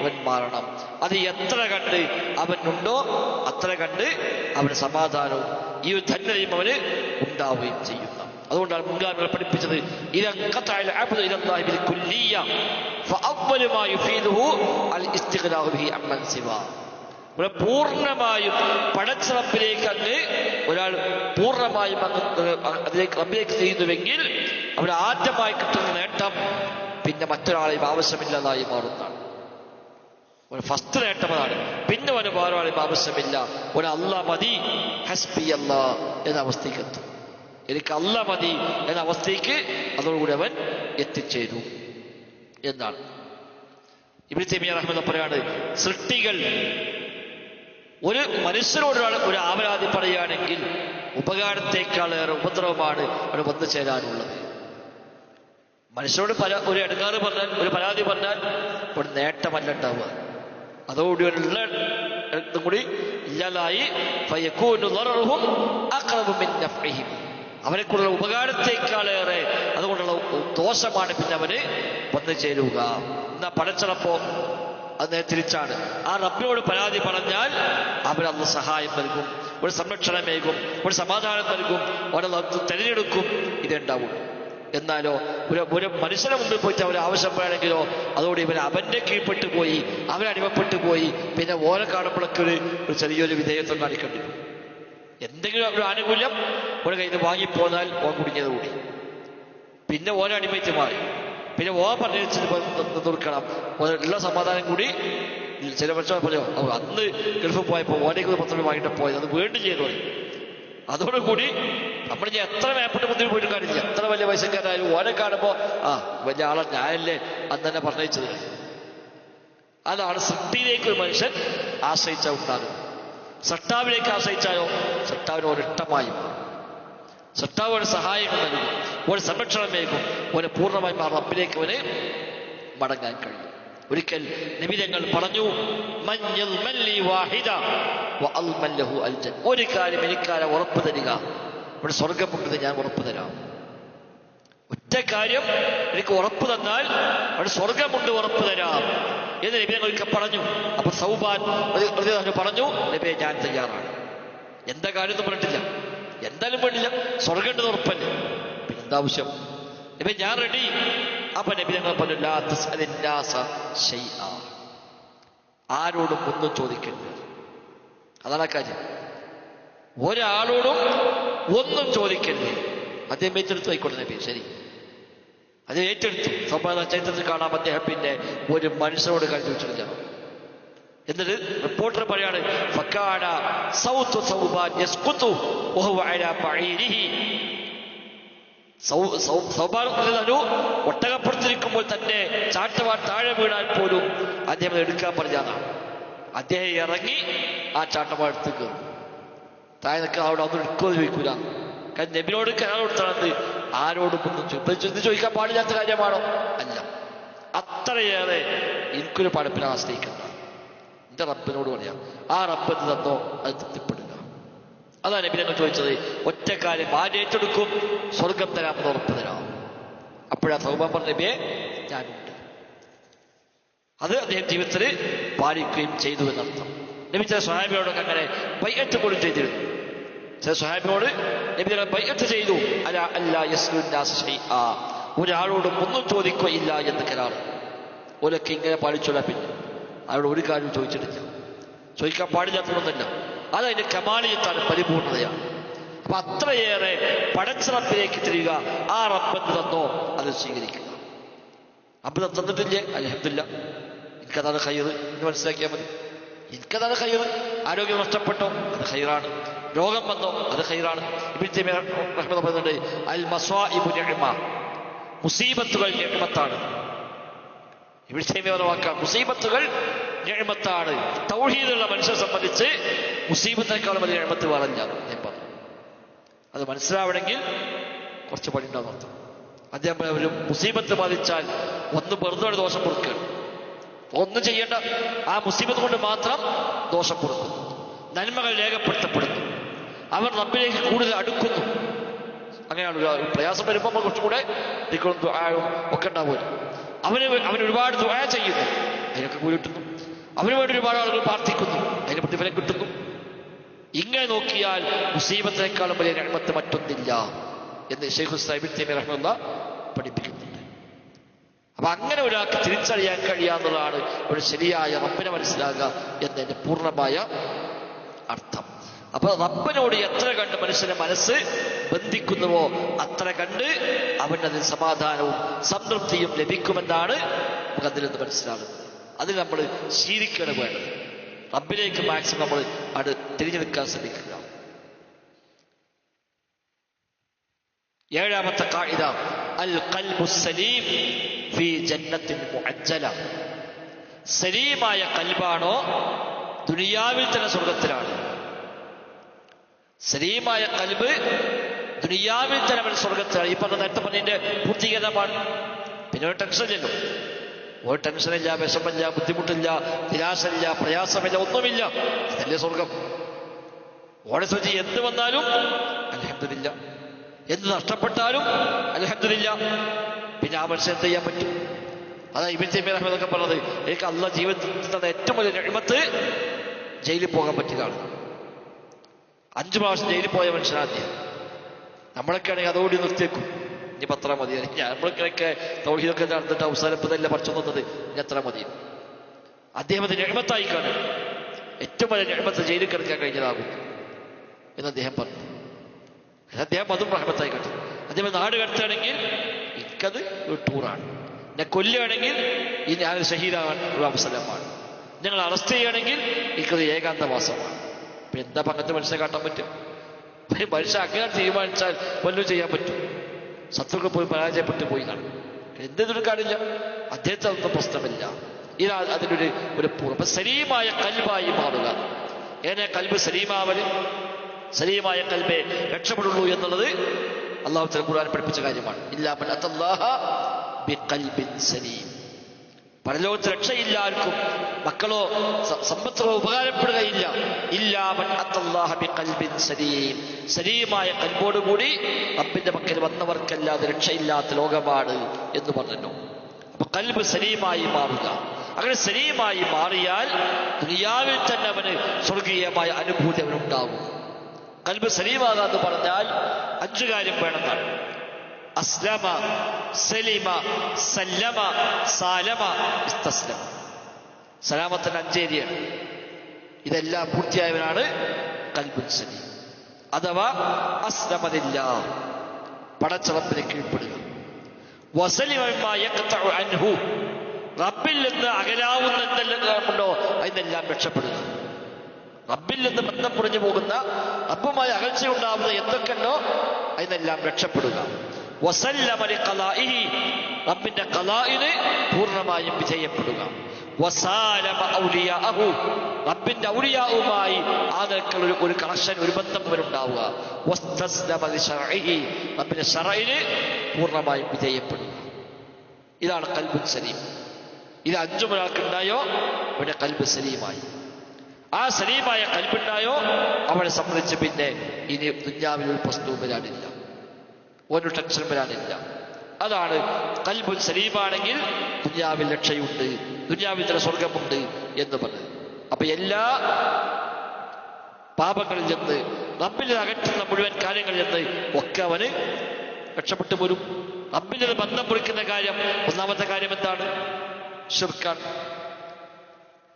അവൻ മാറണം. അത് എത്ര കണ്ട് അവനുണ്ടോ അത്ര കണ്ട് അവന് സമാധാനവും ഈ ഒരു ധന്യതയും അവന് ഉണ്ടാവുകയും ചെയ്യുന്നു. അതുകൊണ്ടാണ് മുൻഗാമികൾ പഠിപ്പിച്ചത് പൂർണ്ണമായും പടച്ച റബ്ബിലേക്ക് അങ്ങ് ഒരാൾ പൂർണ്ണമായും അതിലേക്ക് റബ്ബിലേക്ക് ചെയ്യുന്നുവെങ്കിൽ അവിടെ ആദ്യമായി കിട്ടുന്ന നേട്ടം പിന്നെ മറ്റൊരാളെയും ആവശ്യമില്ലാതായി മാറുന്നതാണ്. ഫസ്റ്റ് നേട്ടം അതാണ്. പിന്നെ ഒരു വേറൊരാളെയും ആവശ്യമില്ല. ഒരു അല്ലാഹ് മതി, ഹസ്ബി അല്ലാഹ് എന്ന അവസ്ഥയ്ക്ക് എത്തും. എനിക്ക് അല്ലാഹ് മതി എന്ന അവസ്ഥയ്ക്ക് അതോടുകൂടി അവൻ എത്തിച്ചേരും എന്നാണ്. ഇബ്നു തൈമിയ്യ റഹ്മത്തുള്ളാഹി പറയാണ്, സൃഷ്ടികൾ ഒരു മനുഷ്യനോട് ഒരു ആവലാതി പറയുകയാണെങ്കിൽ ഉപകാരത്തെക്കാളേറെ ഉപദ്രവമാണ് അവിടെ വന്നു ചേരാനുള്ളത്. മനുഷ്യരോട് ഒരു ഇടങ്ങാറ് പറഞ്ഞാൽ, ഒരു പരാതി പറഞ്ഞാൽ ഒരു നേട്ടമല്ല ഉണ്ടാവുക, അതോടുകൂടി ഉള്ള ഇതും കൂടി ഇല്ലാതായി അവനെക്കുള്ള ഉപകാരത്തെക്കാളേറെ അതുകൊണ്ടുള്ള ദോഷമാണ് പിന്നെ അവന് വന്നു ചേരുക. എന്നാ പടച്ചറപ്പോ അത് തിരിച്ചാണ്. ആ റബ്ബിനോട് പരാതി പറഞ്ഞാൽ അവരന്ന് സഹായം നൽകും, ഒരു സംരക്ഷണമേകും, ഒരു സമാധാനം നൽകും, അവരത് തിരഞ്ഞെടുക്കും, ഇതുണ്ടാവും. എന്നാലോ ഒരു മനുഷ്യനെ മുമ്പിൽ പോയിട്ട് അവർ ആവശ്യപ്പെടുകയാണെങ്കിലോ അതോടെ ഇവൻ അവന്റെ കീഴ്പ്പെട്ടു പോയി, അവനടിമപ്പെട്ടു പോയി. പിന്നെ ഓനെ കാണുമ്പോഴൊക്കെ ഒരു ചെറിയൊരു വിധേയത്വം കാണിക്കേണ്ടി വരും. എന്തെങ്കിലും ഒരു ആനുകൂല്യം ഒരു കയ്യിൽ നിന്ന് വാങ്ങിപ്പോന്നാൽ ഓൻ കുടുങ്ങിയത് കൂടി, പിന്നെ ഓരോ അടിമയറ്റ് മാറി, പിന്നെ ഓൻ പറഞ്ഞു തീർക്കണം, ഉള്ള സമാധാനം കൂടി. ചില പക്ഷേ പറഞ്ഞോ അന്ന് ഗൾഫിൽ പോയപ്പോൾ ഓനേക്ക് 10 രൂപ വാങ്ങിയിട്ട് പോയത് അത് വീണ്ടും ചെയ്തു. അതോടുകൂടി നമ്മൾ ഞാൻ എത്ര മേപ്പെട്ട് മുന്നിൽ പോയിട്ട് കാണില്ല, എത്ര വലിയ പൈസക്കാരായാലും ഓനെ കാണുമ്പോൾ വലിയ ആളെ ഞാനല്ലേ അന്ന് തന്നെ പറഞ്ഞത്. അതാണ് സൃഷ്ടിയിലേക്ക് ഒരു മനുഷ്യൻ ആശ്രയിച്ചാൽ ഉണ്ടാകും. സൃഷ്ടാവിലേക്ക് ആശ്രയിച്ചാലോ സൃഷ്ടാവിന് ഒരിഷ്ടമായും സൃഷ്ടാവ് ഒരു സഹായം നൽകും, ഒരു സംരക്ഷണമേകും, ഒരു പൂർണ്ണമായും ആ റബ്ബിലേക്ക് അവന് മടങ്ങാൻ കഴിയും. ഒരിക്കൽ നബി തങ്ങൾ പറഞ്ഞു, ഒരു കാര്യം എനിക്കാരെ ഉറപ്പ് തരിക, ഇവിടെ സ്വർഗമുണ്ടെന്ന് ഞാൻ ഉറപ്പ് തരാം. ഒറ്റ കാര്യം എനിക്ക് ഉറപ്പ് തന്നാൽ അവിടെ സ്വർഗമുണ്ട്, ഉറപ്പ് തരാം എന്ന് നബി തങ്ങൾ പറഞ്ഞു. അപ്പൊ സൗബാൻ പറഞ്ഞു, നബിയെ ഞാൻ തയ്യാറാണ്. എന്താ കാര്യം ഒന്നും പറഞ്ഞിട്ടില്ല, എന്തായാലും വേണ്ടില്ല, സ്വർഗമുണ്ട് ഉറപ്പല്ലേ, പിന്നെ എന്താ ആവശ്യം? നബി ഞാൻ റെഡി. അപ്പൊ നബി തങ്ങൾ പറഞ്ഞു, ലാ തസ്അലിന്നാസ ശൈഅ, ആരോടും ഒന്നും ചോദിക്കരുത്. അതാണ് ആ കാര്യം, ഒരാളോടും ഒന്നും ചോദിക്കരുത്. അദ്ദേഹം ഏറ്റെടുത്തു, ആയിക്കോട്ടെ നബി ശരി, അത് ഏറ്റെടുത്തു. സമ്പാദന ചരിത്രത്തിൽ കാണാം, അദ്ദേഹത്തിന്റെ ഒരു മനുഷ്യനോട് കാര്യം ചോദിച്ചിട്ടില്ല. എന്നിട്ട് റിപ്പോർട്ടർ പറയാണ്, ഫക്കാന സൗതു സൗബാൻ യസ്ഖുതു വഹുവ അലാ ബഈരിഹി. സൗബാൻ ഒട്ടകപ്പുറത്തിരിക്കുമ്പോൾ തന്നെ ചാട്ടവാൻ താഴെ വീണാൽ പോലും അദ്ദേഹം എടുക്കാൻ പറഞ്ഞതാണ്. അദ്ദേഹം ഇറങ്ങി ആ ചാട്ടവാൻ എടുത്ത് കയറും. താഴെ നിൽക്കാൻ അവിടെ ഒന്നും എടുക്കുമെന്ന് ചോദിക്കൂല. കാരണം നബിനോട് കരാർ കൊടുത്താണത്, ആരോടും ഒന്നും ചോദിക്കാൻ പാടില്ലാത്ത കാര്യമാണോ? അല്ല. അത്രയേറെ എനിക്കൊരു പഠിപ്പിനെ ആശ്രയിക്കുന്ന എന്റെ റബ്ബിനോട് പറയാം, ആ റബ്ബിന് തന്നോ അത് തൃപ്തിപ്പെടുക. അതാണ് നബി ഞങ്ങൾ ചോദിച്ചത്. ഒറ്റ കാര്യം ആര് ഏറ്റെടുക്കും? സ്വർഗം തരാമെന്ന് ഉറപ്പ് തരാം. അപ്പോഴാ സൗബാൻ പറഞ്ഞ നബിയെ ഞാനുണ്ട്. അത് അദ്ദേഹം ജീവിതത്തിൽ പാലിക്കുകയും ചെയ്തു എന്നർത്ഥം. നബി ചില സ്വഹാബിയോടൊക്കെ അങ്ങനെ ബൈഅത്ത് പോലും ചെയ്തിരുന്നു. ചില സ്വഹാബിയോട് നബി ബൈഅത്ത് ചെയ്തു, അലാ അല്ലാ യസ്അലുന്നാസ ശൈഅ, ഒരാളോടും ഒന്നും ചോദിക്കുകയില്ല എന്ന് കരാർ. ഓലൊക്കെ ഇങ്ങനെ പാലിച്ചോളാം. പിന്നെ അവരോട് ഒരു കാര്യം ചോദിച്ചിട്ടില്ല, ചോദിക്കാൻ പാടില്ലാത്തതൊന്നുമില്ല. അതതിന്റെ കമാലിയത്താണ്, പരിപൂർണതയാണ്. അപ്പൊ അത്രയേറെ പടച്ച റബ്ബിലേക്ക് തിരിയുക. ആ റബ്ബെന്ന് തന്നോ അത് സ്വീകരിക്കുക. റബ്ബ് തന്നിട്ടില്ലേ, അൽഹംദുലില്ലാ, എനിക്കതാണ് ഖൈറ് എന്ന് മനസ്സിലാക്കിയാൽ മതി. എനിക്കതാണ് ഖൈറ്. ആരോഗ്യം നഷ്ടപ്പെട്ടോ അത് ഖൈറാണ്, രോഗം വന്നോ അത് ഖൈറാണ്. ഇബ്നു തൈമിയ്യ റഹ്മത്തുള്ളാഹി പറയുന്നുണ്ട്, അൽ മസ്വാഇബു നിഅമ, മുസീബത്തുകൾ നിഅമത്താണ്. ഇബ്നു തൈമിയ്യ പറഞ്ഞ വാക്കാണ്, മുസീബത്തുകൾ നിഅമത്താണ്. തൗഹീദുള്ള മനുഷ്യനെ സംബന്ധിച്ച് മുസീബത്തിനേക്കാളും വലിയ നിഅമത്ത് വേറല്ല ഞാൻ പറഞ്ഞു. അത് മനസ്സിലാവണമെങ്കിൽ കുറച്ച് പണി ഉണ്ടാകും അർത്ഥം. അദ്ദേഹം ഒരു മുസീബത്ത് ബാധിച്ചാൽ ഒന്ന് വെറുതെ ഒരു ദോഷം പൊറുക്കുകയാണ്, ഒന്നും ചെയ്യേണ്ട, ആ മുസീബത്ത് കൊണ്ട് മാത്രം ദോഷം പൊറുക്കുന്നു, നന്മകൾ രേഖപ്പെടുത്തപ്പെടുന്നു, അവർ റബ്ബിലേക്ക് കൂടുതൽ അടുക്കുന്നു. അങ്ങനെയാണ് പ്രയാസം വരുമ്പോൾ നമ്മൾ കുറച്ചുകൂടെ ദുആയും ഒക്കെ ഉണ്ടാവുമല്ലോ. അവന് ഒരുപാട് ദുആ ചെയ്യുന്നു, അതിനൊക്കെ കൂലി കിട്ടുന്നു. അവന് വേണ്ടി ഒരുപാട് ആളുകൾ പ്രാർത്ഥിക്കുന്നു, അതിന് പ്രതിഫലം കിട്ടുന്നു. ഇങ്ങനെ നോക്കിയാൽ മുസീബത്തിനേക്കാളും വലിയ നിഅമത്ത് മറ്റൊന്നില്ല എന്ന് ശൈഖുൽ ഇസ്ലാം ഇബ്നു തൈമിയ്യ റഹ്മത്തുള്ളാഹി പഠിപ്പിക്കുന്നുണ്ട്. അപ്പൊ അങ്ങനെ ഒരാൾക്ക് തിരിച്ചറിയാൻ കഴിയാന്നുള്ളതാണ് ഒരു ശരിയായ റബ്ബിനെ മനസ്സിലാകുക എന്നതിന്റെ പൂർണ്ണമായ അർത്ഥം. അപ്പൊ റബ്ബിനോട് എത്ര കണ്ട് മനുഷ്യന്റെ മനസ്സ് ബന്ധിക്കുന്നുവോ അത്ര കണ്ട് അവനതിൽ സമാധാനവും സംതൃപ്തിയും ലഭിക്കുമെന്നാണ് നമുക്ക് അതിൽ നിന്ന് മനസ്സിലാകുന്നത്. അതിൽ നമ്മൾ ശീലിക്കണം വേണ്ടത്. റബ്ബിലേക്ക് മാക്സിമം നമ്മൾ അത് തിരിഞ്ഞു നിൽക്കാൻ ശ്രമിക്കുക. ഏഴാമത്തെ ഖാഇദ, അൽ ഖൽബു സലീം ഫീ ജന്നത്തിൻ മുഅജ്ജല. സലീമായ കൽബാണോ ദുനിയാവിൽ തന്നെ സ്വർഗത്തിലാണ്. സലീമായ ഖൽബ് ദുനിയാവിൽ തന്നെ അവൻ സ്വർഗത്തിലാണ്. ഈ പറഞ്ഞ നേരത്തെ പറഞ്ഞതിന്റെ പൂർത്തീകരണമാണ്. പിന്നെ ഒരു ടെൻഷനില്ലല്ലോ, ഒരു ടെൻഷനില്ല, വിഷമില്ല, ബുദ്ധിമുട്ടില്ല, നിരാശയില്ല, പ്രയാസമില്ല, ഒന്നുമില്ല. ഇതല്ലേ സ്വർഗം. ഓടെ ശ്രദ്ധി എന്ത് വന്നാലും അൽഹംദുലില്ലാ, എന്ത് നഷ്ടപ്പെട്ടാലും അൽഹംദുലില്ലാ. പിന്നെ ആ മനുഷ്യൻ എന്ത് ചെയ്യാൻ പറ്റും? അതാ ഇബ്നു തൈമിയ്യ റഹ്മത്തുള്ളാഹി പറഞ്ഞത്, എനിക്ക് അല്ലാഹ് ജീവിതത്തിൽ തന്ന ഏറ്റവും വലിയ നിഅമത്ത് ജയിലിൽ പോകാൻ പറ്റിയതാണ്. 5 പ്രാവശ്യം ജയിലിൽ പോയ മനുഷ്യനാദ്യം. നമ്മളൊക്കെ ആണെങ്കിൽ അതോടി നിർത്തിയേക്കും, ഇനി പത്ര മതി. നമ്മളൊക്കെ തൗഹീദൊക്കെ നടന്നിട്ട് അവസാനപ്പതല്ല പഠിച്ചു തന്നത്, ഇനി എത്ര മതി. അദ്ദേഹത്തിന് നിഅമത്തായി കാണും, ഏറ്റവും വലിയ നിഅമത്ത് ജയിലിൽ കിടക്കാൻ കഴിഞ്ഞതാകും എന്ന് അദ്ദേഹം പറഞ്ഞു. അദ്ദേഹം അതും റഹ്മത്തായി കണ്ടു. അദ്ദേഹം നാട് കടത്തുകയാണെങ്കിൽ എനിക്കത് ഒരു ടൂറാണ്, എന്നെ കൊല്ലുകയാണെങ്കിൽ ഈ ഞാൻ ഷഹീദാകാൻ ഒരു അവസരമാണ്, ഞങ്ങൾ അറസ്റ്റ് ചെയ്യുകയാണെങ്കിൽ എനിക്കത് ഏകാന്തവാസമാണ്. പിന്നെ എന്താ പങ്കത്തെ മനുഷ്യനെ കാട്ടാൻ പറ്റും? മനുഷ്യൻ അങ്ങനെ തീരുമാനിച്ചാൽ വല്ലതും ചെയ്യാൻ പറ്റും. ശത്രുക്കൾ പോയി പരാജയപ്പെട്ടു പോയി കാണും, എന്തെങ്കിലും കാണില്ല. അദ്ദേഹത്തെ ഒന്നും പ്രശ്നമില്ല. ഇതാ അതിനൊരു പൂർവ്വം സലീമായ ഖൽബായി മാറുക. എങ്ങനെ ഖൽബ് സലീമാവല്, സലീമായ ഖൽബേ രക്ഷപ്പെടുള്ളൂ എന്നുള്ളത് അല്ലാഹു തആല ഖുർആൻ പഠിപ്പിച്ച കാര്യമാണ്. ഇല്ലാ മൻ അത്തല്ലാഹ ബിഖൽബിൻ സലീം. പരലോകത്ത് രക്ഷയില്ല ആർക്കും, മക്കളോ സമ്പത്തോ ഉപകാരപ്പെടുകയില്ല. ഇല്ലാ മൻ അത്തല്ലാഹ ബിഖൽബിൻ സലീം. സലീമായ ഖൽബോടുകൂടി റബ്ബിന്റെ പക്കൽ വന്നവർക്കല്ലാതെ രക്ഷയില്ലാത്ത ലോകമാണ് എന്ന് പറഞ്ഞു. അപ്പൊ ഖൽബ് സലീമായി മാറുക. അങ്ങനെ സലീമായി മാറിയാൽ ദുനിയാവിൽ തന്നെ അവന് സ്വർഗീയമായ അനുഭൂതി അവനുണ്ടാവും. ഖൽബ് സലീമാകാ എന്ന് പറഞ്ഞാൽ 5 കാര്യം വേണമെന്നാണ്. അസ്ലമ, സലിമ, സല്ലമ, സാലമ, ഇസ്തസ്ലമ. സലാമത്തിന്റെ 5 ഏരിയയാണ്. ഇതെല്ലാം പൂർത്തിയായവനാണ് ഖൽബുൻ സലീം. അഥവാ അസ്ലമലില്ലാഹ്, പടച്ചറപ്പിനെ കീഴ്പ്പെടുക. വസലിമ മിമ്മാ യഖ്തഉ അൻഹു, റബ്ബിൽ നിന്ന് അകലാവുന്ന എന്തെല്ലാം ഉണ്ടോ അതിനെല്ലാം രക്ഷപ്പെടുക. റബ്ബിൽ നിന്ന് ബന്ധം പുറഞ്ഞു പോകുന്ന, റബ്ബുമായി അകൽച്ചയുണ്ടാവുന്ന എന്തൊക്കെയുണ്ടോ അതിനെല്ലാം രക്ഷപ്പെടുക. വസല്ലമ ലിഖളാഇഹി, റബ്ബിന്റെ ഖളാഇന് പൂർണ്ണമായും വിധേയപ്പെടുക. വസാലമ ഔലിയാഅഹു, റബ്ബിന്റെ ഔലിയാവുമായി ആ നിലക്കുള്ള ഒരു കണക്ഷൻ, ഒരു ബന്ധം അവരുണ്ടാവുക. വസ്തസ്ലമ ലിശർഇഹി, റബ്ബിന്റെ ശർഇന് പൂർണ്ണമായും വിധേയപ്പെടുക. ഇതാണ് ഖൽബുൻ സലീം. ഇത് 5 ഒരാൾക്കുണ്ടായോ അവന്റെ ഖൽബ് സലീമായി. ആ സലീമായ ഖൽബുണ്ടായോ അവനെ സംബന്ധിച്ച് പിന്നെ ഇനി ദുനിയാവിൽ ഒരു പ്രശ്നവും വരാനില്ല, ഒരു ടെൻഷൻ വരാനില്ല. അതാണ് ഖൽബുൻ സലീമാണെങ്കിൽ ദുനിയാവിൽ രക്ഷയുണ്ട്, ദുനിയാവിൽ തന്നെ സ്വർഗമുണ്ട് എന്ന് പറഞ്ഞത്. അപ്പൊ എല്ലാ പാപങ്ങളിൽ നിന്ന്, റബ്ബിൽ അകറ്റുന്ന മുഴുവൻ കാര്യങ്ങളിൽ നിന്ന് ഒക്കെ അവന് രക്ഷപ്പെട്ടു വരും. റബ്ബിൽ നിന്ന് ബന്ധം മുറിക്കുന്ന കാര്യം, ഒന്നാമത്തെ കാര്യം എന്താണ്? ശിർക്കാണ്.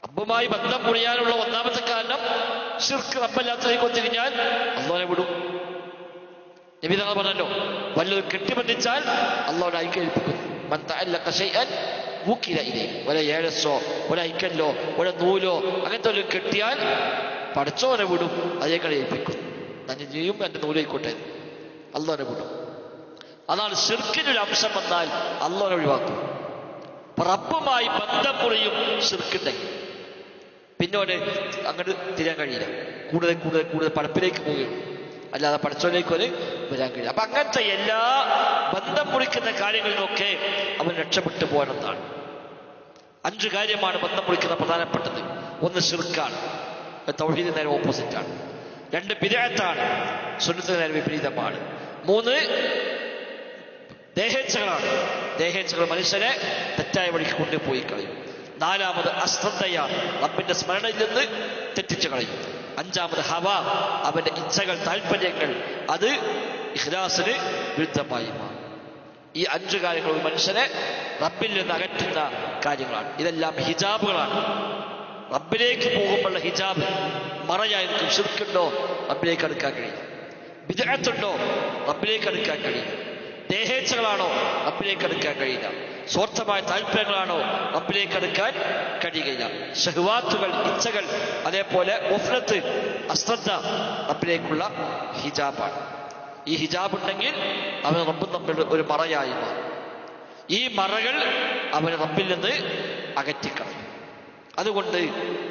റബ്ബുമായി ബന്ധം മുറിയാനുള്ള ഒന്നാമത്തെ കാരണം ശിർക്ക്. റബ്ബല്ലാത്തതിലേക്ക് ഒത്തിരിഞ്ഞാൽ അല്ലാഹുവിനെ വിടും. നബി തങ്ങൾ പറഞ്ഞല്ലോ, വല്ലതും കെട്ടിബന്ധിച്ചാൽ അല്ലാഹുവിനെ ഐക്യേൽപ്പിക്കുന്നു. മൻ തഅല്ലഖ ശൈഅൻ വുകില ഇലൈഹി. ഒരു ഏഴസോ ഒരു ഐക്കല്ലോ ഒരു നൂലോ അങ്ങനത്തെ ഒരു കെട്ടിയാൽ പടച്ചോനെ വിടും, അതേക്കാൾ ഏൽപ്പിക്കും. തന്നെ ചെയ്യും, എൻ്റെ നൂലായിക്കോട്ടെ, അല്ലാഹുവിനെ വിടും. അതാണ് ശിർക്കിനൊരു അംശം വന്നാൽ അല്ലാഹുവിനെ ഒഴിവാക്കും. റബ്ബുമായി ബന്ധം മുറിയും ശിർക്കുണ്ടെങ്കിൽ പിന്നെ അങ്ങോട്ട് തിരാൻ കഴിയില്ല. കൂടുതൽ കൂടുതൽ കൂടുതൽ പടപ്പിലേക്ക് പോവുകയുള്ളൂ, അല്ലാതെ പടച്ചോലേക്ക് വരാൻ കഴിയില്ല. അപ്പൊ അങ്ങനത്തെ എല്ലാ ബന്ധം മുറിക്കുന്ന കാര്യങ്ങളിലൊക്കെ അവൻ രക്ഷപ്പെട്ടു പോകണമെന്നാണ്. 5 കാര്യമാണ് ബന്ധം മുറിക്കുന്ന പ്രധാനപ്പെട്ടത്. 1 ശിർക്കാണ്, തൗഹീദിന് നേരെ ഓപ്പോസിറ്റാണ്. 2 ബിദ്അത്താണ്, സുന്നത്തിന് നേരെ വിപരീതമാണ്. 3 ദേഹേച്ഛകളാണ്, ദേഹേച്ഛകൾ മനുഷ്യനെ തെറ്റായ വഴിക്ക് കൊണ്ടുപോയി കളയും. 4 അശ്രദ്ധയാണ്, റബ്ബിന്റെ സ്മരണയിൽ നിന്ന് തെറ്റിച്ചു കളയും. 5 ഹവ, അവന്റെ ഇച്ഛകൾ, താല്പര്യങ്ങൾ, അത് ഇഖ്ലാസിന് വിരുദ്ധമായി മാറും. ഈ 5 കാര്യങ്ങൾ ഒരു മനുഷ്യനെ റബ്ബിൽ നിന്ന് അകറ്റുന്ന കാര്യങ്ങളാണ്. ഇതെല്ലാം ഹിജാബുകളാണ്. റബ്ബിലേക്ക് പോകുമ്പോഴുള്ള ഹിജാബ് മറയായിരിക്കും. ശിർക്കുണ്ടോ റബ്ബിലേക്ക് അടുക്കാൻ കഴിയില്ല. ബിദ്അത്തുണ്ടോ റബ്ബിലേക്ക് അടുക്കാൻ കഴിയില്ല. ദേഹേച്ഛകളാണോ റബ്ബിലേക്ക് അടുക്കാൻ കഴിയില്ല. സ്വാർത്ഥമായ താല്പര്യങ്ങളാണോ റബ്ബിലേക്ക് അടുക്കാൻ കഴിയുകയില്ല. ഷഹ്വാത്തുകൾ, ഇച്ഛകൾ, അതേപോലെ ഗഫ്ലത്ത്, അശ്രദ്ധ റബ്ബിലേക്കുള്ള ഹിജാബാണ്. ഈ ഹിജാബ് ഉണ്ടെങ്കിൽ അവൻ റബ്ബും തമ്മിൽ ഒരു മറയായി മാറും. ഈ മറകൾ അവന് റബ്ബിൽ നിന്ന് അകറ്റിക്കളയും. അതുകൊണ്ട്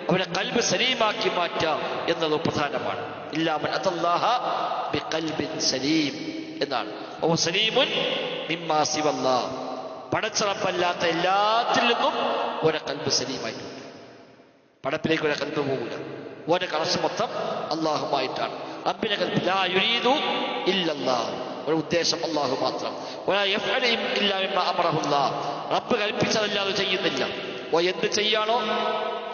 അവനെ ഖൽബ് സലീമാക്കി മാറ്റുക എന്നത് പ്രധാനമാണ്. ഇല്ലാമൻ അതല്ലാഹ ബിഖൽബിൻ സലീം എന്നാണ്. ഓ സലീമുൻ മിമ്മാ സിവല്ലാഹ്, പടച്ചറപ്പല്ലാത്ത എല്ലാത്തിൽ നിന്നും ഓരോ ഖൽബ് സലീമായിട്ടുണ്ട്. പടപ്പിലേക്ക് ഒരു ഖൽബ് പോകില്ല. ഓരോ കണക്ഷൻ മൊത്തം അള്ളാഹുമായിട്ടാണ്. റബ്ബിനെ ഖൽബ് ലാ യുരീദു ഇല്ലല്ലാഹ്, ഒരു ഉദ്ദേശം അള്ളാഹു മാത്രം. വലാ യഫ്അലു ഇല്ലാ മിമ്മാ അമറഹുല്ലാഹ്, റബ്ബ് കൽപ്പിച്ചതല്ലാതെ ചെയ്യുന്നില്ല. എന്ത് ചെയ്യാണോ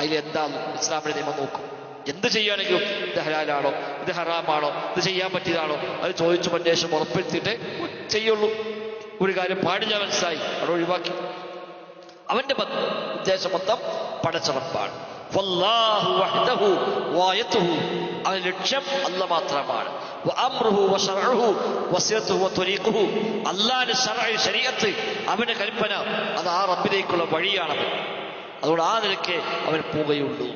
അതിലെന്താണ് ഇസ്ലാമിന്റെ നിയമം നോക്കും. എന്ത് ചെയ്യുകയാണെങ്കിലും ഇത് ഹലാലാണോ, ഇത് ഹറാമാണോ, ഇത് ചെയ്യാൻ പറ്റിയതാണോ, അത് ചോദിച്ചു അന്വേഷണം ഉറപ്പെടുത്തിയിട്ടേ ചെയ്യുള്ളൂ. ഒരു കാര്യം പാടില്ല മനസ്സിലായി, അവിടെ ഒഴിവാക്കി. അവന്റെ ഉദ്ദേശം മൊത്തം പടച്ചറപ്പാണ്. അവന്റെ ലക്ഷ്യം അല്ല മാത്രമാണ്. അല്ലാഹുവിന്റെ ശരീഅത്ത്, അവന്റെ കൽപ്പന, അത് ആ റബ്ബിലേക്കുള്ള വഴിയാണവൻ. അതുകൊണ്ട് ആ നിലയ്ക്ക് അവൻ പോവുകയുള്ളൂ.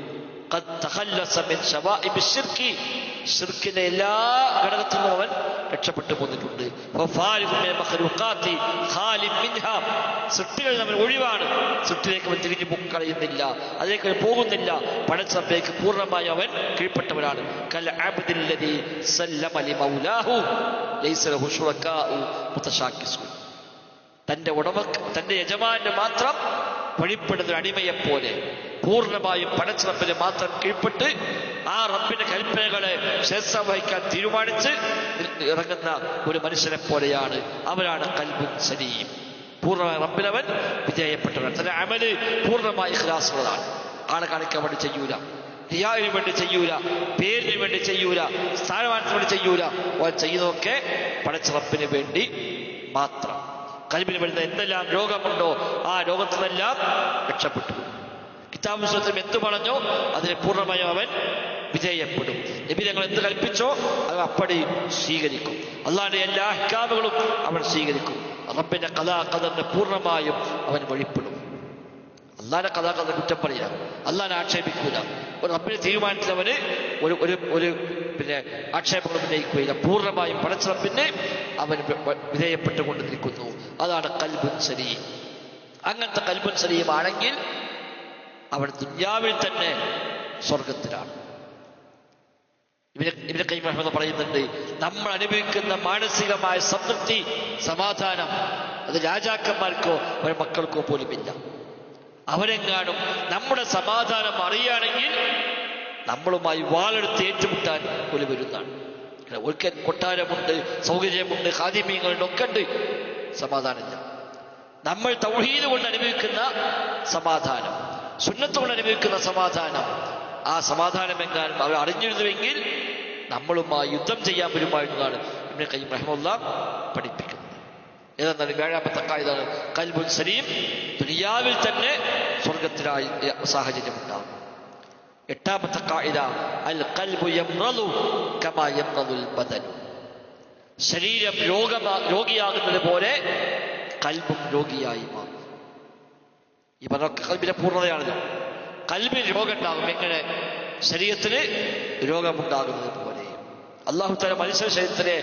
ശിർക്കിന്റെ എല്ലാ ഘടകത്തിൽ നിന്നും അവൻ രക്ഷപ്പെട്ടു പോന്നിട്ടുണ്ട്. സൃഷ്ടികളിൽ അവൻ ഒഴിവാണ്. സൃഷ്ടിയിലേക്ക് അവൻ തിരിഞ്ഞു കളയുന്നില്ല, അതിലേക്ക് പോകുന്നില്ല. പടച്ചറപ്പിലേക്ക് പൂർണ്ണമായി അവൻ കീഴ്പ്പെട്ടവനാണ്. തന്റെ തന്റെ യജമാന് മാത്രം വഴിപ്പെടുന്ന അടിമയെപ്പോലെ പൂർണ്ണമായും പടച്ചറപ്പിന് മാത്രം കീഴ്പ്പെട്ട് ആ റബ്ബിന്റെ കൽപ്പനകളെ ശിരസ വഹിക്കാൻ തീരുമാനിച്ച് ഇറങ്ങുന്ന ഒരു മനുഷ്യനെ പോലെയാണ് അവനാണ് ഖൽബുൻ സലീം. പൂർണ്ണമായി റബ്ബിനവൻ വിധേയപ്പെട്ടവനാണ്. തന്റെ അമല് പൂർണ്ണമായി ഇഖ്ലാസുള്ളതാണ്. ആളെ കാണിക്കാൻ വേണ്ടി ചെയ്യൂല, റിയാഇന് വേണ്ടി ചെയ്യൂല, പേരിന് വേണ്ടി ചെയ്യൂല, സ്ഥാനമാനത്തിന് വേണ്ടി ചെയ്യൂല. അവൻ ചെയ്യുന്നതൊക്കെ പടച്ചറപ്പിന് വേണ്ടി മാത്രം. ഖൽബിന് വരുന്ന എന്തെല്ലാം രോഗമുണ്ടോ ആ രോഗത്തിൽ നിന്നെല്ലാം രക്ഷപ്പെട്ടു. കിതാബുൽ സുന്നത്തിൽ എന്ത് പറഞ്ഞോ അതിനെ പൂർണ്ണമായും അവൻ വിധേയപ്പെടും. നബി ഞങ്ങൾ എന്ത് കൽപ്പിച്ചോ അത് അപ്പടി സ്വീകരിക്കും. അള്ളാഹിന്റെ എല്ലാ അഹ്കാമുകളും അവൻ സ്വീകരിക്കും. റബ്ബിന്റെ ഖദാ ഖദറിനെ പൂർണ്ണമായും അവൻ വഴിപ്പെടും. അള്ളാഹിന്റെ ഖദാ ഖദർ കുറ്റം പറയാ, അള്ളാഹിനെ ആക്ഷേപിക്കൂല. ഒരു റബ്ബിന്റെ തീരുമാനത്തിൽ അവന് ഒരു ആക്ഷേപങ്ങൾ ഉന്നയിക്കുകയില്ല. പൂർണ്ണമായും പടച്ച റബ്ബിന് അവൻ വിധേയപ്പെട്ടുകൊണ്ട് നിൽക്കുന്നു. അതാണ് ഖൽബുൻ സലീം. അങ്ങനത്തെ ഖൽബുൻ സലീം ആണെങ്കിൽ അവൻ ദുനിയാവിൽ തന്നെ സ്വർഗത്തിലാണ്. ഇബ്നു ഖയ്യിം റഹിമഹുല്ലാഹ് പറയുന്നുണ്ട്, നമ്മൾ അനുഭവിക്കുന്ന മാനസികമായ സംതൃപ്തി, സമാധാനം അത് രാജാക്കന്മാർക്കോ അവരുടെ മക്കൾക്കോ പോലുമില്ല. അവരെങ്ങാനും നമ്മുടെ സമാധാനം അറിയുകയാണെങ്കിൽ നമ്മളുമായി വാളെടുത്ത് ഏറ്റുമുട്ടാൻ പോലും വരുന്നതാണ്. ഒരിക്കൽ കൊട്ടാരമുണ്ട്, സൗകര്യമുണ്ട്, ഖാദിമീങ്ങളുണ്ട്, ഒക്കെ ഉണ്ട്, സമാധാനമില്ല. നമ്മൾ തൗഹീദ് കൊണ്ട് അനുഭവിക്കുന്ന സമാധാനം, സുന്നത്ത് കൊണ്ട് അനുഭവിക്കുന്ന സമാധാനം, ആ സമാധാനം എങ്ങാനും അവർ അറിഞ്ഞിരുന്നുവെങ്കിൽ നമ്മളുമായി യുദ്ധം ചെയ്യാൻ വരുമായിരുന്നതാണ് ഇബ്നു ഖയ്യിം റഹിമഹുല്ലാഹ് പഠിപ്പിക്കുന്നത്. ഏതെന്നാണ് 7ാമത്തെ ഖായിദയാണ് ഖൽബുൻ സലീം. ദുനിയാവിൽ തന്നെ സ്വർഗത്തിലായി സാഹചര്യം ഉണ്ടാകും. 8ാമത്തെ ഖായിദ അൽ ഖൽബു യംറദു കമാ യംറദുൽ ബദൻ. ശരീരം രോഗിയാകുന്നത് പോലെ ഖൽബും രോഗിയായി മാറും. ഈ പറഞ്ഞ ഖൽബിന്റെ പൂർണ്ണതയാണല്ലോ. ഖൽബിന് രോഗം ഉണ്ടാകും. എങ്ങനെ? ശരീരത്തിന് രോഗമുണ്ടാകുന്നത് പോലെ. അല്ലാഹു തആല മനുഷ്യ ശരീരത്തിലെ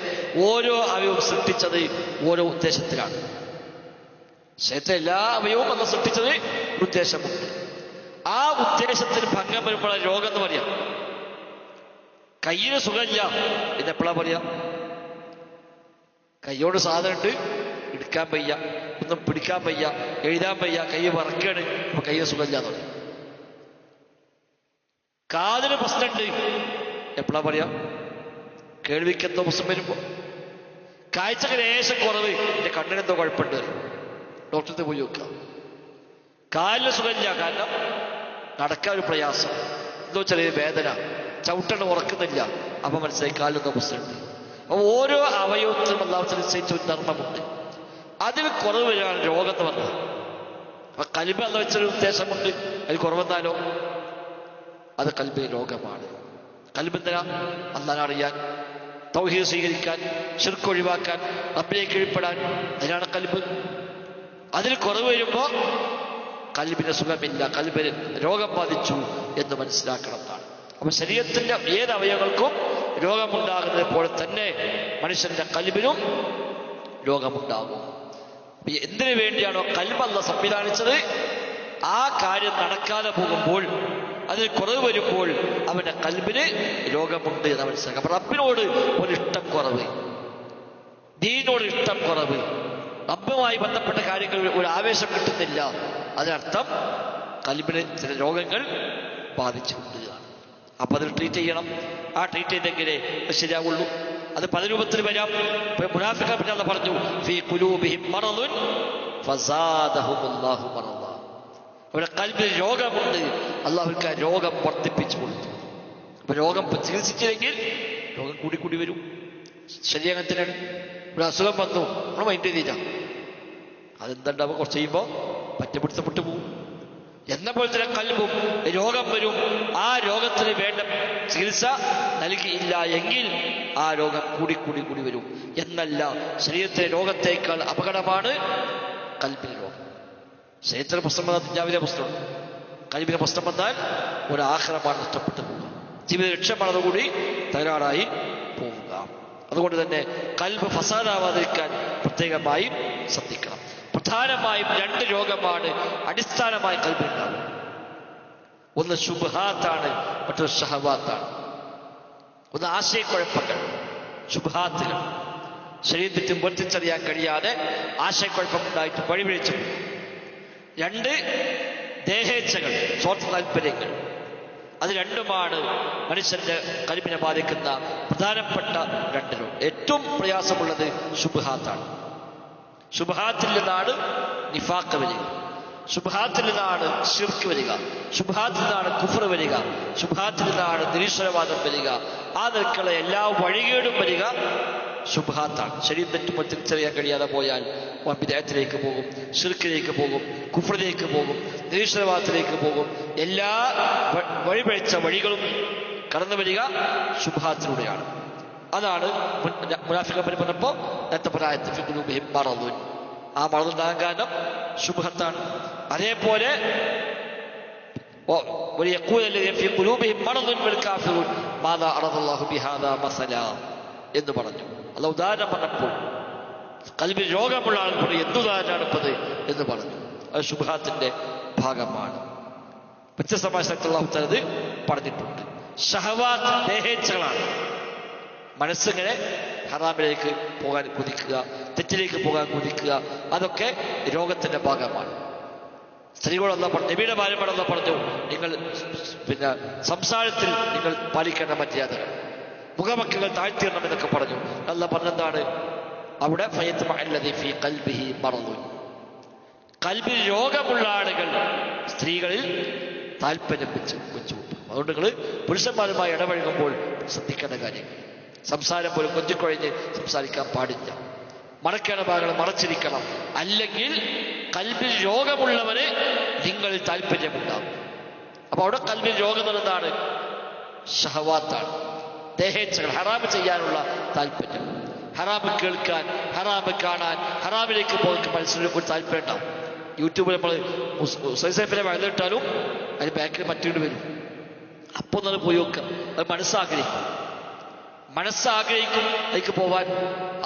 ഓരോ അവയവവും സൃഷ്ടിച്ചത് ഓരോ ഉദ്ദേശത്തിലാണ്. ശരീരത്തിലെ എല്ലാ അവയവവും അല്ലാഹു സൃഷ്ടിച്ചത് ഒരു ഉദ്ദേശമുണ്ട്. ആ ഉദ്ദേശത്തിന് ഭംഗം വരുമ്പോഴാണ് രോഗം എന്ന് പറയാം. കയ്യിന് സുഖമില്ല എന്നെപ്പോഴാ പറയാ? കയ്യോട് സാധനമുണ്ട്, എടുക്കാൻ വയ്യ, ഒന്നും പിടിക്കാൻ വയ്യ, എഴുതാൻ വയ്യ, കൈ വറക്കാണ്, അപ്പൊ കയ്യിന് സുഖമില്ല എന്ന് പറയും. കാതിന് പ്രശ്നമുണ്ട് എപ്പോഴാ പറയാ? കേൾവിക്കെന്തോ പ്രശ്നം വരുമ്പോ. കാഴ്ചക്ക് ലേശം കുറവ്, എന്റെ കണ്ണിനെന്തോ കുഴപ്പമുണ്ട്, ഡോക്ടർക്ക് പോയി നോക്കുക. കാലിന് സുഖമില്ല, കാരണം നടക്കാൻ ഒരു പ്രയാസം, എന്തോ ചെറിയ വേദന, ചവിട്ടണ് ഉറക്കുന്നില്ല, അപ്പൊ മനസ്സിലായി കാലിനെന്തോ പ്രശ്നമുണ്ട്. അപ്പൊ ഓരോ അവയവത്തിനും അല്ലാഹു നിശ്ചയിച്ച ഒരു ധർമ്മമുണ്ട്. അതിൽ കുറവ് വരികയാണ് രോഗം എന്ന് പറഞ്ഞത്. അപ്പൊ ഖൽബ് അല്ലാഹു വെച്ചൊരു ഉദ്ദേശമുണ്ട്, അതിൽ കുറവെന്നാലോ അത് ഖൽബിന് രോഗമാണ്. ഖൽബ് എന്തിനാ? അല്ലാഹുവിനെ അറിയാൻ, തൗഹീദ് സ്വീകരിക്കാൻ, ശിർക്ക് ഒഴിവാക്കാൻ, റബ്ബിലേക്ക് കീഴ്പ്പെടാൻ. അതിനാണ് ഖൽബ്. അതിൽ കുറവ് വരുമ്പോ ഖൽബിന് സുഖമില്ല, ഖൽബിന് രോഗം ബാധിച്ചു എന്ന് മനസ്സിലാക്കണം. അപ്പൊ ശരീരത്തിന്റെ ഏത് അവയവങ്ങൾക്കും രോഗമുണ്ടാകുന്നത് പോലെ തന്നെ മനുഷ്യന്റെ ഖൽബിനും രോഗമുണ്ടാകും. എന്തിനു വേണ്ടിയാണോ ഖൽബ് അല്ലാഹു സംവിധാനിച്ചത് ആ കാര്യം നടക്കാതെ പോകുമ്പോൾ, അതിൽ കുറവ് വരുമ്പോൾ അവന്റെ കൽബിന് രോഗമുണ്ട് എന്ന് മനസ്സിലാക്കാം. അപ്പൊ റബ്ബിനോട് ഒരു ഇഷ്ടം കുറവ്, ദീനോട് ഇഷ്ടം കുറവ്, റബ്ബുമായി ബന്ധപ്പെട്ട കാര്യങ്ങൾ ഒരു ആവേശം കിട്ടുന്നില്ല, അതിനർത്ഥം കൽബിന് ചില രോഗങ്ങൾ ബാധിച്ചിട്ടുണ്ട്. അപ്പൊ അതിൽ ട്രീറ്റ് ചെയ്യണം. ആ ട്രീറ്റ് ചെയ്തെങ്കിലേ ശരിയാവുള്ളൂ. അത് പല രൂപത്തിൽ വരാം. മുനാഫിഖുകളെ പറ്റി അല്ലാഹു പറഞ്ഞു, ഫീ ഖുലൂബിഹിം മറദുൻ ഫസാദഹുമുല്ലാഹു മറദ. അവരുടെ കൽബിൽ രോഗമുണ്ട്, അള്ളാഹുക്ക് ആ രോഗം വർദ്ധിപ്പിച്ചു കൊടുത്തു. അപ്പൊ രോഗം ചികിത്സിച്ചില്ലെങ്കിൽ രോഗം കൂടി വരും. ശരീരത്തിനാണ് ഒരു അസുഖം വന്നു, നമ്മൾ മൈൻഡ് ചെയ്തില്ല, അതെന്തുണ്ടാവുക, കുറച്ച് കഴിയുമ്പോൾ പറ്റപിടുത്തപ്പെട്ടു പോകും. എന്ന പോലെ തന്നെ കൽബും രോഗം വരും. ആ രോഗത്തിന് വേണ്ട ചികിത്സ നൽകിയില്ല എങ്കിൽ ആ രോഗം കൂടി വരും. എന്നല്ല, ശരീരത്തിലെ രോഗത്തേക്കാൾ അപകടമാണ് കൽബിലെ രോഗം. ശരീരത്തിലെ പ്രശ്നം വന്നാൽ ദുനിയാവിലെ പ്രശ്നമുണ്ട്. കൽബിലെ പ്രശ്നം വന്നാൽ ഒരു ആഖിറമാണ് നഷ്ടപ്പെട്ടു പോവുക, ജീവിത ലക്ഷ്യമാണതുകൂടി തകരാറായി പോവുക. അതുകൊണ്ട് തന്നെ കൽബ് ഫസാദാവാതിരിക്കാൻ പ്രത്യേകമായി ശ്രദ്ധിക്കണം. പ്രധാനമായും 2 രോഗമാണ് അടിസ്ഥാനമായി കൽബിലുണ്ടാകുന്നത്. ഒന്ന് ശുബ്ഹാത്താണ്, മറ്റൊരു ഷഹവാത്താണ്. ഒന്ന് ആശയക്കുഴപ്പങ്ങൾ, ശുബ്ഹാത്തുകൾ, ശരീരത്തിൽ വർത്തിച്ചറിയാൻ കഴിയാതെ ആശയക്കുഴപ്പമുണ്ടായിട്ട് വഴിപിഴച്ചു. 2 ദേഹേച്ഛകൾ, സ്വാർത്ഥ താല്പര്യങ്ങൾ. അത് രണ്ടുമാണ് മനുഷ്യന്റെ കൽബിനെ ബാധിക്കുന്ന പ്രധാനപ്പെട്ട 2 രോഗം. ഏറ്റവും പ്രയാസമുള്ളത് ശുബ്ഹാത്താണ്. ശുബ്ഹാത്തിൽ നിന്നാണ് നിഫാഖ് വരിക, ശുബ്ഹാത്തിൽ നിന്നാണ് ശിർക്ക് വരിക, ശുബ്ഹാത്തിൽ നിന്നാണ് കുഫ്ർ വരിക, ശുബ്ഹാത്തിൽ നിന്നാണ് നിരീശ്വരവാദം വരിക. ആ നിൽക്കുള്ള എല്ലാ വഴികേടും വരിക ശുബ്ഹാത്താണ്. ശരീരം തെറ്റുമ്പോൾ തിരിച്ചറിയാൻ കഴിയാതെ പോയാൽ ബിദ്അത്തിലേക്ക് പോകും, ശിർക്കിലേക്ക് പോകും, കുഫ്റിലേക്ക് പോകും, നിരീശ്വരവാദത്തിലേക്ക് പോകും. എല്ലാ വഴിപിഴച്ച വഴികളും കടന്നു വരിക ശുബ്ഹാത്തിലൂടെയാണ്. അതാണ് മുനാഫിഖുകളെ പറഞ്ഞപ്പോൾ നേരത്തെ പറയാത്ത ഫീ ഖുലൂബിഹിം മറദുൻ, ആ മറദുണ്ടാകാൻ കാരണം ശുബ്ഹത്താണ്. അതേപോലെ ഫീ ഖുലൂബിഹിം മറദുൻ വൽ കാഫിറൂൻ മാദാ അറദല്ലാഹു ബിഹാദാ മസലാ എന്ന് പറഞ്ഞു. അല്ലാഹു ഉദാഹരണം പറഞ്ഞപ്പോൾ കൽബിൽ രോഗമുള്ള ആളുകൾ എന്തുദാഹരണമാണ് ഇപ്പത് എന്ന് പറഞ്ഞു. അത് ശുബ്ഹാത്തിന്റെ ഭാഗമാണ്. വ്യത്യസ്തമായ സ്ഥലത്ത് അല്ലാഹു തആല ഇത് പറഞ്ഞിട്ടുണ്ട്. ഷഹവാത്ത് ദേഹേച്ഛകളാണ്. മനസ്സിങ്ങനെ ഹറാമിലേക്ക് പോകാൻ കുതിക്കുക, തെറ്റിലേക്ക് പോകാൻ കുതിക്കുക, അതൊക്കെ രോഗത്തിന്റെ ഭാഗമാണ്. സ്ത്രീകളെന്ന പറഞ്ഞു, നബിയുടെ ഭാര്യമാരെന്ന പറഞ്ഞു, നിങ്ങൾ സംസാരത്തിൽ നിങ്ങൾ പാലിക്കേണ്ട മര്യാദകൾ, മുഖമക്കകൾ താഴ്ത്തിയിടണം എന്നൊക്കെ പറഞ്ഞു. അല്ല പറഞ്ഞെന്താണ് അവിടെ, ഫീ ഖൽബിഹി മറദുൻ, കൽബിൽ രോഗമുള്ള ആളുകൾ സ്ത്രീകളിൽ താല്പര്യം വെച്ചു. അതുകൊണ്ട് നിങ്ങൾ പുരുഷന്മാരുമായി ഇടപഴകുമ്പോൾ ശ്രദ്ധിക്കേണ്ട കാര്യങ്ങൾ, സംസാരം പോലും കൊഞ്ചിക്കൊഴിഞ്ഞ് സംസാരിക്കാൻ പാടില്ല. മറക്കേണ്ട ഭാഗങ്ങൾ മറച്ചിരിക്കണം. അല്ലെങ്കിൽ കൽബിൽ രോഗമുള്ളവന് നിങ്ങളിൽ താല്പര്യമുണ്ടാകും. അപ്പൊ അവിടെ കൽബിൽ രോഗം എന്താണ്? ഷഹവാത്താണ്, ദേഹേച്ഛകൾ, ഹറാമ് ചെയ്യാനുള്ള താല്പര്യം, ഹറാമ് കേൾക്കാൻ, ഹറാമ് കാണാൻ, ഹറാമിലേക്ക് പോയി മത്സരം ഒരു താല്പര്യം ഉണ്ടാവും. യൂട്യൂബിൽ നമ്മൾ സൈസൈപ്പിനെ വഴുതിട്ടാലും അതിന് ബാക്കിൽ മറ്റൊരു വരും. അപ്പൊ ഒന്ന് പോയി നോക്കുക. അത് മനസ്സാഗ്രഹിക്കും അതിലേക്ക് പോവാൻ.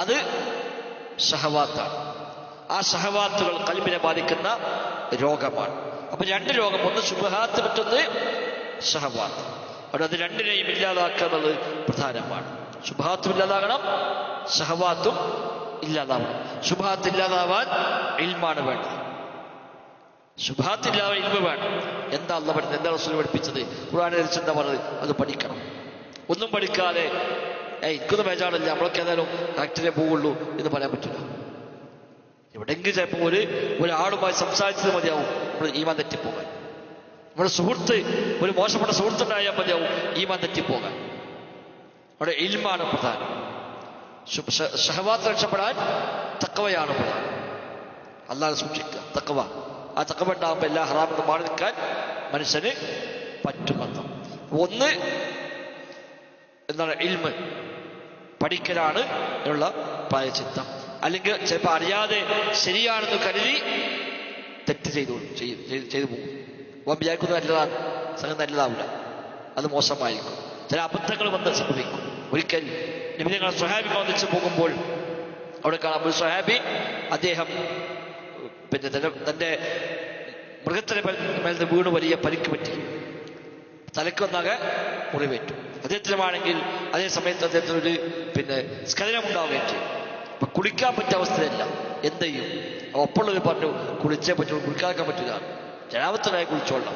അത് ഷഹവാത്താണ്. ആ ഷഹവാത്തുകൾ കൽബിനെ ബാധിക്കുന്ന രോഗമാണ്. അപ്പൊ 2 രോഗം, ഒന്ന് ശുബ്ഹാത്ത്, മറ്റൊന്ന് ഷഹവാത്ത്. അവിടെ അത് 2നെയും ഇല്ലാതാക്കുക എന്നുള്ളത് പ്രധാനമാണ്. ശുബ്ഹാത്തും ഇല്ലാതാകണം, ഷഹവാത്തും ഇല്ലാതാവണം. ശുബ്ഹാത്ത് ഇല്ലാതാവാൻ ഇൽമാണ് വേണ്ടത്. ശുബ്ഹാത്ത് ഇല്ലാതെ ഇൽമ് വേണം. എന്താ അല്ലാഹു പഠിച്ചത്, എന്താ റസൂൽ പഠിപ്പിച്ചത്, ഖുർആനിൽ എന്താ പറഞ്ഞത്, അത് പഠിക്കണം. ഒന്നും പഠിക്കാതെ എനിക്കൊന്നും ബേജാറില്ല, നമ്മളൊക്കെ ഏതായാലും കറക്റ്റിനെ പോവുള്ളൂ എന്ന് പറയാൻ പറ്റില്ല. എവിടെയെങ്കിലും ചിലപ്പോൾ ഒരാളുമായി സംസാരിച്ചത് മതിയാവും നമ്മൾ ഈമാൻ തെറ്റിപ്പോകാൻ. നമ്മുടെ സുഹൃത്ത്, ഒരു മോശപ്പെട്ട സുഹൃത്തുണ്ടായാൽ മതിയാവും ഈമാൻ തെറ്റിപ്പോകാൻ. അവിടെ ഇൽമാണ് പ്രധാനം. ഷഹവാത്ത് രക്ഷപ്പെടാൻ തഖ്വയാണ് പ്രധാനം. അല്ലാഹുവിനെ സൂക്ഷിക്കുക, തഖ്വ. ആ തഖ്വ ഉണ്ടാകുമ്പോൾ എല്ലാ ഹറാമിനും മാറി നിൽക്കാൻ മനുഷ്യന് പറ്റുമെന്ന്. ഒന്ന് എന്താണ്? ഇൽമ്, പഠിക്കലാണ് എന്നുള്ള പ്രായച്ചിത്തം. അല്ലെങ്കിൽ ചിലപ്പോൾ അറിയാതെ ശരിയാണെന്ന് കരുതി തെറ്റ് ചെയ്തു പോകും. വിചാരിക്കുന്നത് നല്ലതാണ്, സംഗതി നല്ലതാവില്ല, അത് മോശമായിരിക്കും. ചില അബദ്ധങ്ങൾ വന്ന് സംഭവിക്കും. ഒരിക്കൽ നബി തങ്ങൾ സ്വഹാബികൾ ഒന്നിച്ച് പോകുമ്പോൾ അവിടെ കാണാം, ഒരു സ്വഹാബി അദ്ദേഹം തൻ്റെ മൃഗത്തിന് മേൽന്ന് വീണ് വലിയ പരിക്ക് പറ്റി, തലക്കൊന്നാകെ മുറിവേറ്റു. അദ്ദേഹത്തിനുമാണെങ്കിൽ അതേ സമയത്ത് അദ്ദേഹത്തിന് ഒരു സ്ഖലനമുണ്ടാവുകയും ചെയ്യും. അപ്പൊ കുളിക്കാൻ പറ്റിയ അവസ്ഥയല്ല. എന്ത് ചെയ്യും? ഒപ്പമുള്ളവർ പറഞ്ഞു കുളിച്ചേ പറ്റുള്ളൂ, കുളിക്കാക്കാൻ പറ്റില്ല, ജനാപത്തിനായി കുളിച്ചോളാം,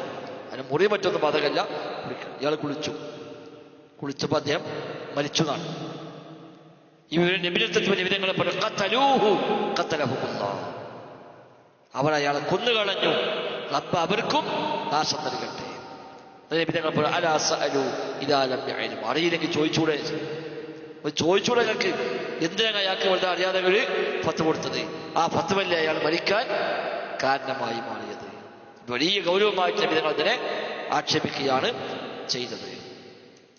അതിന് മുറി പറ്റൊന്നും ബാധകല്ല, കുളിക്കണം. ഇയാൾ കുളിച്ചപ്പോൾ അദ്ദേഹം മരിച്ചു എന്നാണ്. വിവരങ്ങളെ അവർ അയാളെ കൊന്നുകളഞ്ഞു, റബ്ബ് അവർക്കും നാശം നൽകട്ടെ. അറിയില്ലെങ്കിൽ ചോദിച്ചൂടെ, ഞങ്ങൾക്ക് എന്തിനാണ് അയാൾക്ക് വളരെ അറിയാതെ ഒരു ഫത്ത് കൊടുത്തത്? ആ ഫത്തുവല്ലേ അയാൾ മരിക്കാൻ കാരണമായി മാറിയത്. വലിയ ഗൗരവമായിട്ട് നബിതങ്ങൾ അതിനെ ആക്ഷേപിക്കുകയാണ് ചെയ്തത്.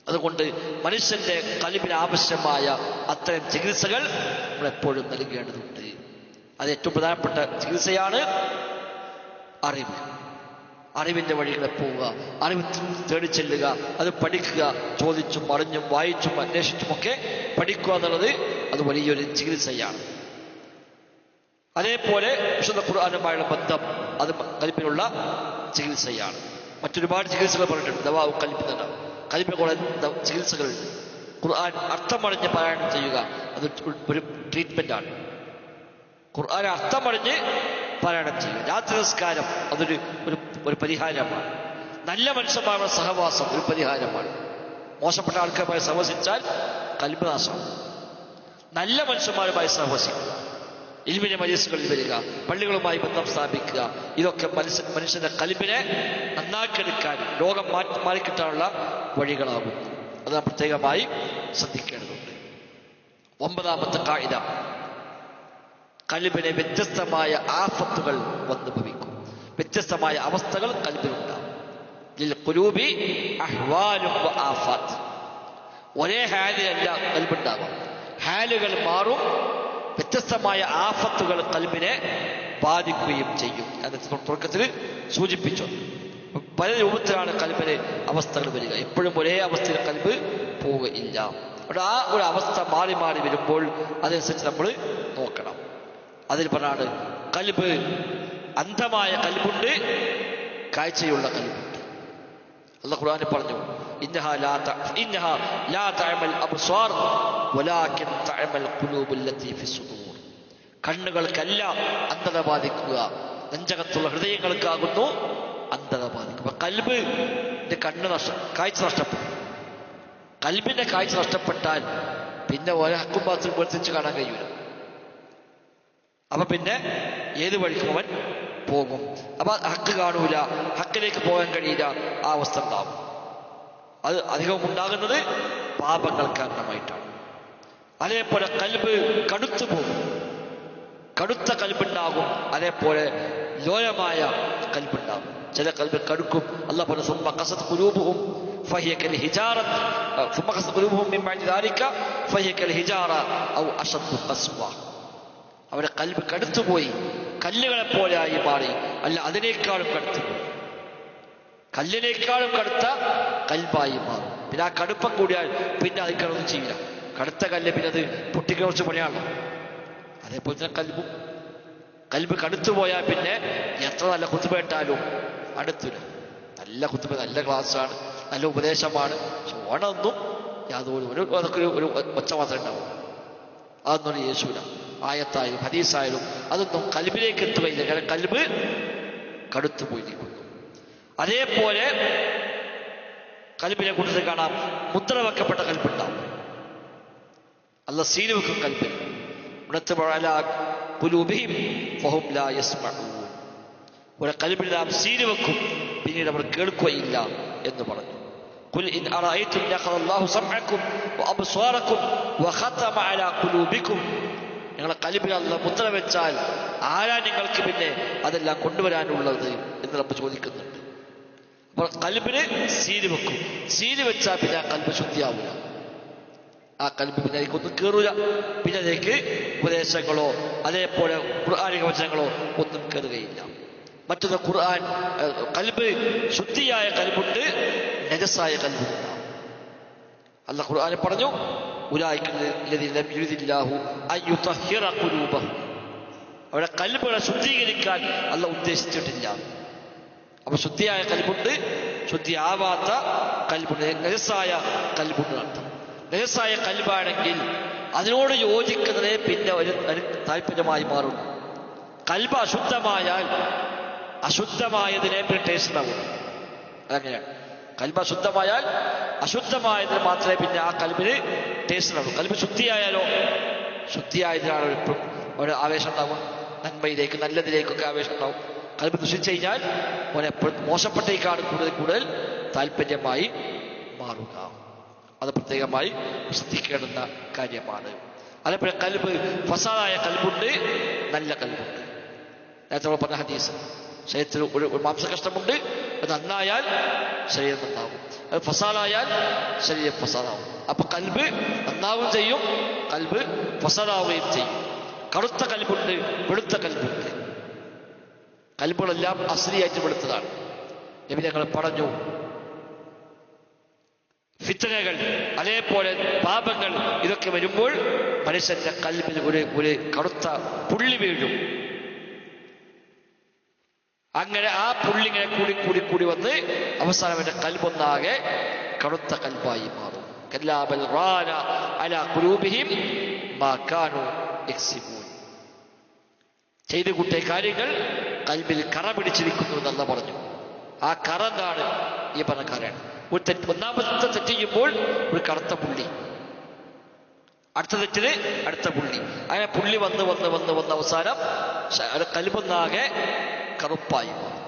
അതുകൊണ്ട് മനുഷ്യന്റെ ഖൽബിന് ആവശ്യമായ അത്തരം ചികിത്സകൾ നമ്മളെപ്പോഴും നൽകേണ്ടതുണ്ട്. അത് ഏറ്റവും പ്രധാനപ്പെട്ട ചികിത്സയാണ് അറിവ്. അറിവിന്റെ വഴികളെ പോവുക, അറിവ് തേടി ചെല്ലുക, അത് പഠിക്കുക, ചോദിച്ചും അറിഞ്ഞും വായിച്ചും അന്വേഷിച്ചുമൊക്കെ പഠിക്കുക എന്നുള്ളത് അത് വലിയൊരു ചികിത്സയാണ്. അതേപോലെ വിശുദ്ധ ഖുർആനുമായുള്ള ബന്ധം അത് ഖൽബിനുള്ള ചികിത്സയാണ്. മറ്റൊരുപാട് ചികിത്സകൾ പറഞ്ഞിട്ടുണ്ട്. ദവാഉ ഖൽബ് എന്ന ഖൽബിന് കുറെ ചികിത്സകളുണ്ട്. ഖുർആൻ അർത്ഥമറിഞ്ഞ് പാരായണം ചെയ്യുക അത് ഒരു ട്രീറ്റ്മെന്റാണ്. ഖുർആൻ അർത്ഥമറിഞ്ഞ് പാരായണം ചെയ്യുക. രാത്രി നിസ്കാരം അതൊരു ഒരു പരിഹാരമാണ്. നല്ല മനുഷ്യന്മാരുടെ സഹവാസം ഒരു പരിഹാരമാണ്. മോശപ്പെട്ട ആൾക്കാരുമായി സഹവസിച്ചാൽ ഖൽബ് നാശം. നല്ല മനുഷ്യന്മാരുമായി സഹവസിക്കുക, ഇൽമിന്റെ മജ്‌ലിസുകളിൽ വരിക, പള്ളികളുമായി ബന്ധം സ്ഥാപിക്കുക, ഇതൊക്കെ മനുഷ്യന്റെ ഖൽബിനെ നന്നാക്കിയെടുക്കാൻ, ലോകം മാറിക്കിട്ടാനുള്ള വഴികളാകുന്നു. അത് നാം പ്രത്യേകമായി ശ്രദ്ധിക്കേണ്ടതുണ്ട്. 9ാമത്തെ ഖാഇദ, ഖൽബിനെ വ്യത്യസ്തമായ ആഫത്തുകൾ വന്നു ഭവിക്കും. വ്യത്യസ്തമായ അവസ്ഥകൾ ഖൽബിലുണ്ടാകും. ലിൽ ഖുലൂബി അഹ്വാലും വ ആഫാത്ത്. ഒരേ ഹാലിലല്ല ഖൽബുണ്ടാകും, ഹാലുകൾ മാറും. വ്യത്യസ്തമായ ആഫത്തുകൾ ഖൽബിനെ ബാധിക്കുകയും ചെയ്യും. അത് തുടക്കത്തിൽ സൂചിപ്പിച്ചു. പല രൂപത്തിലാണ് ഖൽബിന് അവസ്ഥകൾ വരിക. എപ്പോഴും ഒരേ അവസ്ഥയിൽ ഖൽബ് പോവുകയില്ല. അവിടെ ആ ഒരു അവസ്ഥ മാറി മാറി വരുമ്പോൾ അതനുസരിച്ച് നമ്മൾ നോക്കണം. അതിൽ പറഞ്ഞാണ് ഖൽബ്, അന്ധമായ ഖൽബുണ്ട്, കാഴ്ചയുള്ള ഖൽബുണ്ട്. അല്ലാഹു ഖുർആനിൽ പറഞ്ഞു, ഇന്നഹാ ലാ തഅമൽ അബ്സാർ വലാകിൻ തഅമൽ ഖുലൂബുൽ ലത്തി ഫിസ് സുദൂർ. കണ്ണുകൾക്കല്ല അന്ധത ബാധിക്കുക, നെഞ്ചകത്തുള്ള ഹൃദയങ്ങൾക്കാകുന്നു അന്ധത ബാധിക്കുക. ഖൽബിന്റെ കാഴ്ച നഷ്ടപ്പെടും. ഖൽബിന്റെ കാഴ്ച നഷ്ടപ്പെട്ടാൽ പിന്നെ ഒരഹക്കും മാത്രം വേർതിരിച്ച് കാണാൻ കഴിയൂല. അപ്പൊ പിന്നെ ഏത് വഴിക്കും അവൻ പോകും. അപ്പൊ ഹക്ക് കാണൂല, ഹക്കിലേക്ക് പോകാൻ കഴിയില്ല, ആ അവസ്ഥ ഉണ്ടാവും. അത് അധികവും ഉണ്ടാകുന്നത് പാപങ്ങൾ കാരണമായിട്ടാണ്. അതേപോലെ ഖൽബ് കടുത്തു പോകും, കടുത്ത ഖൽബുണ്ടാകും. അതേപോലെ ലോലമായ ഖൽബുണ്ടാകും. ചില ഖൽബ് കടുക്കും. അല്ലാഹു പറഞ്ഞു, സുമ്മ ഖസത് ഖുലൂബുഹും ഫഹിയ കൽ ഹിജാറത്ത് സുമ്മ ഖസത് ഖുലൂബുഹും മിൻ ബഅദി ദാലിക ഫഹിയ കൽ ഹിജാറ ഔ അശദ്ദു ഖസ്വ. അവരുടെ ഖൽബ് കടുത്തുപോയി, കല്ലുകളെ പോലെയായി മാറി. അല്ല, അതിനേക്കാളും കടുത്തുപോയി, കല്ലിനേക്കാളും കടുത്ത ഖൽബായി മാറും. പിന്നെ ആ കടുപ്പം കൂടിയാൽ പിന്നെ അതിക്കൊന്നും ചെയ്യില്ല. കടുത്ത കല്ല് പിന്നെ അത് പൊട്ടിക്കാൻ കുറച്ച് പണിയാണ്. അതേപോലെ തന്നെ ഖൽബ് കടുത്തുപോയാൽ പിന്നെ എത്ര നല്ല കുത്തുബേട്ടാലും അടുത്തില്ല. നല്ല കുത്തുബ, നല്ല ക്ലാസ്സാണ്, നല്ല ഉപദേശമാണ്, ഓണമൊന്നും യാതൊരു അതൊക്കെ ഒരു ഒച്ച മാത്രമേ ഉണ്ടാവും. അതൊന്നും യേശുവിന ആയത്തായാലും ഹദീസായാലും അതൊന്നും ഖൽബിലേക്ക് എത്തുകയില്ല. കാരണം ഖൽബ് കടുത്തു പോയിരിക്കുന്നു. അതേപോലെ ഖൽബിനെ കൂട്ടത്തിൽ കാണാം മുദ്ര വെക്കപ്പെട്ട ഖൽബുണ്ടാവും. അല്ലാഹു സീൽ വെക്കും ഖൽബിൽ. ഒരു ഖൽബിൽ നാം സീൽ വെക്കും, പിന്നീട് അവർ കേൾക്കുകയില്ല എന്ന് പറഞ്ഞു. ഖുൽ ഇൻ അറഅയ്തും യഖദല്ലാഹു സമഅക്കും വഅബ്സാറക്കും വഖതമ അലാ ഖുലൂബിക്കും. നിങ്ങളെ ഖൽബിൽ അല്ലാഹു മുദ്ര വെച്ചാൽ ആരാ നിങ്ങൾക്ക് പിന്നെ അതെല്ലാം കൊണ്ടുവരാനുള്ളത് എന്ന് റബ്ബ് ചോദിക്കുന്നുണ്ട്. അപ്പോൾ ഖൽബിന് സീല് വെക്കും. സീല് വെച്ചാൽ പിന്നെ ആ ഖൽബ് ശുദ്ധിയാവില്ല. ആ ഖൽബ് പിന്നെ അതിലേക്കൊന്നും കയറൂല. പിന്നെ അതിലേക്ക് ഉപദേശങ്ങളോ അതേപോലെ ഖുർആനിക വചനങ്ങളോ ഒന്നും കയറുകയില്ല. മറ്റൊന്ന് ഖൽബ് ശുദ്ധിയായ ഖൽബുണ്ട്, നജസായ ഖൽബുണ്ട്. അല്ലാഹു ഖുർആനിൽ പറഞ്ഞു, അവരുടെ ഖൽബുകളെ ശുദ്ധീകരിക്കാൻ അല്ലാഹു ഉദ്ദേശിച്ചിട്ടില്ല. അപ്പൊ ശുദ്ധിയായ കൽബുണ്ട്, ശുദ്ധിയാവാത്ത കൽബുണ്ട്, നജസായ കൽബുണ്ട് അർത്ഥം. നജസായ കൽബാണെങ്കിൽ അതിനോട് യോജിക്കുന്നതേ പിന്നെ ഒരു താല്പര്യമായി മാറും. കൽബ് അശുദ്ധമായാൽ അശുദ്ധമായതിനെ പിന്നെ ടേസ്റ്റ് ഉണ്ടാവും. അതങ്ങനെയാണ്. കൽബ് അശുദ്ധമായാൽ അശുദ്ധമായതിന് മാത്രമേ പിന്നെ ആ കൽബിന് ടേസ്റ്റ് ഉണ്ടാവും. കൽബ് ശുദ്ധിയായാലോ, ശുദ്ധിയായതിനാണ് ഒരു ആവേശം ഉണ്ടാവുക. നന്മയിലേക്ക് നല്ലതിലേക്കൊക്കെ ആവേശം ഉണ്ടാവും. കൽബ് ദുഷിച്ചു കഴിഞ്ഞാൽ എപ്പോഴും മോശപ്പെട്ടേക്കാണ് കൂടുതൽ താല്പര്യമായി മാറുക. അത് പ്രത്യേകമായി ശ്രദ്ധിക്കേണ്ടുന്ന കാര്യമാണ്. അതേപോലെ കൽബ് ഫസാദായ കൽബുണ്ട്, നല്ല കൽബുണ്ട്. നേരത്തെ പറഞ്ഞ ഹദീസ്, ശരീരത്തിൽ ഒരു മാംസകഷ്ണമുണ്ട്, അത് നന്നായാൽ ശരീരം നന്നാവും, അത് ഫസാദായാൽ ശരീരം ഫസാദാവും. അപ്പൊ കൽബ് നന്നാവും ചെയ്യും, കൽബ് ഫസാദാവുകയും ചെയ്യും. കറുത്ത കൽബുണ്ട്, വെളുത്ത കൽബുണ്ട്. കൽബുകളെല്ലാം അസ്ലിയായിട്ട് വെളുത്തതാണ്. നബി ഞങ്ങൾ പറഞ്ഞു, ഫിത്നകൾ അതേപോലെ പാപങ്ങൾ ഇതൊക്കെ വരുമ്പോൾ മനുഷ്യന്റെ കൽബിൽ ഒരു കറുത്ത പുള്ളി വീഴും. അങ്ങനെ ആ പുള്ളിങ്ങനെ കൂടി വന്ന് അവസാനം അവന്റെ കൽബൊന്നാകെ കറുത്ത കൽബായി മാറും. കല്ലാബൽ റാന അലാ ഖുലൂബിഹിം മാ കാനൂ യക്സിബൂൻ. ചെയ്തു കൂട്ടിയ കാര്യങ്ങൾ കൽബിൽ കറ പിടിച്ചിരിക്കുന്നു എന്നല്ല പറഞ്ഞു. ആ കറ എന്താണ്? ഈ പറഞ്ഞ കറയാണ്. ഒന്നാമത്തെ തെറ്റ് ചെയ്യുമ്പോൾ ഒരു കറുത്ത പുള്ളി, അടുത്ത തെറ്റിന് അടുത്ത പുള്ളി, അങ്ങനെ പുള്ളി വന്ന് അവസാനം കൽബൊന്നാകെ കറുപ്പായി മാറും.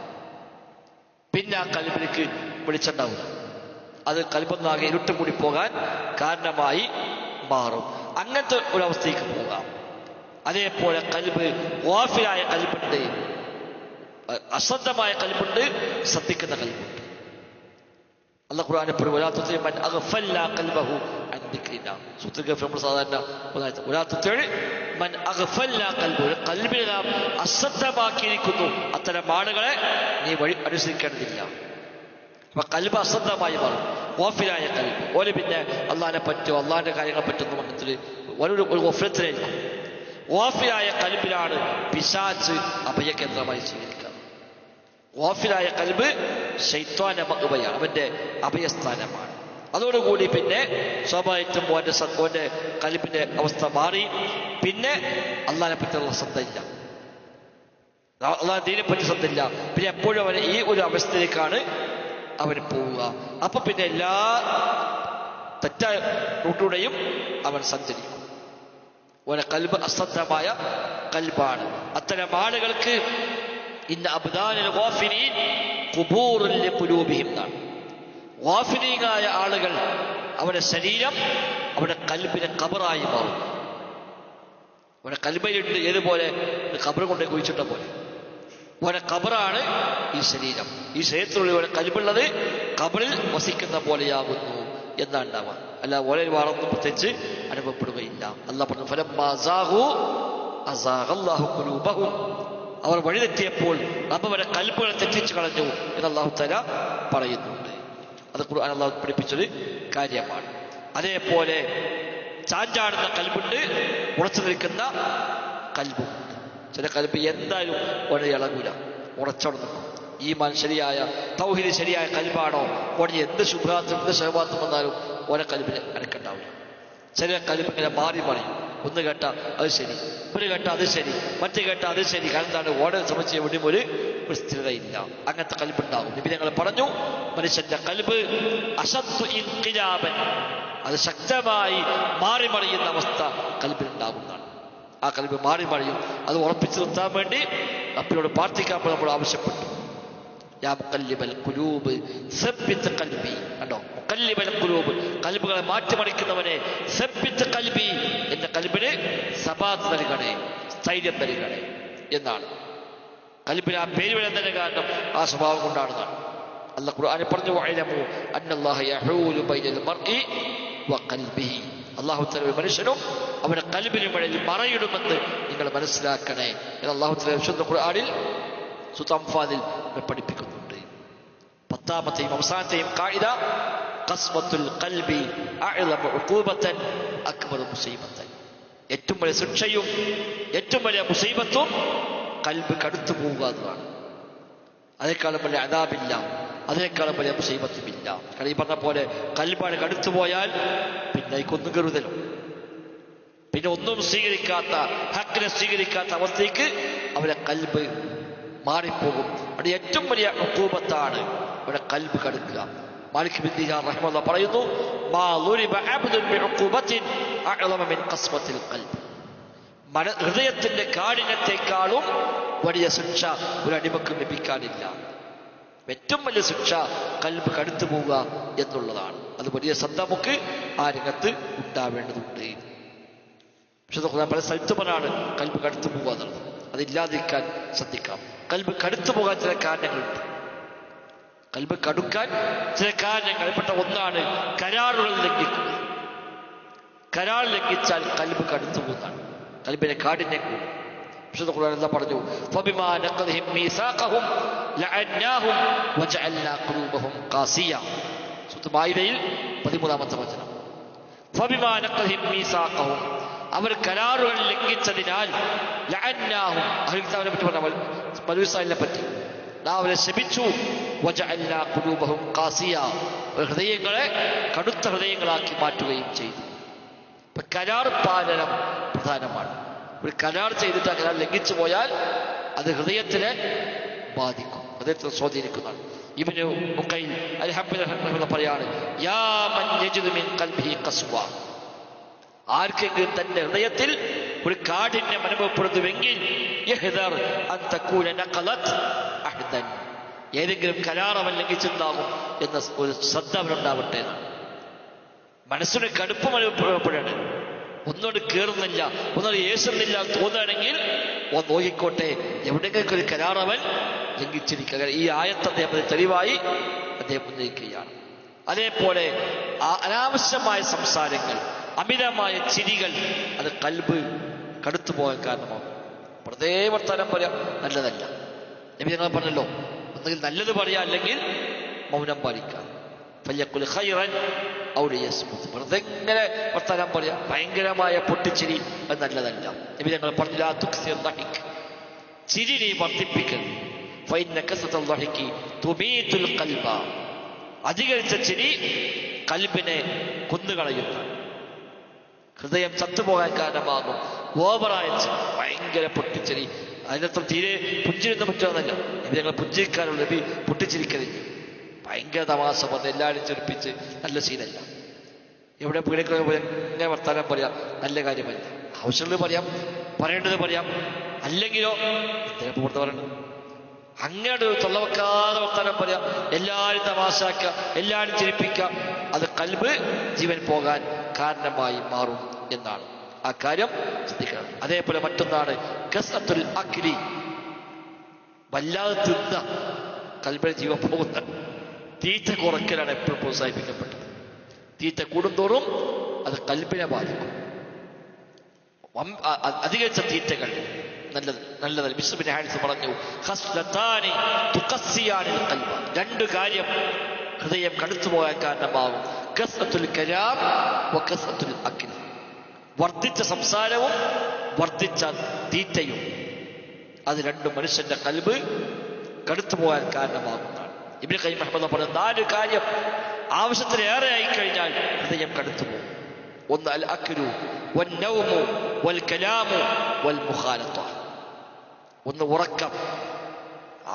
പിന്നെ ആ കൽബിലേക്ക് വെളിച്ചുണ്ടാവില്ല. അത് കൽബൊന്നാകെ ഇരുട്ട് കൂടി പോകാൻ കാരണമായി മാറും. അങ്ങനത്തെ ഒരവസ്ഥയ്ക്ക് പോകാം. അതേപോലെ കൽബ് ഗാഫിലായ കൽബുണ്ട്, അശ്രദ്ധമായ കൽബുണ്ട്, ശ്രദ്ധിക്കുന്ന കൽബുണ്ട്. അല്ലാഹു ഖുർആനിൽ പറയും, വലാ തുതി മൻ അഗ്ഫൽനാ ഖൽബഹു അൻ ദിക്രിനാ. സൂറത്തുൽ ഗഫർ നമ്മൾ സാധാരണ വലാ തുതി മൻ അഗ്ഫൽനാ ഖൽബഹു, കൽബിനെ നാം അശ്രദ്ധമാക്കിയിരിക്കുന്നു, അത്തരം ആളുകളെ നീ വഴി അനുസരിക്കേണ്ടതില്ല. അപ്പൊ കൽബ് അശ്രദ്ധമായി മാറും. ഗാഫിലായ കൽബ് ഓല് പിന്നെ അള്ളാഹിനെ പറ്റോ അള്ളാഹിന്റെ കാര്യങ്ങളെ പറ്റുന്ന മണ്ഡത്തിൽ ഒരു ഗഫലത്തിലായിരിക്കും. ഗാഫിലായ കൽബിലാണ് പിശാച് അഭയകേന്ദ്രമായി സ്വീകരിക്കുക. ഗാഫിലായ കൽബ് ശൈത്വാന്റെ മഅ്വയാണ്, അവന്റെ അഭയസ്ഥാനമാണ്. അതോടുകൂടി പിന്നെ സ്വാഭാവികമായിട്ടും ഓന്റെ കൽബിന്റെ അവസ്ഥ മാറി. പിന്നെ അള്ളാഹിനെ പറ്റിയുള്ള ശ്രദ്ധയില്ല, അള്ളാഹ് ദീനെ പറ്റി ശ്രദ്ധയില്ല. പിന്നെ എപ്പോഴും അവന് ഈ ഒരു അവസ്ഥയിലേക്കാണ് അവന് പോവുക. അപ്പൊ പിന്നെ എല്ലാ തെറ്റായ റൂട്ടിലൂടെയും അവൻ സഞ്ചരിക്കും. ഓനെ കൽബ് അശ്രദ്ധമായ കൽബാണ്. അത്തരം ആളുകൾക്ക് ഇന്ന അബ്ദാനിൽ ഗാഫിലീൻ ഖുബൂറുൻ ലിഖുലൂബിഹിം എന്നാണ്. ഗാഫിലീനായ ആളുകൾ അവരുടെ ശരീരം അവരുടെ കൽബിനെ ഖബറായി മാറും. അവരുടെ കൽബിലുണ്ട് ഏതുപോലെ ഖബർ കൊണ്ട് കുഴിച്ചിട്ട പോലെ അവരുടെ ഖബറാണ് ഈ ശരീരം. ഈ ശരീരത്തിലുള്ള അവരുടെ കൽബുള്ളത് ഖബറിൽ വസിക്കുന്ന പോലെയാകുന്നു എന്നാണ് ഉണ്ടാവുക. അല്ല ഓരോ വാറൊന്നും പ്രത്യേകിച്ച് അനുഭവപ്പെടുകയില്ല. അല്ലാഹു പറഞ്ഞു, ഫലമ്മാ സാഗൂ അസാഗല്ലാഹു ഖുലൂബഹും, അവർ വഴിതെറ്റിയപ്പോൾ റബ്ബ് അവരുടെ കൽബുകളെ തെറ്റിച്ചു കളഞ്ഞു എന്ന് അല്ലാഹു തആല പറയുന്നുണ്ട്. അത് ഖുർആൻ അല്ലാഹു പഠിപ്പിച്ചൊരു കാര്യമാണ്. അതേപോലെ ചാഞ്ചാടുന്ന കൽബുണ്ട്, ഉറച്ചു നിൽക്കുന്ന കൽബുണ്ട്. ചില കൽബ് എന്തായാലും ഓനെ ഇളകൂല, ഉറച്ചോടെ നിൽക്കും. ഈമാൻ ശരിയായ തൗഹീദ് ശരിയായ കൽബാണോ ഓനെ എന്ത് ശുഭ്രാത്തും എന്ത് ശഹവാത്തും വന്നാലും ഓനെ കൽബിന് അനക്കുണ്ടാവില്ല. ചില കൽബ് ഇങ്ങനെ മാറി പറയും. ഒന്ന് കേട്ട അത് ശരി, ഒരു കേട്ട അത് ശരി, മറ്റു കേട്ട അത് ശരി. കാരണം എന്താണ്? ഓടെ സംബന്ധിച്ച് എവിടെയും ഒരു സ്ഥിരതയില്ല. അങ്ങനത്തെ കൽബുണ്ടാവും. നബി ഞങ്ങൾ പറഞ്ഞു, മനുഷ്യന്റെ കൽബ് അശദ്ദു ഇൻഖിലാബൻ, അത് ശക്തമായി മാറി മറിയുന്ന അവസ്ഥ കൽബിലുണ്ടാവുന്നതാണ്. ആ കൽബ് മാറി മറിയും. അത് ഉറപ്പിച്ചു നിർത്താൻ വേണ്ടി റബ്ബിനോട് പ്രാർത്ഥിക്കാൻ നമ്മൾ ആവശ്യപ്പെട്ടു. യാ മുഖല്ലിബൽ ഖുലൂബ് സബ്ബിത് ഖൽബി. കണ്ടോ, മുഖല്ലിബൽ ഖുലൂബ്, കൽബുകളെ മാറ്റിമറിക്കുന്നവനെ, സബ്ബിത് ഖൽബി, എന്റെ കൽബിന് സബാത്ത് നൽകണേ, സ്ഥൈര്യം നൽകണേ എന്നാണ്. കൽബിന് ആ പേര് വരാൻ തന്നെ കാരണം ആ സ്വഭാവം കൊണ്ടാണെന്നാണ്. അല്ലാഹു ഖുർആനിൽ പറഞ്ഞു, വഅലമു അന്നല്ലാഹ യഹൂലു ബൈനൽ മർഇ വഖൽബിഹി. അല്ലാഹു തആല മനുഷ്യനും അവന്റെ കൽബിനും ഇടയിൽ മറയിടുമെന്ന് നിങ്ങൾ മനസ്സിലാക്കണേ എന്ന് അല്ലാഹു തആല വിശുദ്ധ ഖുർആനിൽ സൂറത്തുൽ അൻഫാലിൽ പഠിപ്പിക്കുന്നുണ്ട്. 10ാമത്തെയും അവസാനത്തെയും ഖാഇദ, ഖസ്വത്തുൽ ഖൽബി അഅ്ലമു ഉഖൂബതൻ അക്ബറു മുസീബതൻ. ഏറ്റവും വലിയ ശിക്ഷയും ഏറ്റവും വലിയ മുസീബത്തും കൽബ് കടുത്തു പോവുക എന്നതാണ്. അതിനേക്കാളും വലിയ അദാബില്ല, അതിനേക്കാളും വലിയ മുസീബത്തുമില്ല. കാരണം ഈ പറഞ്ഞ പോലെ കൽബാണ് കടുത്തു പോയാൽ പിന്നെ കൊന്നു കരുതലും, പിന്നെ ഒന്നും സ്വീകരിക്കാത്ത, ഹക്കിനെ സ്വീകരിക്കാത്ത അവസ്ഥയ്ക്ക് അവരെ കൽബ് മാറിപ്പോകും. അത് ഏറ്റവും വലിയ ഉഖൂബത്താണ് അവരുടെ കൽബ് കടുക്കുക. മാലിക് ബിൻ ദീനാർ റഹിമഹുല്ലാഹ് പറയുന്നു, മാ ളുരിബ അബ്ദുൻ ബിഉഖൂബത്തിൻ അഅ്ളമ മിൻ ഖസ്വത്തിൽ ഖൽബ്. ഹൃദയത്തിന്റെ കാഠിന്യത്തെക്കാളും വലിയ ശിക്ഷ ഒരു അടിമക്കും ലഭിക്കാനില്ല. ഏറ്റവും വലിയ ശിക്ഷ കൽബ് കടുത്തു പോവുക എന്നുള്ളതാണ്. അത് വലിയ ശ്രദ്ധ നമുക്ക് ആ രംഗത്ത് ഉണ്ടാവേണ്ടതുണ്ട്. പക്ഷെ പല സ്ഥലത്തുമാണ് കൽബ് കടുത്തു പോകുക എന്നുള്ളത്. അതില്ലാതിരിക്കാൻ ശ്രദ്ധിക്കണം. കൽബ് കടുത്തു പോകാൻ ചില കാരണങ്ങളുണ്ട്. കൽബ് കടുക്കാൻ ചില കാരണങ്ങൾപ്പെട്ട ഒന്നാണ് കരാറുകൾ ലംഘിക്കുക. കരാർ ലംഘിച്ചാൽ കൽബ് കടുത്തു പോകുന്നതാണ്, കൽബിനെ കാഠിന്യം കൂടും. വിശുദ്ധ ഖുർആൻ എന്താ പറഞ്ഞു? ഫബിമാ നഖദിഹിം മീസാഖഹും ലഅന്നാഹും വജഅൽനാ ഖുലൂബഹും ഖാസിയ. സൂറത്ത് മാഇദയിൽ 13-ാമത്തെ വചനം. ഫബിമാ നഖദിഹിം മീസാഖഹും, അവർ കരാറുകൾ ലംഘിച്ചതിനാൽ ലഅന്നാഹും, അഹ്ലുൽ കിതാബിനെ പറ്റി പറഞ്ഞ ബനൂ ഇസ്രായേലിനെ പറ്റി അവരെ ശപിച്ചു. വജഅൽനാ ഖുലൂബഹും ഖാസിയ, ഹൃദയങ്ങളെ കടുത്ത ഹൃദയങ്ങളാക്കി മാറ്റുകയും ചെയ്തു. ഇപ്പൊ കരാർ പാലനം പ്രധാനമാണ്. ഒരു കരാർ ചെയ്തിട്ട് ആ കരാർ ലംഘിച്ചു പോയാൽ അത് ഹൃദയത്തിനെ ബാധിക്കും, ഹൃദയത്തെ സ്വാധീനിക്കുന്നതാണ്. ഇബ്നു ഉഖൈൽ അൽ-ഹംബലി പറയാണ്, യാ മൻ യജിദു മിൻ ഖൽബിഹി ഖസ്വ, ആർക്കെങ്കിലും തന്റെ ഹൃദയത്തിൽ ഒരു കാഠിന്യം അനുഭവപ്പെടുന്നുവെങ്കിൽ യഹ്ദർ അൻ തകൂന നഖലത് അഹ്ദൻ, ഏതെങ്കിലും കരാർ അവൻ ലംഘിച്ചിട്ടുണ്ടാകും എന്ന ഒരു ശ്രദ്ധ അവനുണ്ടാവട്ടെ. മനസ്സിന് കടുപ്പം അനുഭവപ്പെടാണ്, ഒന്നോട് കയറുന്നില്ല, ഒന്നോട് യേശുന്നില്ല തോന്നുകയാണെങ്കിൽ ഒന്ന് നോക്കിക്കോട്ടെ, എവിടെയെങ്കിലും ഒരു കരാർ അവൻ ലംഘിച്ചിരിക്കുക. ഈ ആയത്ത് അദ്ദേഹം തെളിവായി അദ്ദേഹം ഉന്നയിക്കുകയാണ്. അതേപോലെ അനാവശ്യമായ സംസാരങ്ങൾ, അമിതമായ ചിരികൾ, അത് കൽബ് കടുത്തു പോകാൻ കാരണമാകും. വെറുതെ വർത്താനം പറയാം, നല്ലതല്ല. നബി ഞങ്ങൾ പറഞ്ഞല്ലോ, ഒന്നുകിൽ നല്ലത് പറയാം, അല്ലെങ്കിൽ മൗനം പാലിക്കാം. ഫല്യഖുൽ ഖൈറൻ ഔ ലിയസ്മുത്, വെറുതെ ഇങ്ങനെ വർത്താനം പറയാം, ഭയങ്കരമായ പൊട്ടിച്ചിരി, അത് നല്ലതല്ല. നബി ഞങ്ങൾ പറഞ്ഞു, ലാ തുക്സിർ ദഹിക്, ചിരി നീ വർദ്ധിപ്പിക്കരുത്. ഫഇന്ന കസറത്തുൽ ദഹികി തുമീതുൽ ഖൽബ, അധികരിച്ച ചിരി കൽബിനെ കൊന്നുകളയുന്നു, ഹൃദയം ചത്തുപോകാൻ കാരണമാകും. ഓവറായ ഭയങ്കര പൊട്ടിച്ചിരി, അതിനത്ര തീരെ പുഞ്ചിരുന്ന പറ്റുമെന്നല്ല. നബി ഞങ്ങൾ പുഞ്ചിരിക്കാനുള്ള, നബി പൊട്ടിച്ചിരിക്കരുത്. ഭയങ്കര തമാശ പറഞ്ഞ് എല്ലാവരും ചെറുപ്പിച്ച് നല്ല ശീലമല്ല. എവിടെ പീഡക്ക പോലെ ഇങ്ങനെ വർത്താനം പറയാം, നല്ല കാര്യമല്ല. ആവശ്യമുള്ളത് പറയാം, പറയേണ്ടത് പറയാം. അല്ലെങ്കിലോ എന്തിനാ പുറത്ത് പറയണം? അങ്ങനെ തൊള്ളവെക്കാതെ വർത്താനം പറയാം, എല്ലാവരും തമാശാക്കുക, എല്ലാവരും ചിരിപ്പിക്കാം. അത് കൽബ് ജീവൻ പോകാൻ കാരണമായി മാറും എന്നാണ്. ആ കാര്യം ശ്രദ്ധിക്കണം. അതേപോലെ മറ്റൊന്നാണ് കസ്റത്തുൽ അക്ലി, വല്ലാതെ തിന്ന കൽബിന് ജീവൻ പോകുന്ന. തീറ്റ കുറയ്ക്കലാണ് എപ്പോഴും പ്രോത്സാഹിപ്പിക്കപ്പെട്ടത്. തീറ്റ കൂടുന്തോറും അത് കൽബിനെ ബാധിക്കും. അധികരിച്ച തീറ്റകൾ നല്ലതല്ല. ബിശ്ർ ബിൻ ഹാരിസ് പറഞ്ഞു, ഖസ്ലതാനി തുഖസ്സിയാനിൽ ഖൽബ, രണ്ട് കാര്യം ഹൃദയം കടുത്തുപോകാൻ കാരണമാകും. കസ്റത്തുൽ കലാം വ കസ്റത്തുൽ അക്ൽ, വർദ്ധിച്ച സംസാരവും വർദ്ധിച്ച തീറ്റയും, അത് രണ്ടും മനുഷ്യന്റെ കൽബ് കടുത്തുപോകാൻ കാരണമാകുന്നതാണ്. ഇബ്നു ഖയ്യിം റഹിമഹുല്ലാഹ് പറഞ്ഞ 4 കാര്യം ആവശ്യത്തിലേറെ ആയിക്കഴിഞ്ഞാൽ ഹൃദയം കടുത്തുപോകും. ഒന്ന് അൽ അക്ലു വൽ നൗമു വൽ കലാമു വൽ മുഖാലത്ത. ഒന്ന് ഉറക്കം,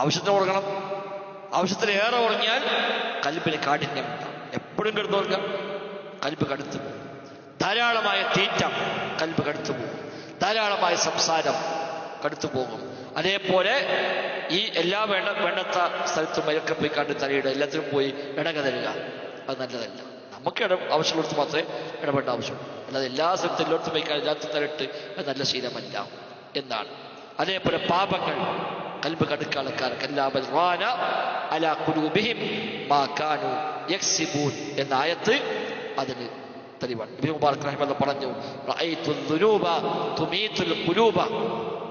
ആവശ്യത്തിന് ഉറങ്ങണം. ആവശ്യത്തിലേറെ ഉറങ്ങിയാൽ കൽബിന് കാഠിന്യം ഉണ്ടാകും. എപ്പോഴും കിടന്നുറങ്ങാം, കൽബ് കടുത്തു പോകും. ധാരാളമായ തീറ്റ കൽബ് കടുത്തു പോകും. ധാരാളമായ സംസാരം കടുത്തു പോകും. അതേപോലെ ഈ എല്ലാ വേണ്ടത്ത സ്ഥലത്തും മയക്കെ പോയി കണ്ട് തലയിടുക, എല്ലാത്തിനും പോയി ഇടകതരുക, അത് നല്ലതല്ല. നമുക്ക് ആവശ്യമുള്ളിടത്ത് മാത്രമേ ഇടപെടേണ്ട ആവശ്യമുള്ളൂ. അല്ലാതെ എല്ലാ സ്ഥലത്തും എല്ലായിടത്തും പോയി എല്ലാത്തും തലയിട്ട് അത് നല്ല ശീലമല്ല എന്നാണ്. അതേപോലെ പാപങ്ങൾ കൽബ് കടുക്കാളക്കാർ അലാ ഖുലൂബിഹിം മാ കാനൂ യക്സിബൂൻ എന്ന ആയത്ത് അതിന് തെളിവാണ്. ഇബ്നു മുബാറക് റഹിമഹുല്ലാഹ് പറഞ്ഞു, റഅയ്തു ദുനൂബ തുമീതുൽ ഖുലൂബ,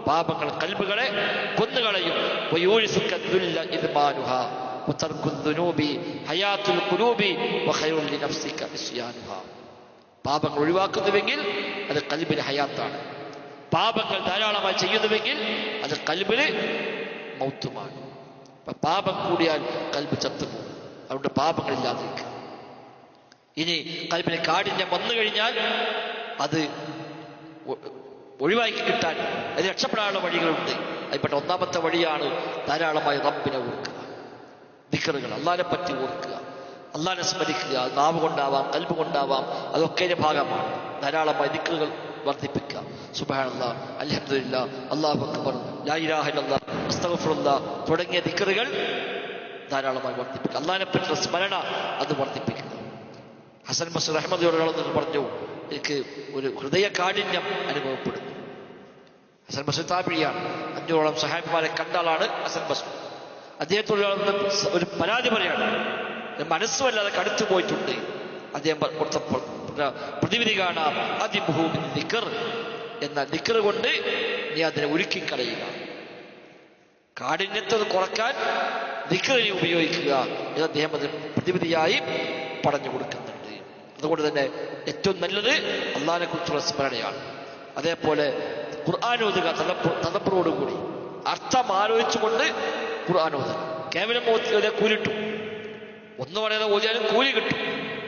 പാപങ്ങൾ കൽബുകളെ കൊന്നുകളയും. വയൂരിസുക ദുല്ല ഇദ്മാനുഹാ വതർക്കുൽ ദുനൂബി ഹയാത്തുൽ ഖുലൂബി വഖൈറുൽ ലിനഫ്സിക ഇസ്യാനുഹാ. പാപങ്ങൾ ഒഴിവാക്കുന്നുവെങ്കിൽ അത് കൽബിന് ഹയാത്താണ്. പാപങ്ങൾ ധാരാളമായി ചെയ്യുന്നുവെങ്കിൽ അത് കൽബിന് മൗത്തുമാണ്. പാപം കൂടിയാൽ കൽബ് ചത്തുപോകും. അതുകൊണ്ട് പാപങ്ങളില്ലാതിരിക്കുക. ഇനി കൽബിന് കാഠിന്യം വന്നു കഴിഞ്ഞാൽ അത് ഒഴിവാക്കി കിട്ടാൻ, അത് രക്ഷപ്പെടാനുള്ള വഴികളുണ്ട്. അതിൽപ്പെട്ട ഒന്നാമത്തെ വഴിയാണ് ധാരാളമായി റബ്ബിനെ ഓർക്കുക, ദിക്റുകൾ, അള്ളാഹിനെ പറ്റി ഓർക്കുക, അള്ളാഹിനെ സ്മരിക്കുക. നാവ് കൊണ്ടാവാം, കൽബ് കൊണ്ടാവാം, അതൊക്കെ അതിന്റെ ഭാഗമാണ്. ധാരാളമായി ദിക്റുകൾ വർദ്ധിപ്പിക്കുക. സുബ്ഹാനല്ലാഹ്, അൽഹംദുലില്ലാഹ്, അല്ലാഹു അക്ബർ, ലാ ഇലാഹ ഇല്ലല്ലാഹ്, അസ്തഗ്ഫിറുല്ലാഹ് തുടങ്ങിയ ദിക്റുകൾ ധാരാളമായി വർദ്ധിപ്പിക്കുക. അള്ളാഹിനെ പറ്റിയുള്ള സ്മരണ അത് വർദ്ധിപ്പിക്കുക. ഹസൻ ബസ്രി റഹ്മത്തുള്ളാഹി പറഞ്ഞു, എനിക്ക് ഒരു ഹൃദയ കാഠിന്യം അനുഭവപ്പെടുന്നു. ഹസൻ ബസ്രി താബിഴിയാണ്. 500ഓളം സഹാബിമാരെ കണ്ട ആളാണ് ഹസൻ ബസ്രി. അദ്ദേഹത്തോട് ഒരു പരാതി പറയാണ്, മനസ്സ് വല്ലാതെ കടുത്തു പോയിട്ടുണ്ട്. അദ്ദേഹം പ്രതിവിധി കാണാം, അതിഭൂമിൻ ദിക്ർ എന്ന ദിക്ർ കൊണ്ട് നീ അതിനെ ഒരുക്കിക്കളയുക. കാഠിന്യത്തെ കുറക്കാൻ ദിക്ർ നീ ഉപയോഗിക്കുക എന്ന് അദ്ദേഹം അതിന് പ്രതിവിധിയായി പറഞ്ഞു കൊടുക്കുന്നുണ്ട്. അതുകൊണ്ട് തന്നെ ഏറ്റവും നല്ലത് അള്ളാഹിനെ കുറിച്ചുള്ള സ്മരണയാണ്. അതേപോലെ ഖുർആൻ ഓതുക, തദബ്ബറോടുകൂടി അർത്ഥം ആലോചിച്ചുകൊണ്ട് ഖുർആൻ ഓതുക. കേവലം ഓതിയാൽ കൂലിട്ടും, ഒന്ന് പറയുന്നത് ഓതിയാലും കൂലി കിട്ടും,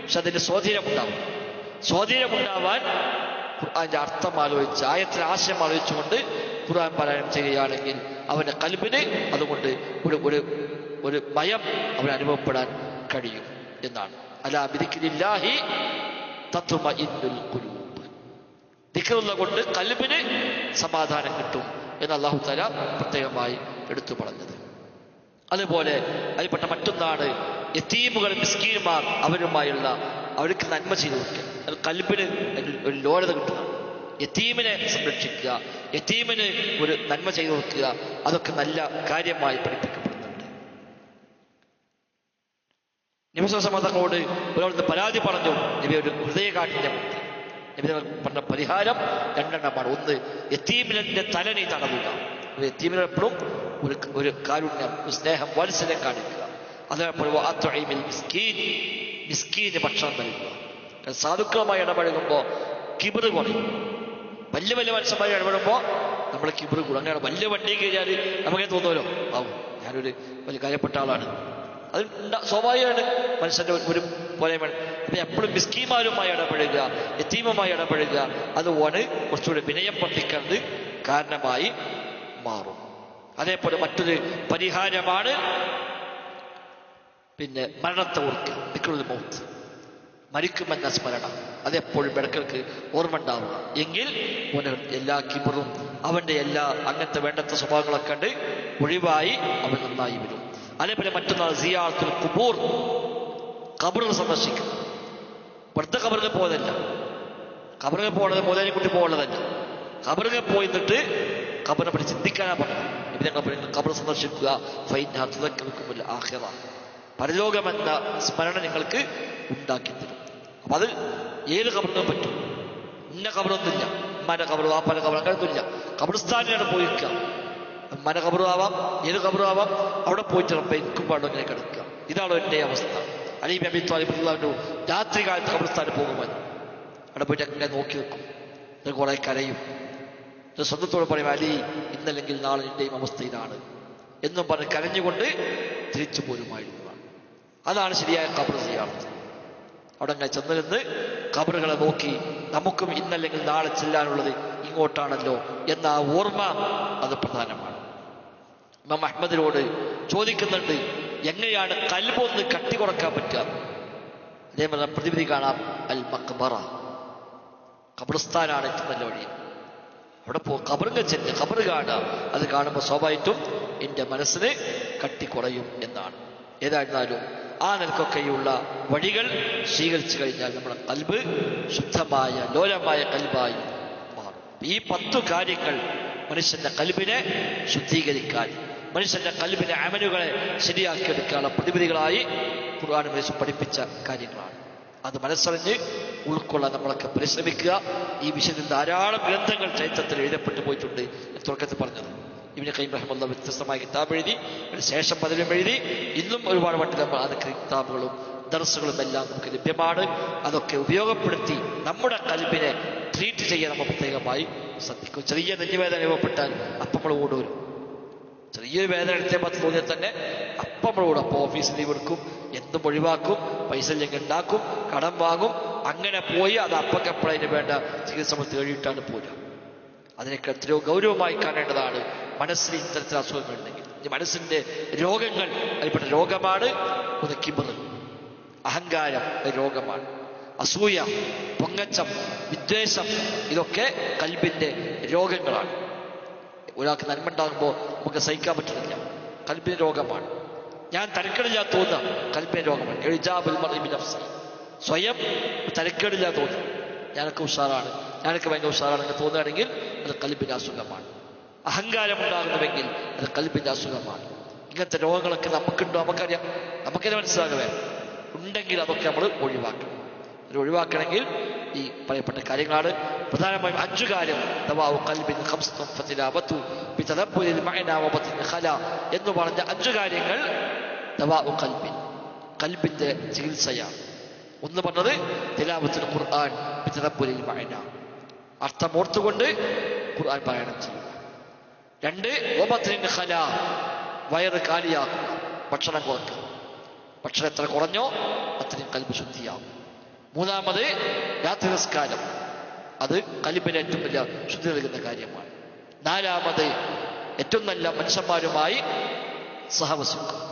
പക്ഷെ അതിന്റെ സ്വാധീനമുണ്ടാവും. സ്വാധീനമുണ്ടാവാൻ ഖുർആന്റെ അർത്ഥം ആലോചിച്ച്, ആയത്തിന് ആശയം ആലോചിച്ചുകൊണ്ട് ഖുർആൻ പാരായണം ചെയ്യുകയാണെങ്കിൽ അവന്റെ കൽബിന് അതുകൊണ്ട് ഒരു ഭയം അവന് അനുഭവപ്പെടാൻ കഴിയും എന്നാണ്. അലാ ബിദിക്രില്ലാഹി തത്മഇന്നുൽ ഖുലൂബ്. ദിക്റുള്ള കൊണ്ട് കൽബിന് സമാധാനം കിട്ടും എന്ന് അല്ലാഹു തആല പ്രത്യേകമായി എടുത്തു പറഞ്ഞത്. അതുപോലെ അതിൽപ്പെട്ട മറ്റൊന്നാണ് യതീമുകൾ, മിസ്കീന്മാർ, അവർക്ക് നന്മ ചെയ്തു കൊടുക്കുക. അത് കൽബിന് ഒരു ലോലത കിട്ടുക. യതീമിനെ സംരക്ഷിക്കുക, യതീമിന് ഒരു നന്മ ചെയ്തു കൊടുക്കുക, അതൊക്കെ നല്ല കാര്യമായി പഠിപ്പിക്കപ്പെടുന്നുണ്ട്. നബി തങ്ങളോട് ഒരാൾ പരാതി പറഞ്ഞു, നബി ഒരു ഹൃദയകാഠിന്യമുണ്ട്. നബി പറഞ്ഞ പരിഹാരം 2 എണ്ണമാണ്. ഒന്ന്, യതീമിനെ തല നീ തടവുക. യതീമിനെപ്പോഴും ഒരു കാരുണ്യം, സ്നേഹം, വാത്സല്യം കാണിക്കുക. അതേപോലെ മിസ്കീന് ഭക്ഷണം നൽകുക. സാധുക്കളുമായി ഇടപഴകുമ്പോൾ കിബിറ് കുറയും. വലിയ വലിയ മനുഷ്യന്മാരെ ഇടപെടുമ്പോൾ നമ്മളെ കിബിറ് കൂടും. അങ്ങനെയാണ്. വലിയ വണ്ടി കയറിയാൽ നമുക്കേ തോന്നുമല്ലോ, ആവും ഞാനൊരു വലിയ കാര്യപ്പെട്ട ആളാണ്. അത് സ്വാഭാവികമാണ്, മനുഷ്യന്റെ ഒരു പോലെ വേണം. അപ്പം എപ്പോഴും മിസ്കീന്മാരുമായി ഇടപഴകുക, യതീമുമായി ഇടപഴകുക, അതുപോലെ കുറച്ചുകൂടി വിനയം വർദ്ധിക്കുന്നത് കാരണമായി മാറും. അതേപോലെ മറ്റൊരു പരിഹാരമാണ് മരണത്തെ ഓർക്കുക. ദിക്റുൽ മൗത്ത്, മരിക്കുമെന്ന സ്മരണ അതെപ്പോഴും ഇടയ്ക്കിടയ്ക്ക് ഓർമ്മ ഉണ്ടാവുക. എങ്കിൽ എല്ലാ കിബറും അവന്റെ എല്ലാ അങ്ങനത്തെ വേണ്ടത്തെ സ്വഭാവങ്ങളൊക്കെ കണ്ട് ഒഴിവായി അവൻ നന്നായി വരും. അതേപോലെ മറ്റൊന്നാണ് സിയാറത്തുൽ ഖുബൂർ, ഖബറുകൾ സന്ദർശിക്കുക. വെറുതെ ഖബറിൽ പോയതല്ല, ഖബറിൽ പോകുന്നത് മോദാനി കുട്ടി പോകുന്നതല്ല. ഖബറിൽ പോയി നിന്നിട്ട് ഖബറിനെ പറ്റി ചിന്തിക്കാനാണ് പറഞ്ഞത്. ഇതിനെ ഖബർ സന്ദർശിക്കുക. ഫൈൻഹാ തുദക്കിറുക്കുമുൽ ആഖിറ, പരലോകമെന്ന സ്മരണ നിങ്ങൾക്ക് ഉണ്ടാക്കി തരും. അപ്പൊ അത് ഏത് ഖബറിനും പറ്റും. ഇന്ന ഖബറൊന്നുമില്ല, ഉമ്മാന്റെ ഖബർ, വാപ്പാന്റെ ഖബർ, അങ്ങനൊന്നുമില്ല. ഖബർസ്ഥാനിലാണ് പോയിക്കുക. ഉമ്മാന്റെ ഖബറും ആവാം, ഏത് ഖബറും ആവാം. അവിടെ പോയിട്ട് റബ്ബേ എനിക്കും പാടും ഇങ്ങനെ കിടക്കുക. ഇതാണോ എൻ്റെ അവസ്ഥ? അലി ബിൻ അബീ ത്വാലിബ് റളിയല്ലാഹു രാത്രി കാലത്ത് ഖബർസ്ഥാനിൽ പോകുമ്പോൾ അവിടെ പോയിട്ട് അങ്ങനെ നോക്കി വെക്കും. കുറെ കരയും. സ്വന്തത്തോട് പറയും, അലി ഇന്നല്ലെങ്കിൽ നാളെ എൻ്റെയും അവസ്ഥ ഇതാണ് എന്നും പറഞ്ഞ് കരഞ്ഞുകൊണ്ട് തിരിച്ചു പോരുമായിരുന്നു. അതാണ് ശരിയായ ഖബർ സിയാറത്ത്. അവിടെ അങ്ങനെ ചെന്ന് നിന്ന് ഖബറുകളെ നോക്കി നമുക്കും ഇന്നല്ലെങ്കിൽ നാളെ ചെല്ലാനുള്ളത് ഇങ്ങോട്ടാണല്ലോ എന്ന ആ ഓർമ്മ അത് പ്രധാനമാണ്. ഇമാം അഹ്മദിനോട് ചോദിക്കുന്നുണ്ട്, എങ്ങനെയാണ് കൽബൊന്ന് കട്ടി കുറക്കാൻ പറ്റുക? അതേപോലെ പ്രതിവിധി കാണാം, അൽ മഖ്ബറ, ഖബർസ്ഥാനാണ് ഏറ്റവും നല്ല വഴി. അവിടെ ഖബറുകൾ ചെല്ലുക, ഖബർ കാണുക. അത് കാണുമ്പോൾ സ്വാഭാവികമായിട്ടും എൻ്റെ മനസ്സിന് കട്ടി കുറയും എന്നാണ്. ഏതായിരുന്നാലും ആ നിലക്കൊക്കെയുള്ള വഴികൾ സ്വീകരിച്ചു കഴിഞ്ഞാൽ നമ്മുടെ കൽബ് ശുദ്ധമായ ലോലമായ കൽബായി മാറും. ഈ 10 കാര്യങ്ങൾ മനുഷ്യന്റെ കൽബിനെ ശുദ്ധീകരിക്കാൻ, മനുഷ്യന്റെ കൽബിന്റെ അമലുകളെ ശരിയാക്കിയെടുക്കാനുള്ള പ്രതിവിധികളായി ഖുർആൻ പഠിപ്പിച്ച കാര്യങ്ങളാണ്. അത് മനസ്സറിഞ്ഞ് ഉൾക്കൊള്ളാൻ നമ്മളൊക്കെ പരിശ്രമിക്കുക. ഈ വിഷയത്തിൽ ധാരാളം ഗ്രന്ഥങ്ങൾ ചരിത്രത്തിൽ എഴുതപ്പെട്ടു പോയിട്ടുണ്ട്. തുടക്കത്തിൽ പറഞ്ഞത് ഇബ്നു ഖയ്യിം റഹിമഹുല്ലാഹ് വ്യത്യസ്തമായ കിതാബ് എഴുതി, ശേഷം പലരും എഴുതി. ഇന്നും ഒരുപാട് പണ്ഡിതന്മാർ അതൊക്കെ കിതാബുകളും ദർസുകളും എല്ലാം നമുക്ക് ലഭ്യമാണ്. അതൊക്കെ ഉപയോഗപ്പെടുത്തി നമ്മുടെ കൽബിനെ ട്രീറ്റ് ചെയ്യാൻ നമ്മൾ പ്രത്യേകമായി ശ്രദ്ധിക്കും. ചെറിയ നെഞ്ചുവേദന അനുഭവപ്പെട്ടാൽ അപ്പം നമ്മൾ ഓടൂരും. ചെറിയൊരു വേദന എടുത്തേ പത്ത് തോന്നിയാൽ തന്നെ അപ്പം നമ്മളോട് അപ്പോൾ ഓഫീസ് ലീവ് എടുക്കും, എന്തും ഒഴിവാക്കും, പൈസ ഇല്ലെങ്കിൽ ഉണ്ടാക്കും, കടം വാങ്ങും, അങ്ങനെ പോയി അത് അപ്പക്കെപ്പോഴതിന് വേണ്ട ചികിത്സ നമ്മൾ തേടിയിട്ടാണ് പോരുക. അതിനൊക്കെ എത്രയോ ഗൗരവമായി കാണേണ്ടതാണ് മനസ്സിന് ഇത്തരത്തിൽ അസുഖങ്ങളുണ്ടെങ്കിൽ. ഈ മനസ്സിന്റെ രോഗങ്ങൾ അതിൽപ്പെട്ട രോഗമാണ് ഒന്ന് കിബർ, അഹങ്കാരം രോഗമാണ്. അസൂയ, പൊങ്ങച്ചം, വിദ്വേഷം, ഇതൊക്കെ കൽബിന്റെ രോഗങ്ങളാണ്. ഒരാൾക്ക് നന്മ ഉണ്ടാകുമ്പോൾ നമുക്ക് സഹിക്കാൻ പറ്റുന്നില്ല, കൽബിന്റെ രോഗമാണ്. ഞാൻ തരക്കേടില്ലാതെ തോന്നുക, കൽബിന്റെ രോഗമാണ്. എഴുജാബുൽ മർഇ ബിനഫ്സി, സ്വയം തരക്കേടില്ലാതെ തോന്നുക, ഞാനൊക്കെ ഉഷാറാണ്, ഞാനൊക്കെ ഭയങ്കര ഉഷാറാണ് എന്ന് തോന്നുകയാണെങ്കിൽ അത് കൽബിന്റെ അസുഖമാണ്. അഹങ്കാരം ഉണ്ടാകുന്നുവെങ്കിൽ അത് കൽബിന്റെ അസുഖമാണ്. ഇങ്ങനത്തെ രോഗങ്ങളൊക്കെ നമുക്കുണ്ടോ നമുക്കറിയാം, നമുക്കതിനെ മനസ്സിലാകവേ ഉണ്ടെങ്കിൽ അതൊക്കെ നമ്മൾ ഒഴിവാക്കണം. അത് ഒഴിവാക്കണമെങ്കിൽ ഈ പറയപ്പെട്ട കാര്യങ്ങളാണ്. പ്രധാനമായും 5 കാര്യം എന്ന് പറഞ്ഞ 5 കാര്യങ്ങൾ കൽബിന്റെ ചികിത്സയാണ്. ഒന്ന് പറഞ്ഞത് തിലാവത്തുൽ ഖുർആൻ ബിതദബ്ബുരിൽ മഅന, അർത്ഥമോർത്തുകൊണ്ട് ഖുർആൻ പാരായണം ചെയ്യുക. 2 വബത്നിൻ ഖലാ, വയറ് കാലിയാക്കുക, ഭക്ഷണം കുറക്കുക. ഭക്ഷണം എത്ര കുറഞ്ഞോ അത്രയും കൽബ് ശുദ്ധിയാവും. 3 രാത്രി നിസ്കാരം, അത് കൽബിന് ഏറ്റവും വലിയ ശുദ്ധി നൽകുന്ന കാര്യമാണ്. 4 ഏറ്റവും നല്ല മനുഷ്യന്മാരുമായി സഹവസിക്കുക,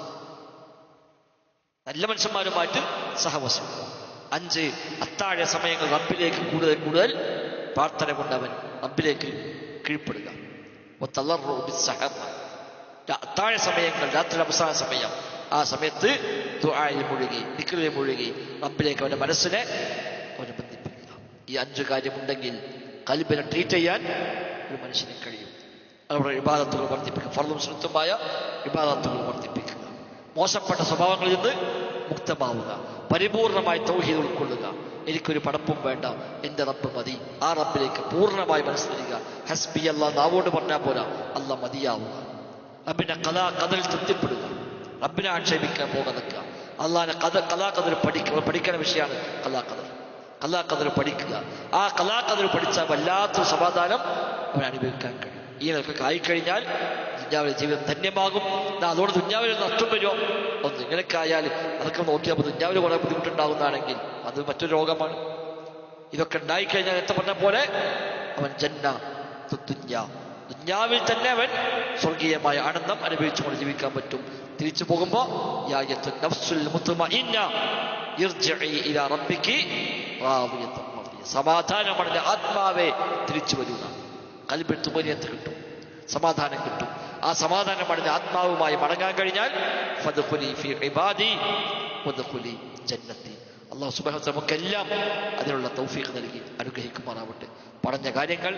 നല്ല മനുഷ്യന്മാരുമായിട്ട് സഹവസിക്കുക. 5 അത്താഴ സമയങ്ങൾ റബ്ബിലേക്ക് കൂടുതൽ കൂടുതൽ പ്രാർത്ഥന കൊണ്ടവൻ റബ്ബിലേക്ക് കീഴ്പ്പെടുക. അത്താഴ സമയങ്ങൾ, രാത്രി അവസാന സമയം, ആ സമയത്ത് ദുആയിൽ മുഴുകി, ദിക്റിൽ മുഴുകി റബ്ബിലേക്ക് അവന്റെ മനസ്സിനെ അവനെ ബന്ധിപ്പിക്കുക. ഈ 5 കാര്യമുണ്ടെങ്കിൽ കൽബിനെ ട്രീറ്റ് ചെയ്യാൻ ഒരു മനുഷ്യന് കഴിയും. അവരുടെ ഇബാദത്തുകൾ വർദ്ധിപ്പിക്കുക, ഫർളും സുന്നത്തുമായ ഇബാദത്തുകൾ വർദ്ധിപ്പിക്കുക. മോശപ്പെട്ട സ്വഭാവങ്ങളിൽ നിന്ന് മുക്തമാവുക, പരിപൂർണമായി തൗഹീദ് ഉൾക്കൊള്ളുക. എനിക്കൊരു പടപ്പും വേണ്ട, എൻ്റെ റബ്ബ് മതി. ആ റബ്ബിലേക്ക് പൂർണ്ണമായി മനസ്സിലിരിക്കുക. ഹസ്ബി അല്ലാ നാവോട് പറഞ്ഞാൽ പോരാ, അല്ലാ മതിയാവുക. റബ്ബിന്റെ കഥൽ തൃപ്തിപ്പെടുക, റബ്ബിനെ ആക്ഷേപിക്കാൻ പോകാൻ നിൽക്കുക. അള്ളാഹിനെ കലാകഥൽ പഠിക്കുന്ന വിഷയമാണ് കലാകഥൽ പഠിക്കുക. ആ കലാകഥൽ പഠിച്ചാൽ വല്ലാത്തൊരു സമാധാനം അവൻ അനുഭവിക്കാൻ കഴിയും. ഈ നിലക്കൊക്കെ ആയിക്കഴിഞ്ഞാൽ ദുന്യാവിലെ ജീവിതം ധന്യമാകും. അതോടെ ദുന്യാവിൽ നഷ്ടം വരുമോ? ഒന്ന് ഇങ്ങനെയൊക്കെ ആയാൽ അതൊക്കെ നോക്കിയാൽ ദുന്യാവിൽ കുറെ ബുദ്ധിമുട്ടുണ്ടാകുന്നതാണെങ്കിൽ അത് മറ്റൊരു രോഗമാണ്. ഇതൊക്കെ ഉണ്ടായിക്കഴിഞ്ഞാൽ എത്ര പറഞ്ഞ പോലെ അവൻ ദുന്യാവിൽ തന്നെ അവൻ സ്വർഗീയമായ ആനന്ദം അനുഭവിച്ചുകൊണ്ട് ജീവിക്കാൻ പറ്റും. തിരിച്ചു പോകുമ്പോ സമാധാനമടഞ്ഞ ആത്മാവെ തിരിച്ചു വരിക. കൽബിൽ തുമനിയത്ത് കിട്ടും, സമാധാനം കിട്ടും. ആ സമാധാനമടഞ്ഞ ആത്മാവുമായി മടങ്ങാൻ കഴിഞ്ഞാൽ ഫദ്ഖുലി ഫീ ഇബാദി വദ്ഖുലി ജന്നത്തി. അല്ലാഹു സുബ്ഹാനഹു വ തആല നമുക്കെല്ലാം അതിനുള്ള തൗഫീഖ് നൽകി അനുഗ്രഹിക്കുമാറാവട്ടെ. പറഞ്ഞ കാര്യങ്ങൾ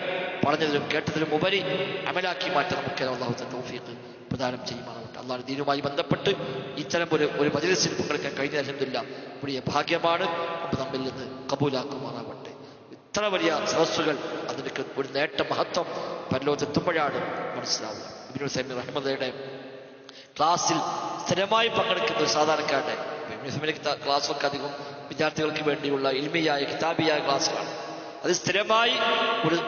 പറഞ്ഞതിലും കേട്ടതിലും ഉപരി അമലാക്കി മാറ്റാൻ നമുക്ക് അല്ലാഹു തൗഫീഖ് പ്രദാനം ചെയ്യുമാറാവട്ടെ. അല്ലാഹുവിന്റെ ദീനുമായി ബന്ധപ്പെട്ട് ഇത്തരം ഒരു മജ്‌ലിസിൽ പങ്കെടുക്കാൻ കഴിഞ്ഞ അൽഹംദുലില്ലാഹ് വലിയ ഭാഗ്യമാണ്. നമുക്ക് നമ്മിൽ നിന്ന് കബൂലാക്കുമാറാവട്ടെ. ഇത്ര വലിയ സദസ്സുകൾ, അതിനൊക്കെ ഒരു നേട്ട മഹത്വം പരലോകത്തെത്തുമ്പോഴാണ് മനസ്സിലാവുക. ഇബ്നു തൈമിയ്യ റഹ്മത്തുള്ളാഹിയുടെ ക്ലാസ്സിൽ സ്ഥിരമായി പങ്കെടുക്കുന്ന ഒരു സാധാരണക്കാരൻ്റെ ക്ലാസ്സൊക്കെ അധികം വിദ്യാർത്ഥികൾക്ക് വേണ്ടിയുള്ള ഇൽമിയായ കിതാബിയായ ക്ലാസ്സുകളാണ്. അത് സ്ഥിരമായി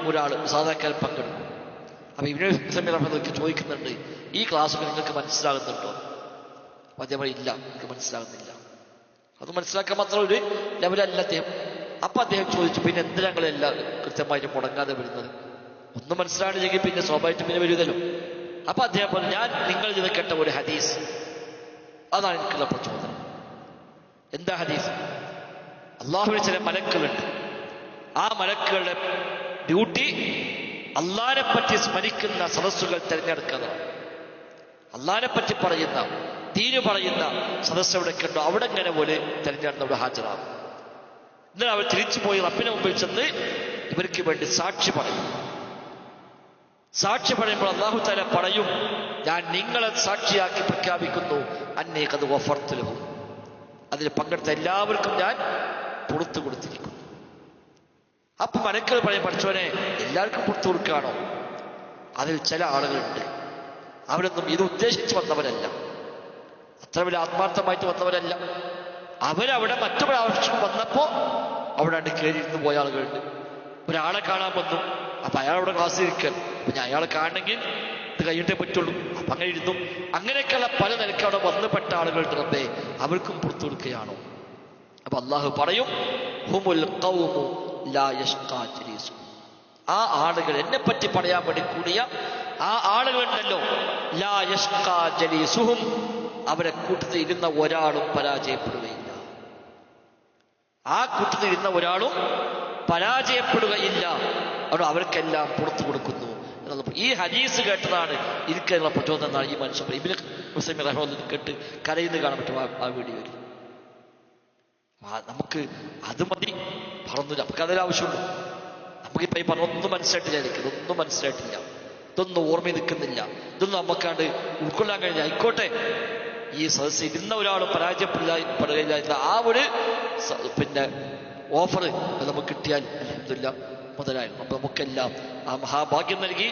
ഒരാൾ സാധാരണക്കാരൻ പങ്കെടുക്കും. അപ്പൊ ഇബ്നു തൈമിയ്യ റഹ്മത്തുള്ളാഹി ചോദിക്കുന്നുണ്ട്, ഈ ക്ലാസ്സൊക്കെ നിങ്ങൾക്ക് മനസ്സിലാകുന്നുണ്ടോ? അതേപോലെ ഇല്ല, എനിക്ക് മനസ്സിലാകുന്നില്ല. അത് മനസ്സിലാക്കാൻ മാത്രം ഒരു ലെവലല്ല അദ്ദേഹം. അപ്പൊ അദ്ദേഹം ചോദിച്ചു, പിന്നെ എന്ത് ഞങ്ങളെല്ലാം കൃത്യമായിട്ട് മുടങ്ങാതെ വരുന്നത്? ഒന്നും മനസ്സിലാണെങ്കിൽ പിന്നെ സ്വാഭാവികമായിട്ട് പിന്നെ വരുന്നല്ലോ. അപ്പൊ അദ്ദേഹം പറഞ്ഞു, ഞാൻ നിങ്ങൾ ഇത് കേട്ട ഒരു ഹദീസ്, അതാണ് എനിക്കുള്ള പ്രചോദനം. എന്താ ഹദീസ്? അള്ളാഹുവിന് ചില മലക്കുകളുണ്ട്. ആ മലക്കുകളുടെ ഡ്യൂട്ടി അള്ളാഹിനെ പറ്റി സ്മരിക്കുന്ന സദസ്സുകൾ തിരഞ്ഞെടുക്കുന്നതാണ്. അള്ളാഹിനെ പറ്റി പറയുന്ന, ദീന് പറയുന്ന സദസ്സ് എവിടെയൊക്കെ ഉണ്ടോ അവിടെ ഇങ്ങനെ പോലെ തിരഞ്ഞെടുത്ത് ഹാജരാകും. എന്നാൽ അവർ തിരിച്ചു പോയി റബ്ബിനെ മുമ്പിൽ ചെന്ന് ഇവർക്ക് വേണ്ടി സാക്ഷി പറയും. സാക്ഷി പറയുമ്പോൾ അല്ലാഹു തആല പറയും, ഞാൻ നിങ്ങളെ സാക്ഷിയാക്കി പ്രഖ്യാപിക്കുന്നു, അന്നീ ഖദ് ഗഫർതു ലഹും, അതിൽ പങ്കെടുത്ത എല്ലാവർക്കും ഞാൻ പുറത്തു കൊടുത്തിരിക്കുന്നു. അപ്പൊ മലക്കുകൾ പറയും, പഠിച്ചവനെ എല്ലാവർക്കും പുറത്തു കൊടുക്കുകയാണോ? അതിൽ ചില ആളുകളുണ്ട്, അവരൊന്നും ഇത് ഉദ്ദേശിച്ച് വന്നവരല്ല, അത്ര വലിയ ആത്മാർത്ഥമായിട്ട് വന്നവരല്ല. അവരവിടെ മറ്റൊരാവശ്യം വന്നപ്പോ അവിടെ കയറിയിരുന്ന് പോയ ആളുകളുണ്ട്. ഒരാളെ കാണാൻ വന്നു, അപ്പൊ അയാളവിടെ ക്ലാസ്സിൽ ഇരിക്കാൻ. അപ്പൊ ഞാൻ അയാളെ കാണണമെങ്കിൽ ഇത് കഴിഞ്ഞിട്ടേ പറ്റുള്ളൂ. അപ്പൊ അങ്ങനെ ഇരുന്നു. അങ്ങനെയൊക്കെയുള്ള പല നിലയ്ക്ക് അവിടെ വന്നുപെട്ട ആളുകളുടെ റബ്ബേ അവർക്കും പുറത്തു കൊടുക്കുകയാണോ? അപ്പൊ അള്ളാഹു പറയും ഹുമുൽ ഖൗമു ലാ യഷ്ഖാ ജലീസുഹും. ആ ആളുകൾ എന്നെപ്പറ്റി പറയാൻ വേണ്ടി കൂടിയ ആ ആളുകളുണ്ടല്ലോ, ലാ യഷ്ഖാ ജലീസുഹും, അവരെ കൂട്ടത്തിൽ ഇരുന്ന ഒരാളും പരാജയപ്പെടുകയില്ല. ആ കൂട്ടത്തിൽ ഇരുന്ന ഒരാളും പരാജയപ്പെടുകയില്ല. അവിടെ അവർക്കെല്ലാം പുറത്തു കൊടുക്കുന്നു. ഈ ഹദീസ് കേട്ടതാണ് എനിക്കുള്ള പ്രചോദനം എന്നാണ് ഈ മനുഷ്യൻ ഇബ്നു ഉസൈമീൻ റഹിമഹുല്ലാഹ് കേട്ട് കരയുന്നത് കാണാൻ പറ്റും ആ വീഡിയോയിൽ. നമുക്ക് അത് മതി, പറഞ്ഞില്ല, നമുക്ക് അതിൽ ആവശ്യമുള്ളൂ. നമുക്കിപ്പോ ഈ പറഞ്ഞൊന്നും മനസ്സിലായിട്ടില്ല, ഇതൊന്നും മനസ്സിലായിട്ടില്ല, ഇതൊന്നും ഓർമ്മ നിൽക്കുന്നില്ല, ഇതൊന്നും നമുക്കാണ്ട് ഉൾക്കൊള്ളാൻ കഴിഞ്ഞ ആയിക്കോട്ടെ. ഈ സദസ്സിൽ ഇരുന്ന ഒരാളും പരാജയപ്പെടുകയില്ല എന്ന ആ ഒരു പിന്നെ ഓഫർ നമുക്ക് കിട്ടിയാൽ അൽഹംദുലില്ലാ മുതലായി. നമുക്കെല്ലാം ആ മഹാഭാഗ്യം നൽകി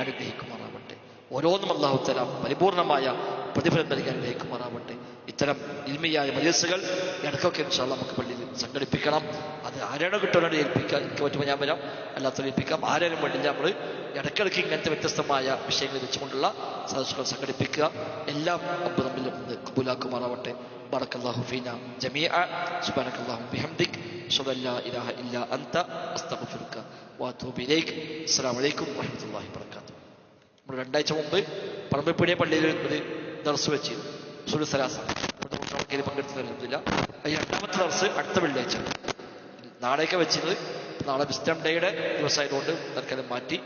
അനുഗ്രഹിക്കുമാറാവട്ടെ. ഓരോന്നും അല്ലാഹു തആല പരിപൂർണമായ പ്രതിഫലം നൽകി അനുഗ്രഹിക്കുമാറാവട്ടെ. ഇത്തരം ഇൽമിയായ മജ്‌ലിസുകൾ ഇടയ്ക്കൊക്കെ ഇൻഷാ അല്ലാഹ് നമുക്ക് പള്ളിയിൽ സംഘടിപ്പിക്കണം. അത് ആരാണോ കിട്ടുവാനോട് ഏൽപ്പിക്കാൻ എനിക്ക് പറ്റുമ്പോൾ ഞാൻ വരാം, അല്ലാത്തവരെ ഏൽപ്പിക്കാം. ആരാനും വേണ്ടില്ല, നമ്മൾ ഇടയ്ക്കിടയ്ക്ക് ഇങ്ങനത്തെ വ്യത്യസ്തമായ വിഷയങ്ങൾ വെച്ചുകൊണ്ടുള്ള സദസ്സുകൾ സംഘടിപ്പിക്കുക. എല്ലാം റബ്ബ് നമ്മിൽ ഖബൂലാക്കുമാറാവട്ടെ. ബറക്കല്ലാഹു ഫീനാ ജമീഅ. സുബ്ഹാനക്കല്ലാഹുമ്മ ബിഹംദിക് അശ്ഹദു അൻ ലാ ഇലാഹ ഇല്ലാ അൻത അസ്തഗ്ഫിറുക വഅതൂബു ഇലൈക്. അസ്സലാമു അലൈക്കും വറഹ്മത്തുള്ളാഹി വബറകാതുഹു. നമ്മൾ 2 ആഴ്ച മുമ്പ് പറമ്പിപ്പുഴ പള്ളിയിൽ ഒരു ദർസ് വെച്ചിരുന്നു. സുലുസലാസ പങ്കെടുത്തില്ല. ഈ 2ാമത്തെ ദർസ് അടുത്ത വെള്ളിയാഴ്ച. നാളെയൊക്കെ വെച്ചിരുന്നത് നാളെ വിസ്ഡം ഡേയുടെ ദിവസമായതുകൊണ്ട് തൽക്കാലം മാറ്റി.